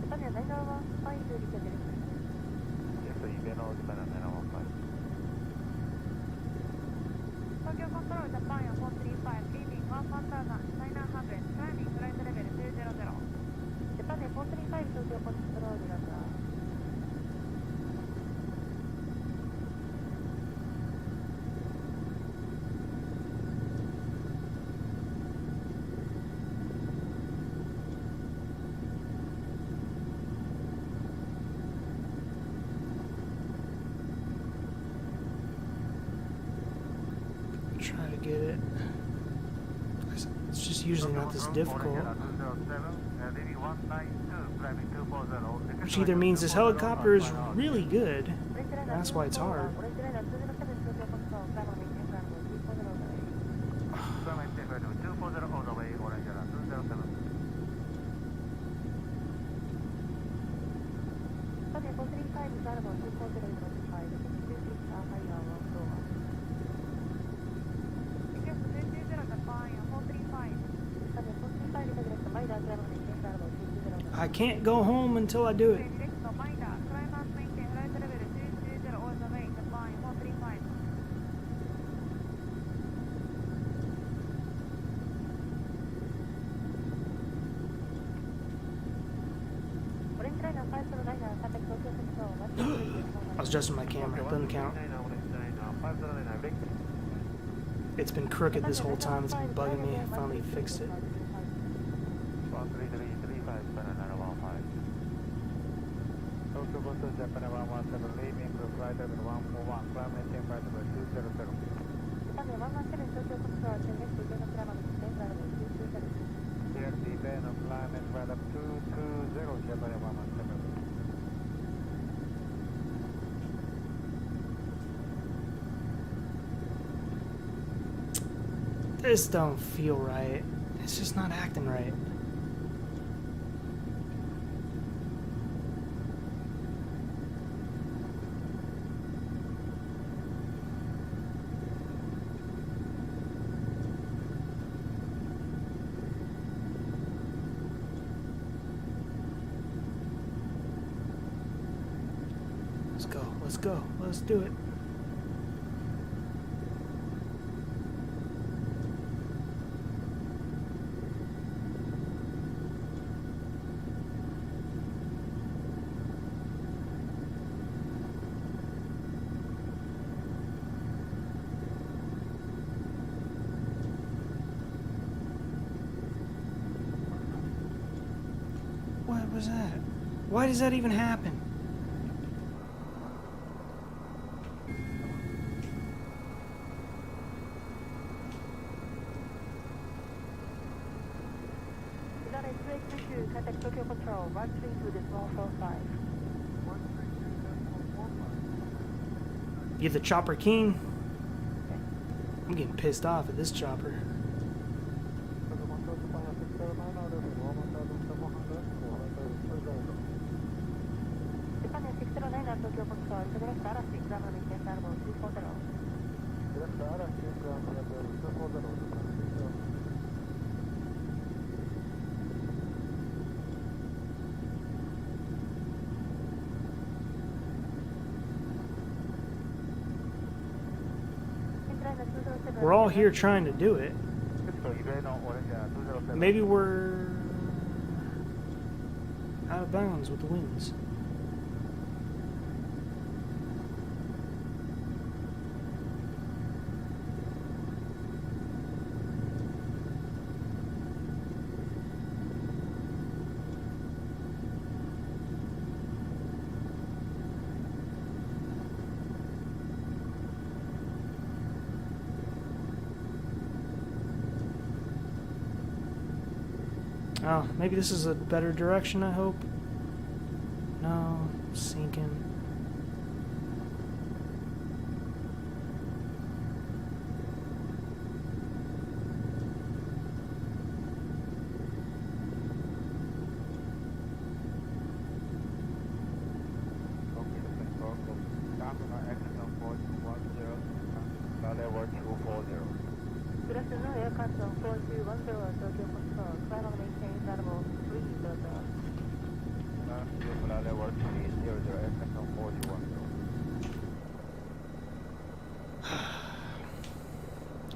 Japan 915 request yes, Japan 915. Tokyo Control Japan 435 leaving 1,900 climbing flight level 200. Japan 435 Tokyo Control Japan. Try to get it. It's just usually not this difficult. Which either means this helicopter is really good, and that's why it's hard. I can't go home until I do it. I was adjusting my camera. It doesn't count. It's been crooked this whole time. It's been bugging me. I finally fixed it. Japan 117 leaving the flight level 141, climb maintain flight level 200. Japan 117 Tokyo Control, next to Japan climb maintain flight level 220. Clear Japan climb and flight level 220, Japan 117. This don't feel right. It's just not acting right. Let's go. Let's do it. What was that? Why does that even happen? Contact Tokyo Control, 132 decimal 45. You're the chopper king. I'm getting pissed off at this chopper. Japan 609 at Tokyo Control, direct RC exam maintain level 240. Direct RC exam level 240. We're all here trying to do it. Maybe we're out of bounds with the winds. Oh, maybe this is a better direction, I hope. No, sinking.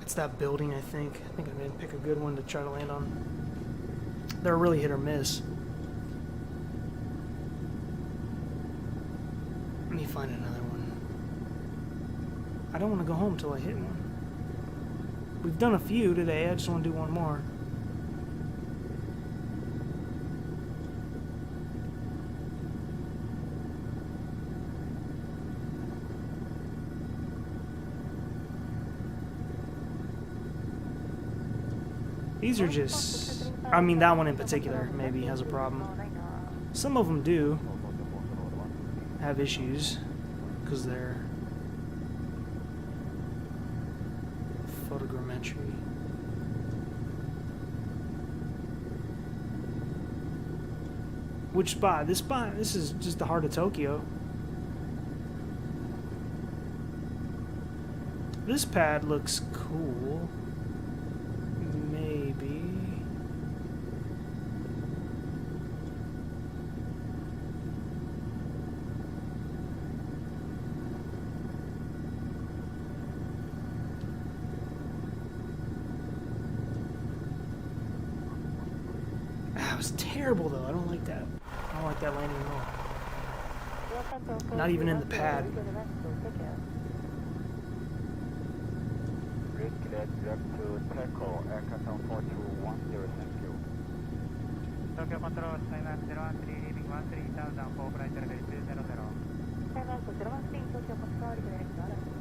It's that building, I think. I think I'm going to pick a good one to try to land on. They're really hit or miss. Let me find another one. I don't want to go home till I hit one. We've done a few today. I just want to do one more. These are just, I mean, that one in particular maybe has a problem. Some of them do have issues because they're photogrammetry. Which spot? This spot, this is just the heart of Tokyo. This pad looks cool. Maybe. Ah, it was terrible though. I don't like that. I don't like that landing at all. Not even in the pad. Tokyo Control, Skymaster 013, leaving 13,000 for flight level 200. Skymaster 013, Tokyo Control, direct to Arashi.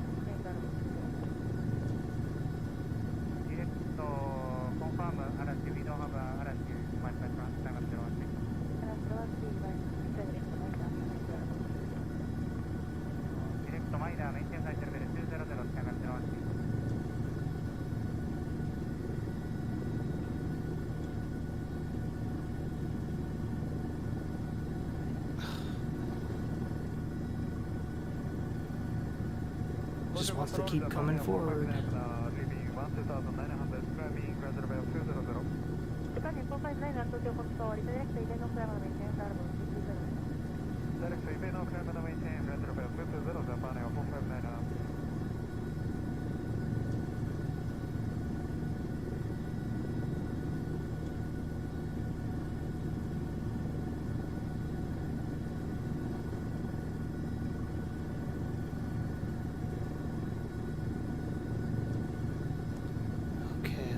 Direct to confirm Arashi, we don't have Arashi, my background, Skymaster 013. Skymaster 013, right, direct to Maida, direct to Maida, maintain flight level 200, Skymaster 013. Just wants to keep coming forward.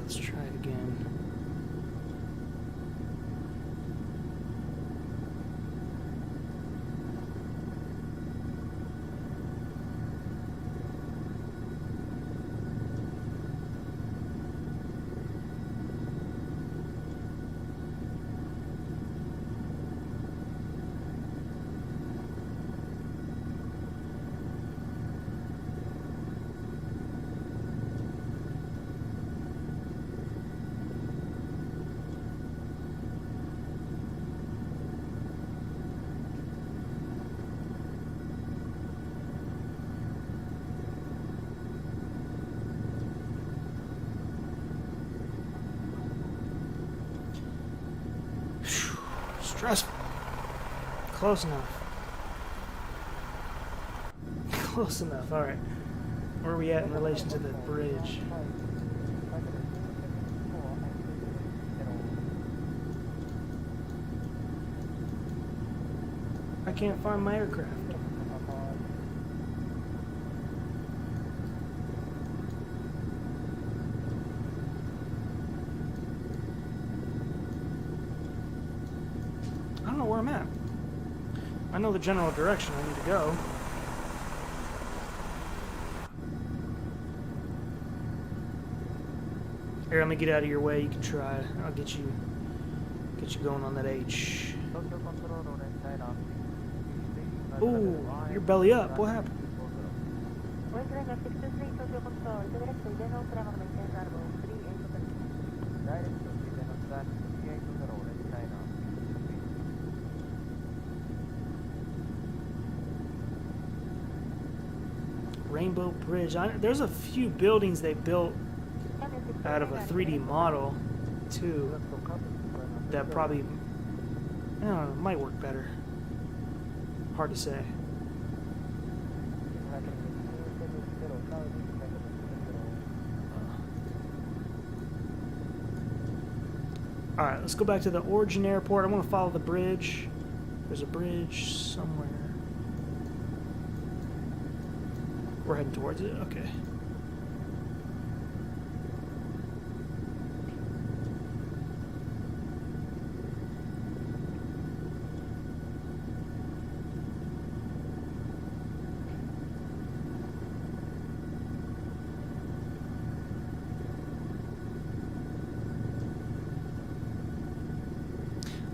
Let's try it again. Stressful. Close enough. Close enough. All right. Where are we at in relation to the bridge? I can't find my aircraft. I don't know where I'm at. I know the general direction I need to go. Here, let me get out of your way. You can try. I'll get you Get you going on that H. 東京コントロールオレンジライナー Ooh, your belly up. What happened? オレンジライナー623東京コントロールダイレクトイデノスラハのメインテナルボ38ダイレクトイデノスラ38オレンジライナー Rainbow Bridge. There's a few buildings they built out of a 3D model, too, that probably, I don't know, might work better. Hard to say. Alright, let's go back to the origin airport. I want to follow the bridge. There's a bridge somewhere. We're heading towards it? Okay.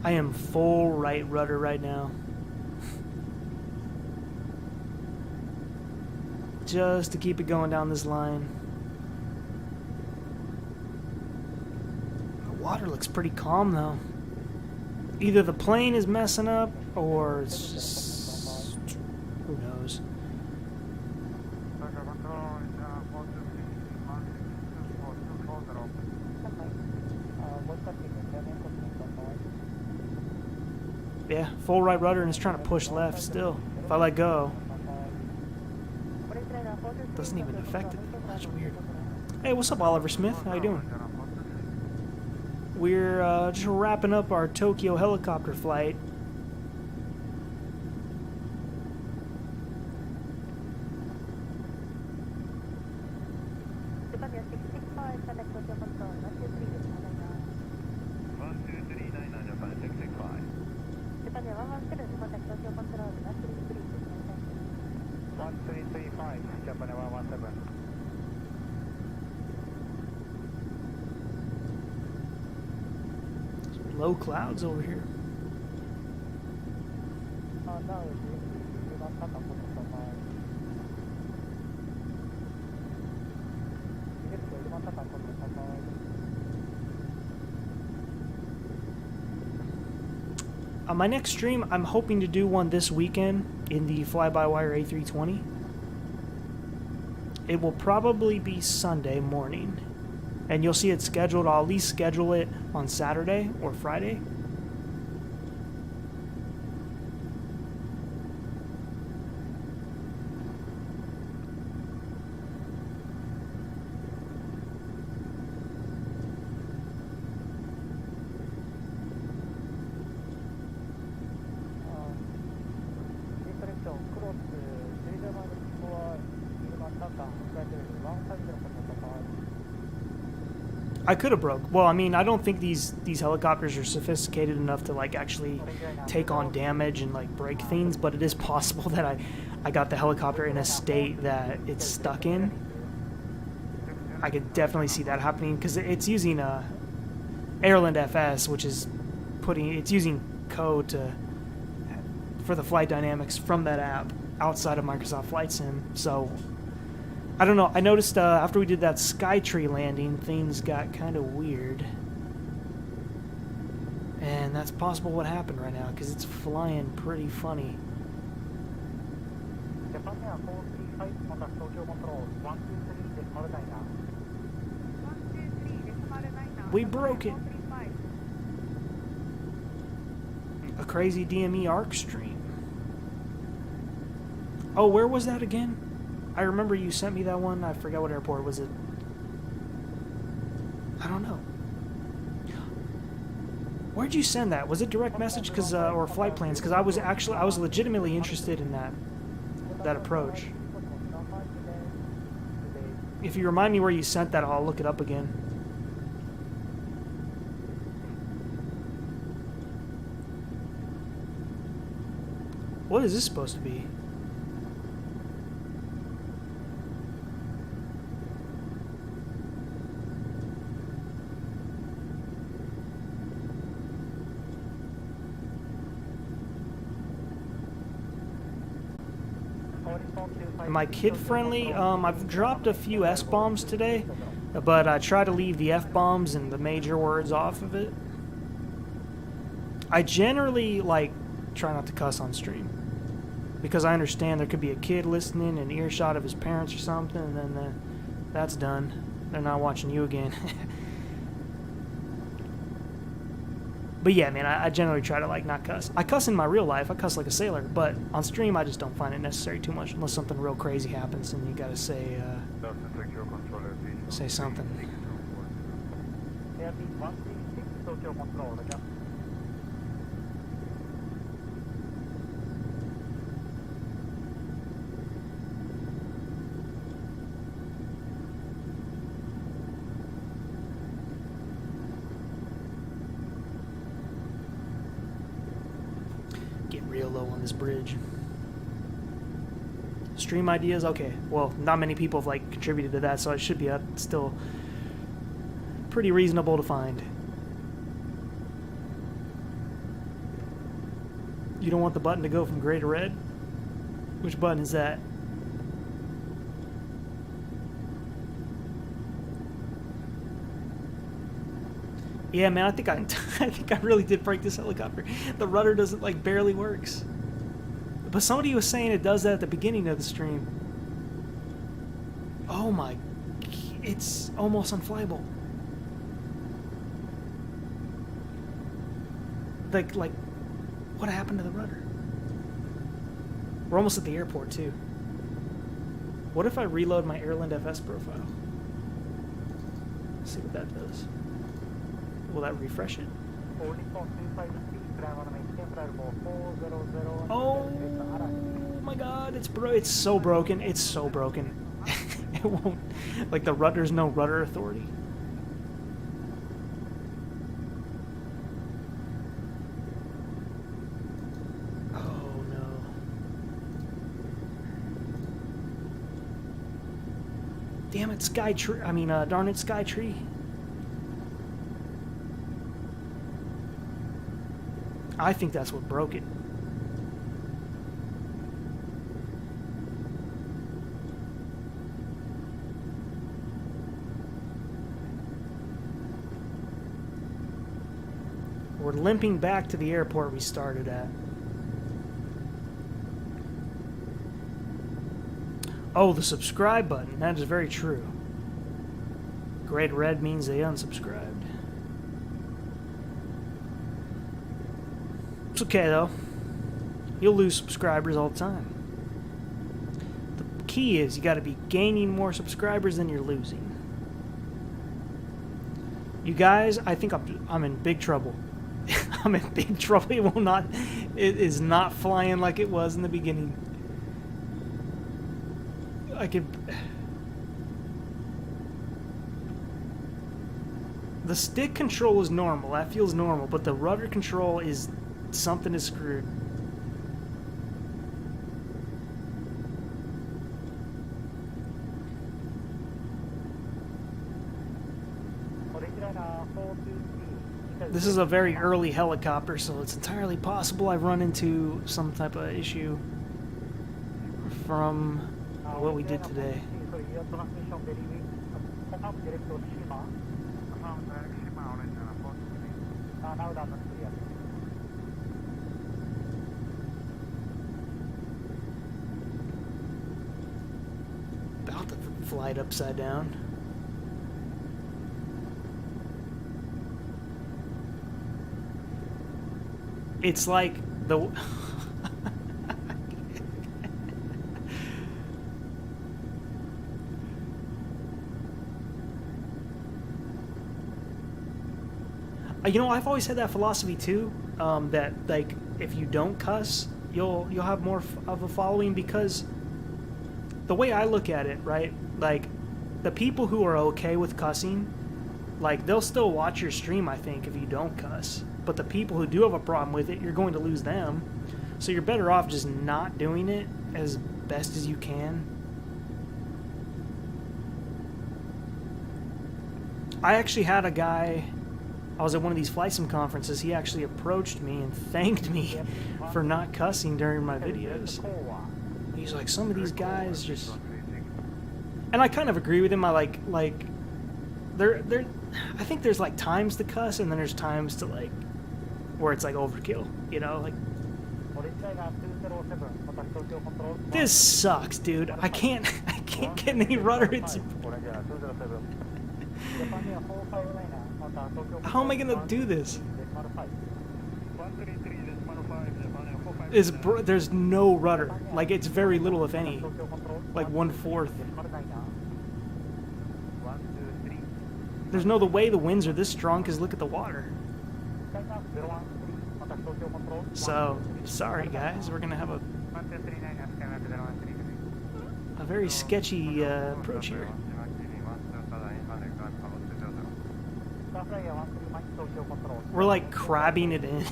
I am full right rudder right now. Just to keep it going down this line. The water looks pretty calm though. Either the plane is messing up or it's just, who knows. Yeah, full right rudder and it's trying to push left still. If I let go, doesn't even affect it. That's weird. Hey, what's up, Oliver Smith? How you doing? We're just wrapping up our Tokyo helicopter flight. Low clouds over here. My next stream, I'm hoping to do one this weekend in the fly-by-wire A320. It will probably be Sunday morning. And you'll see it scheduled. I'll at least schedule it on Saturday or Friday. I could have broke. Well, I mean, I don't think these helicopters are sophisticated enough to like actually take on damage and like break things, but it is possible that I got the helicopter in a state that it's stuck in. I could definitely see that happening because it's using Airland FS, which is it's using code for the flight dynamics from that app outside of Microsoft Flight Sim. So I don't know. I noticed after we did that Skytree landing, things got kind of weird. And that's possible what happened right now, because it's flying pretty funny. We broke it. A crazy DME arc stream. Oh, where was that again? I remember you sent me that one. I forgot what airport was it. I don't know. Where'd you send that? Was it direct message or flight plans? Because I was legitimately interested in that approach. If you remind me where you sent that, I'll look it up again. What is this supposed to be? Am I kid friendly? I've dropped a few S-bombs today, but I try to leave the F-bombs and the major words off of it. I generally, like, try not to cuss on stream, because I understand there could be a kid listening in earshot of his parents or something, and then that's done. They're not watching you again. But yeah, man, I generally try to, like, not cuss. I cuss in my real life. I cuss like a sailor. But on stream, I just don't find it necessary too much unless something real crazy happens and you gotta say something. Airbus 136 Tokyo Control, roger. Real low on this bridge. Stream ideas, okay. Well, not many people have like contributed to that, so it should be still pretty reasonable to find. You don't want the button to go from gray to red? Which button is that? Yeah, man, I think I really did break this helicopter. The rudder doesn't, like, barely works. But somebody was saying it does that at the beginning of the stream. Oh my, it's almost unflyable. Like, what happened to the rudder? We're almost at the airport too. What if I reload my Airland FS profile? Let's see what that does. Will that refresh it? Oh my god, it's so broken. It's so broken. It won't, like, the rudder's no rudder authority. Oh no. Damn it, Skytree. I mean, darn it, Skytree. I think that's what broke it. We're limping back to the airport we started at. Oh, the subscribe button. That is very true. Great red means they unsubscribed. It's okay, though. You'll lose subscribers all the time. The key is you got to be gaining more subscribers than you're losing. You guys, I think I'm in big trouble. I'm in big trouble. It is not flying like it was in the beginning. The stick control is normal. That feels normal, but the rudder control is something is screwed. This is a very early helicopter, so it's entirely possible I've run into some type of issue from what we did today. About to fly it upside down. It's like the... You know, I've always had that philosophy too, that, like, if you don't cuss, you'll have more of a following, because the way I look at it, right, like, the people who are okay with cussing, like, they'll still watch your stream, I think, if you don't cuss. But the people who do have a problem with it, you're going to lose them. So you're better off just not doing it as best as you can. I actually had a guy, I was at one of these flight sim conferences, he actually approached me and thanked me for not cussing during my videos. He's like, some of these guys just, and I kind of agree with him. I like there I think there's like times to cuss, and then there's times to like where it's like overkill, you know, like this sucks, dude. I can't get any rudder. It's how am I gonna do this? There's no rudder. Like, it's very little, if any. Like 1/4. There's no the way the winds are this strong, because look at the water. So, sorry guys, we're gonna have a very sketchy approach here. We're like crabbing it in.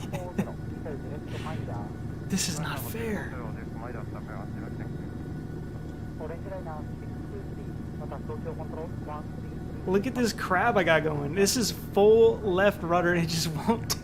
This is not fair. Look at this crab I got going. This is full left rudder and it just won't.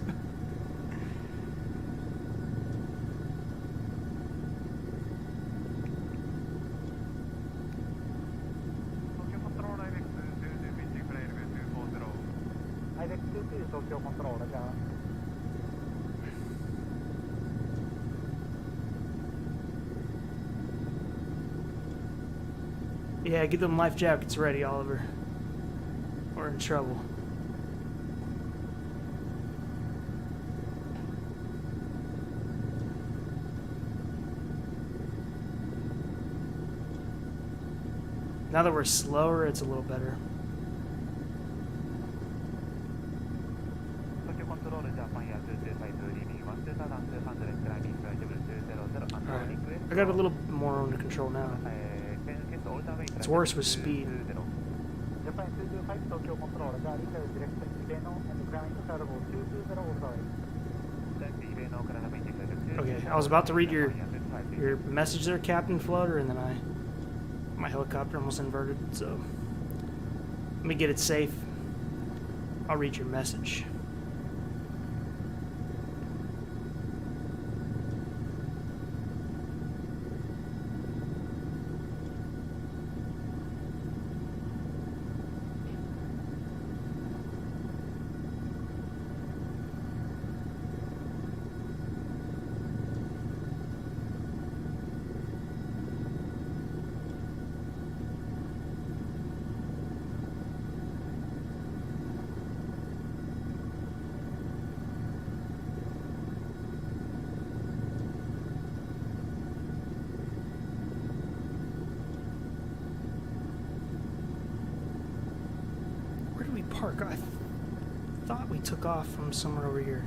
Yeah, get them life jackets ready, Oliver. We're in trouble. Now that we're slower, it's a little better. Alright, I got a little more under control now. It's worse with speed. Okay, I was about to read your message there, Captain Flutter, and then my helicopter almost inverted, so let me get it safe. I'll read your message. Park. I thought we took off from somewhere over here.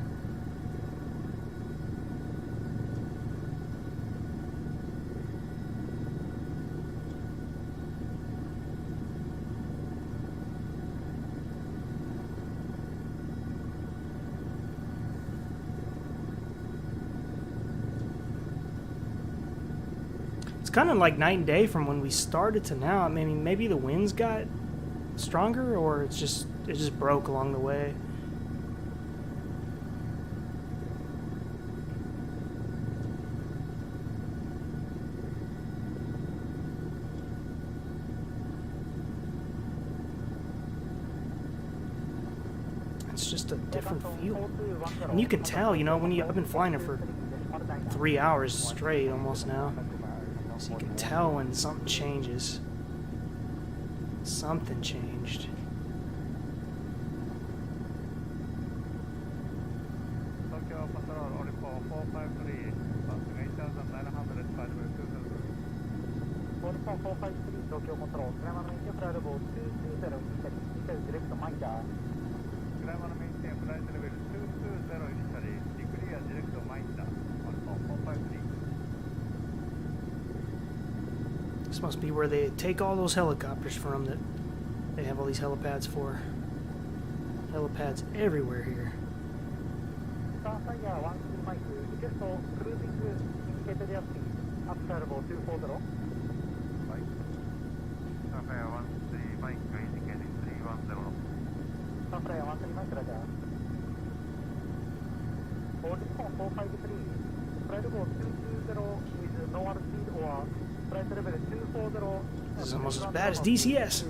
It's kind of like night and day from when we started to now. I mean, maybe the winds got stronger, or it just broke along the way. It's just a different feel, and you can tell, you know, when I've been flying it for 3 hours straight almost now, so you can tell when something changes. Something changed. This must be where they take all those helicopters from that they have all these helipads for. Helipads everywhere here. This is almost as bad as DCS.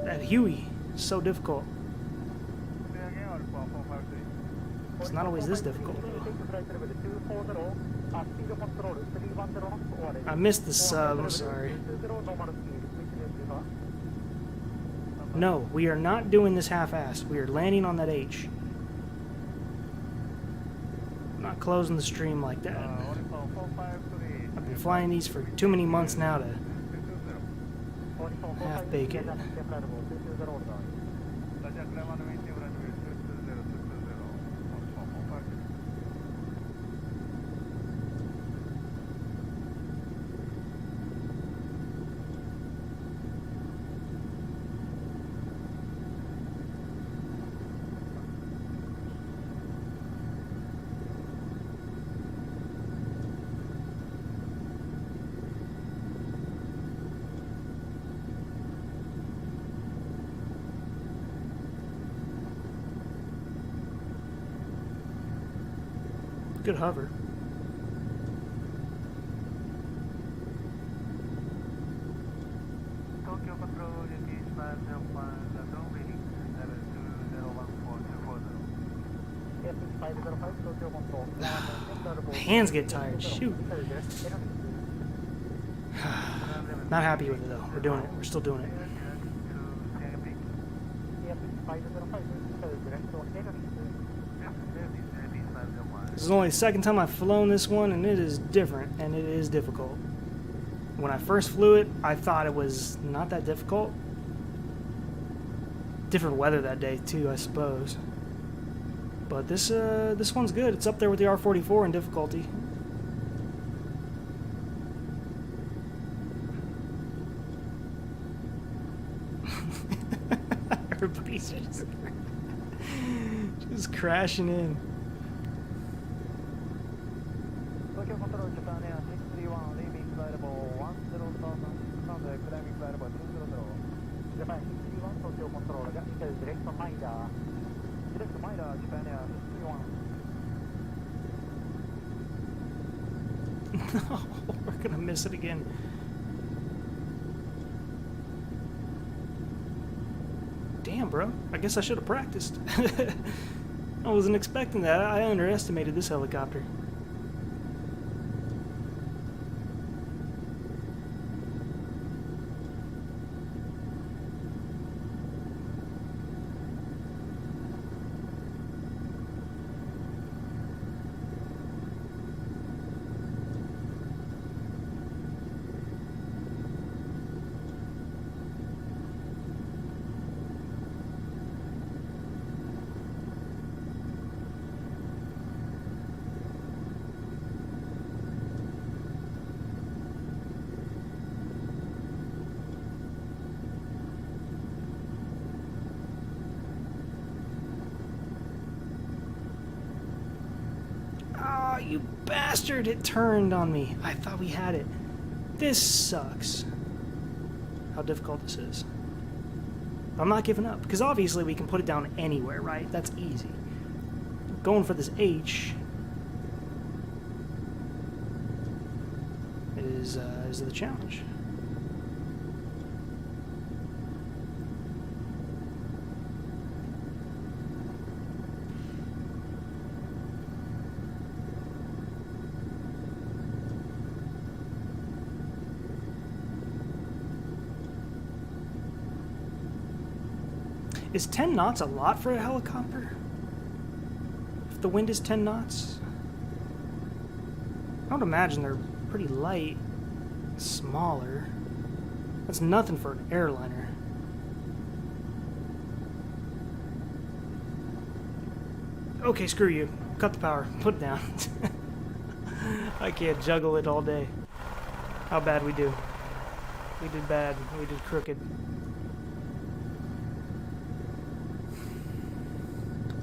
That Huey is so difficult. It's not always this difficult though. I missed the sub, I'm sorry. No, we are not doing this half-assed. We are landing on that H. I'm not closing the stream like that. I've been flying these for too many months now to half-bake it. Good hover. Hands get tired. Shoot. Not happy with it though. We're doing it. We're still doing it. This is only the second time I've flown this one, and it is different, and it is difficult. When I first flew it, I thought it was not that difficult. Different weather that day, too, I suppose. But this one's good. It's up there with the R44 in difficulty. Everybody's just crashing in. No, we're gonna miss it again. Damn, bro. I guess I should have practiced. I wasn't expecting that. I underestimated this helicopter. You bastard! It turned on me. I thought we had it. This sucks. How difficult this is. But I'm not giving up, because obviously we can put it down anywhere, right? That's easy. Going for this H is the challenge. Is 10 knots a lot for a helicopter? If the wind is 10 knots? I would imagine they're pretty light, smaller. That's nothing for an airliner. Okay, screw you. Cut the power. Put it down. I can't juggle it all day. How bad we do. We did bad. We did crooked.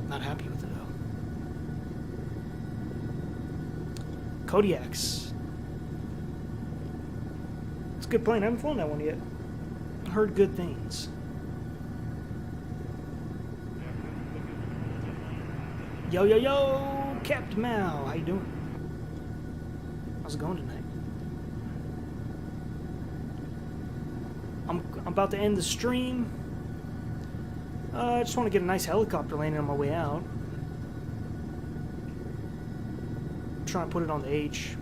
Not happy with it though. Kodiaks. It's a good plane. I haven't flown that one yet. I heard good things. Yo, yo, yo! Captain Mao, how you doing? How's it going tonight? I'm about to end the stream. I just want to get a nice helicopter landing on my way out. I'm trying to put it on the H.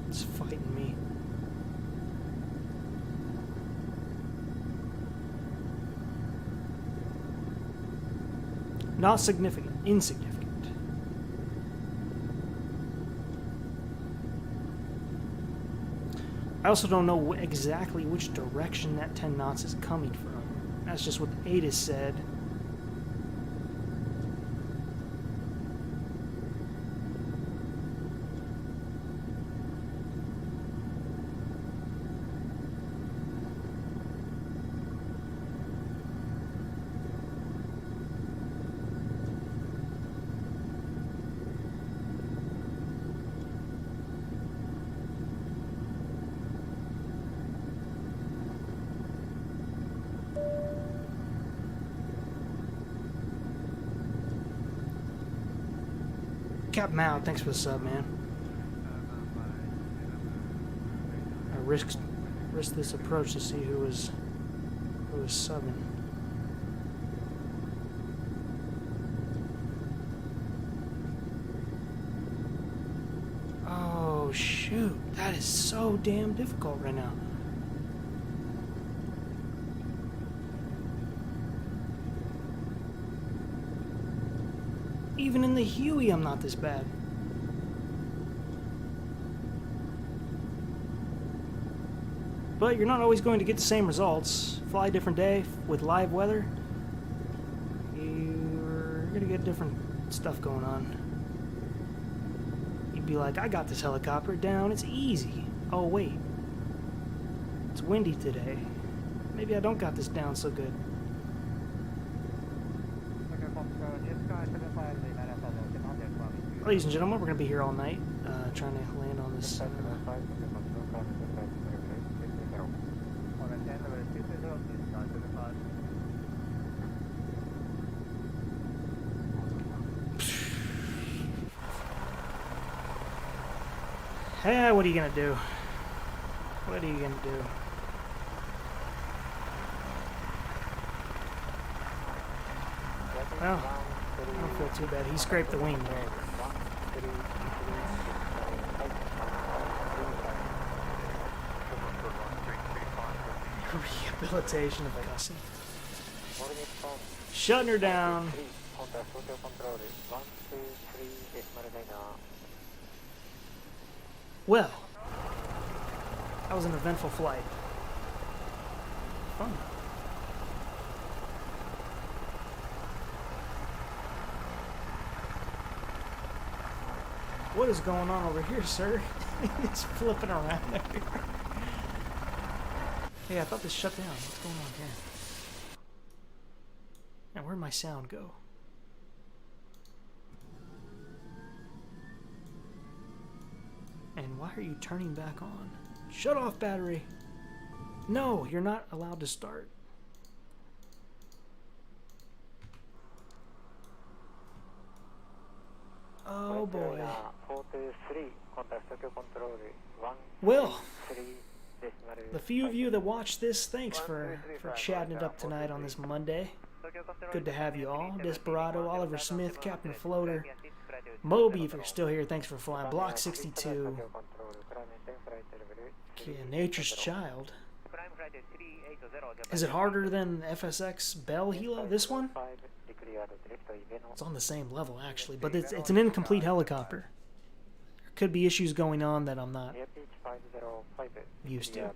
It's fighting me. Not significant, insignificant. I also don't know exactly which direction that 10 knots is coming from. That's just what ATIS said. Cap Mao, thanks for the sub, man. I risked this approach to see who was subbing. Oh shoot, that is so damn difficult right now. Even in the Huey, I'm not this bad. But you're not always going to get the same results. Fly a different day with live weather, you're gonna get different stuff going on. You'd be like, I got this helicopter down, it's easy. Oh wait, it's windy today. Maybe I don't got this down so good. Ladies and gentlemen, we're going to be here all night, trying to land on this. Hey, what are you going to do? What are you going to do? Well, I don't feel too bad. He scraped the wing there. Rehabilitation of Gussie. Shutting her down. Well, that was an eventful flight. Fun. What is going on over here, sir? It's flipping around there. Hey, I thought this shut down. What's going on here? Now, where'd my sound go? And why are you turning back on? Shut off battery. No, you're not allowed to start. Oh boy. Well, the few of you that watch this, thanks for chatting it up tonight on this Monday. Good to have you all. Desperado, Oliver Smith, Captain Floater, Moby, if you're still here, thanks for flying. Block 62. Okay, Nature's Child. Is it harder than FSX Bell Helo, this one? It's on the same level, actually, but it's an incomplete helicopter. There could be issues going on that I'm not used to.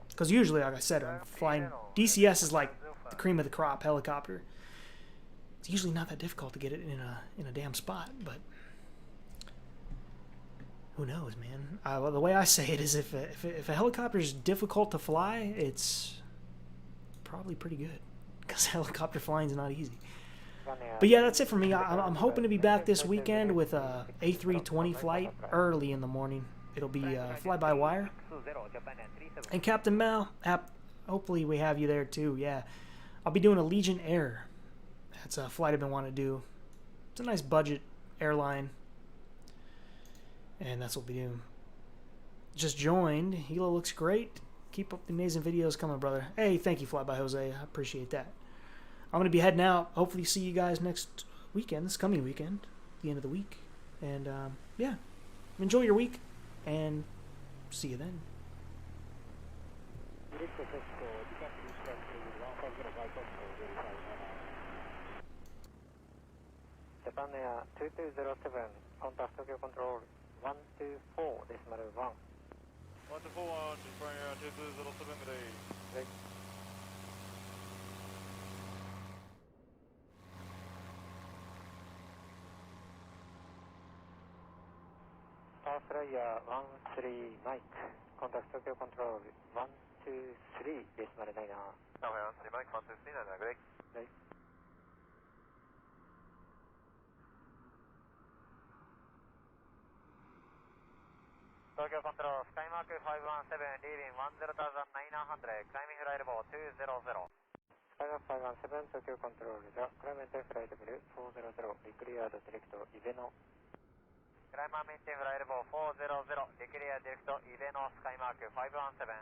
Because usually, like I said, I'm flying... DCS is like the cream of the crop helicopter. It's usually not that difficult to get it in a damn spot, but... Who knows, man? Well, the way I say it is if a helicopter is difficult to fly, it's probably pretty good. Because helicopter flying is not easy. But yeah, that's it for me. I'm hoping to be back this weekend with a A320 flight early in the morning. It'll be fly-by-wire. And Captain Mao, hopefully we have you there too. Yeah, I'll be doing a Legion Air. That's a flight I've been wanting to do. It's a nice budget airline. And that's what we'll be doing. Just joined. Hilo looks great. Keep up the amazing videos coming, brother. Hey, thank you, Fly by Jose. I appreciate that. I'm gonna be heading out. Hopefully, see you guys next weekend, this coming weekend, the end of the week. And yeah, enjoy your week, and see you then. Japan Air 2207, contact Tokyo Control 124.1. 124, Japan Air 2207, good day. Right. Star Flyer 13 Mike, contact Tokyo Control 123.9. Now, 13 Mike, 123, good day. Right. Tokyo Control, Skymark 517, leaving 10,900, climbing flight level 200. Skymark 517, Tokyo Control, the climate flight level 400, declared direct Ibeno. Climber maintain flight level 400, declare direct Ibeno, Skymark 517.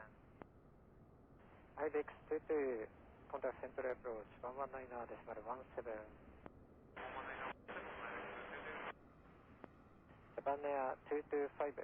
Orbx 22, contact central approach 119.17. Japan Air 225,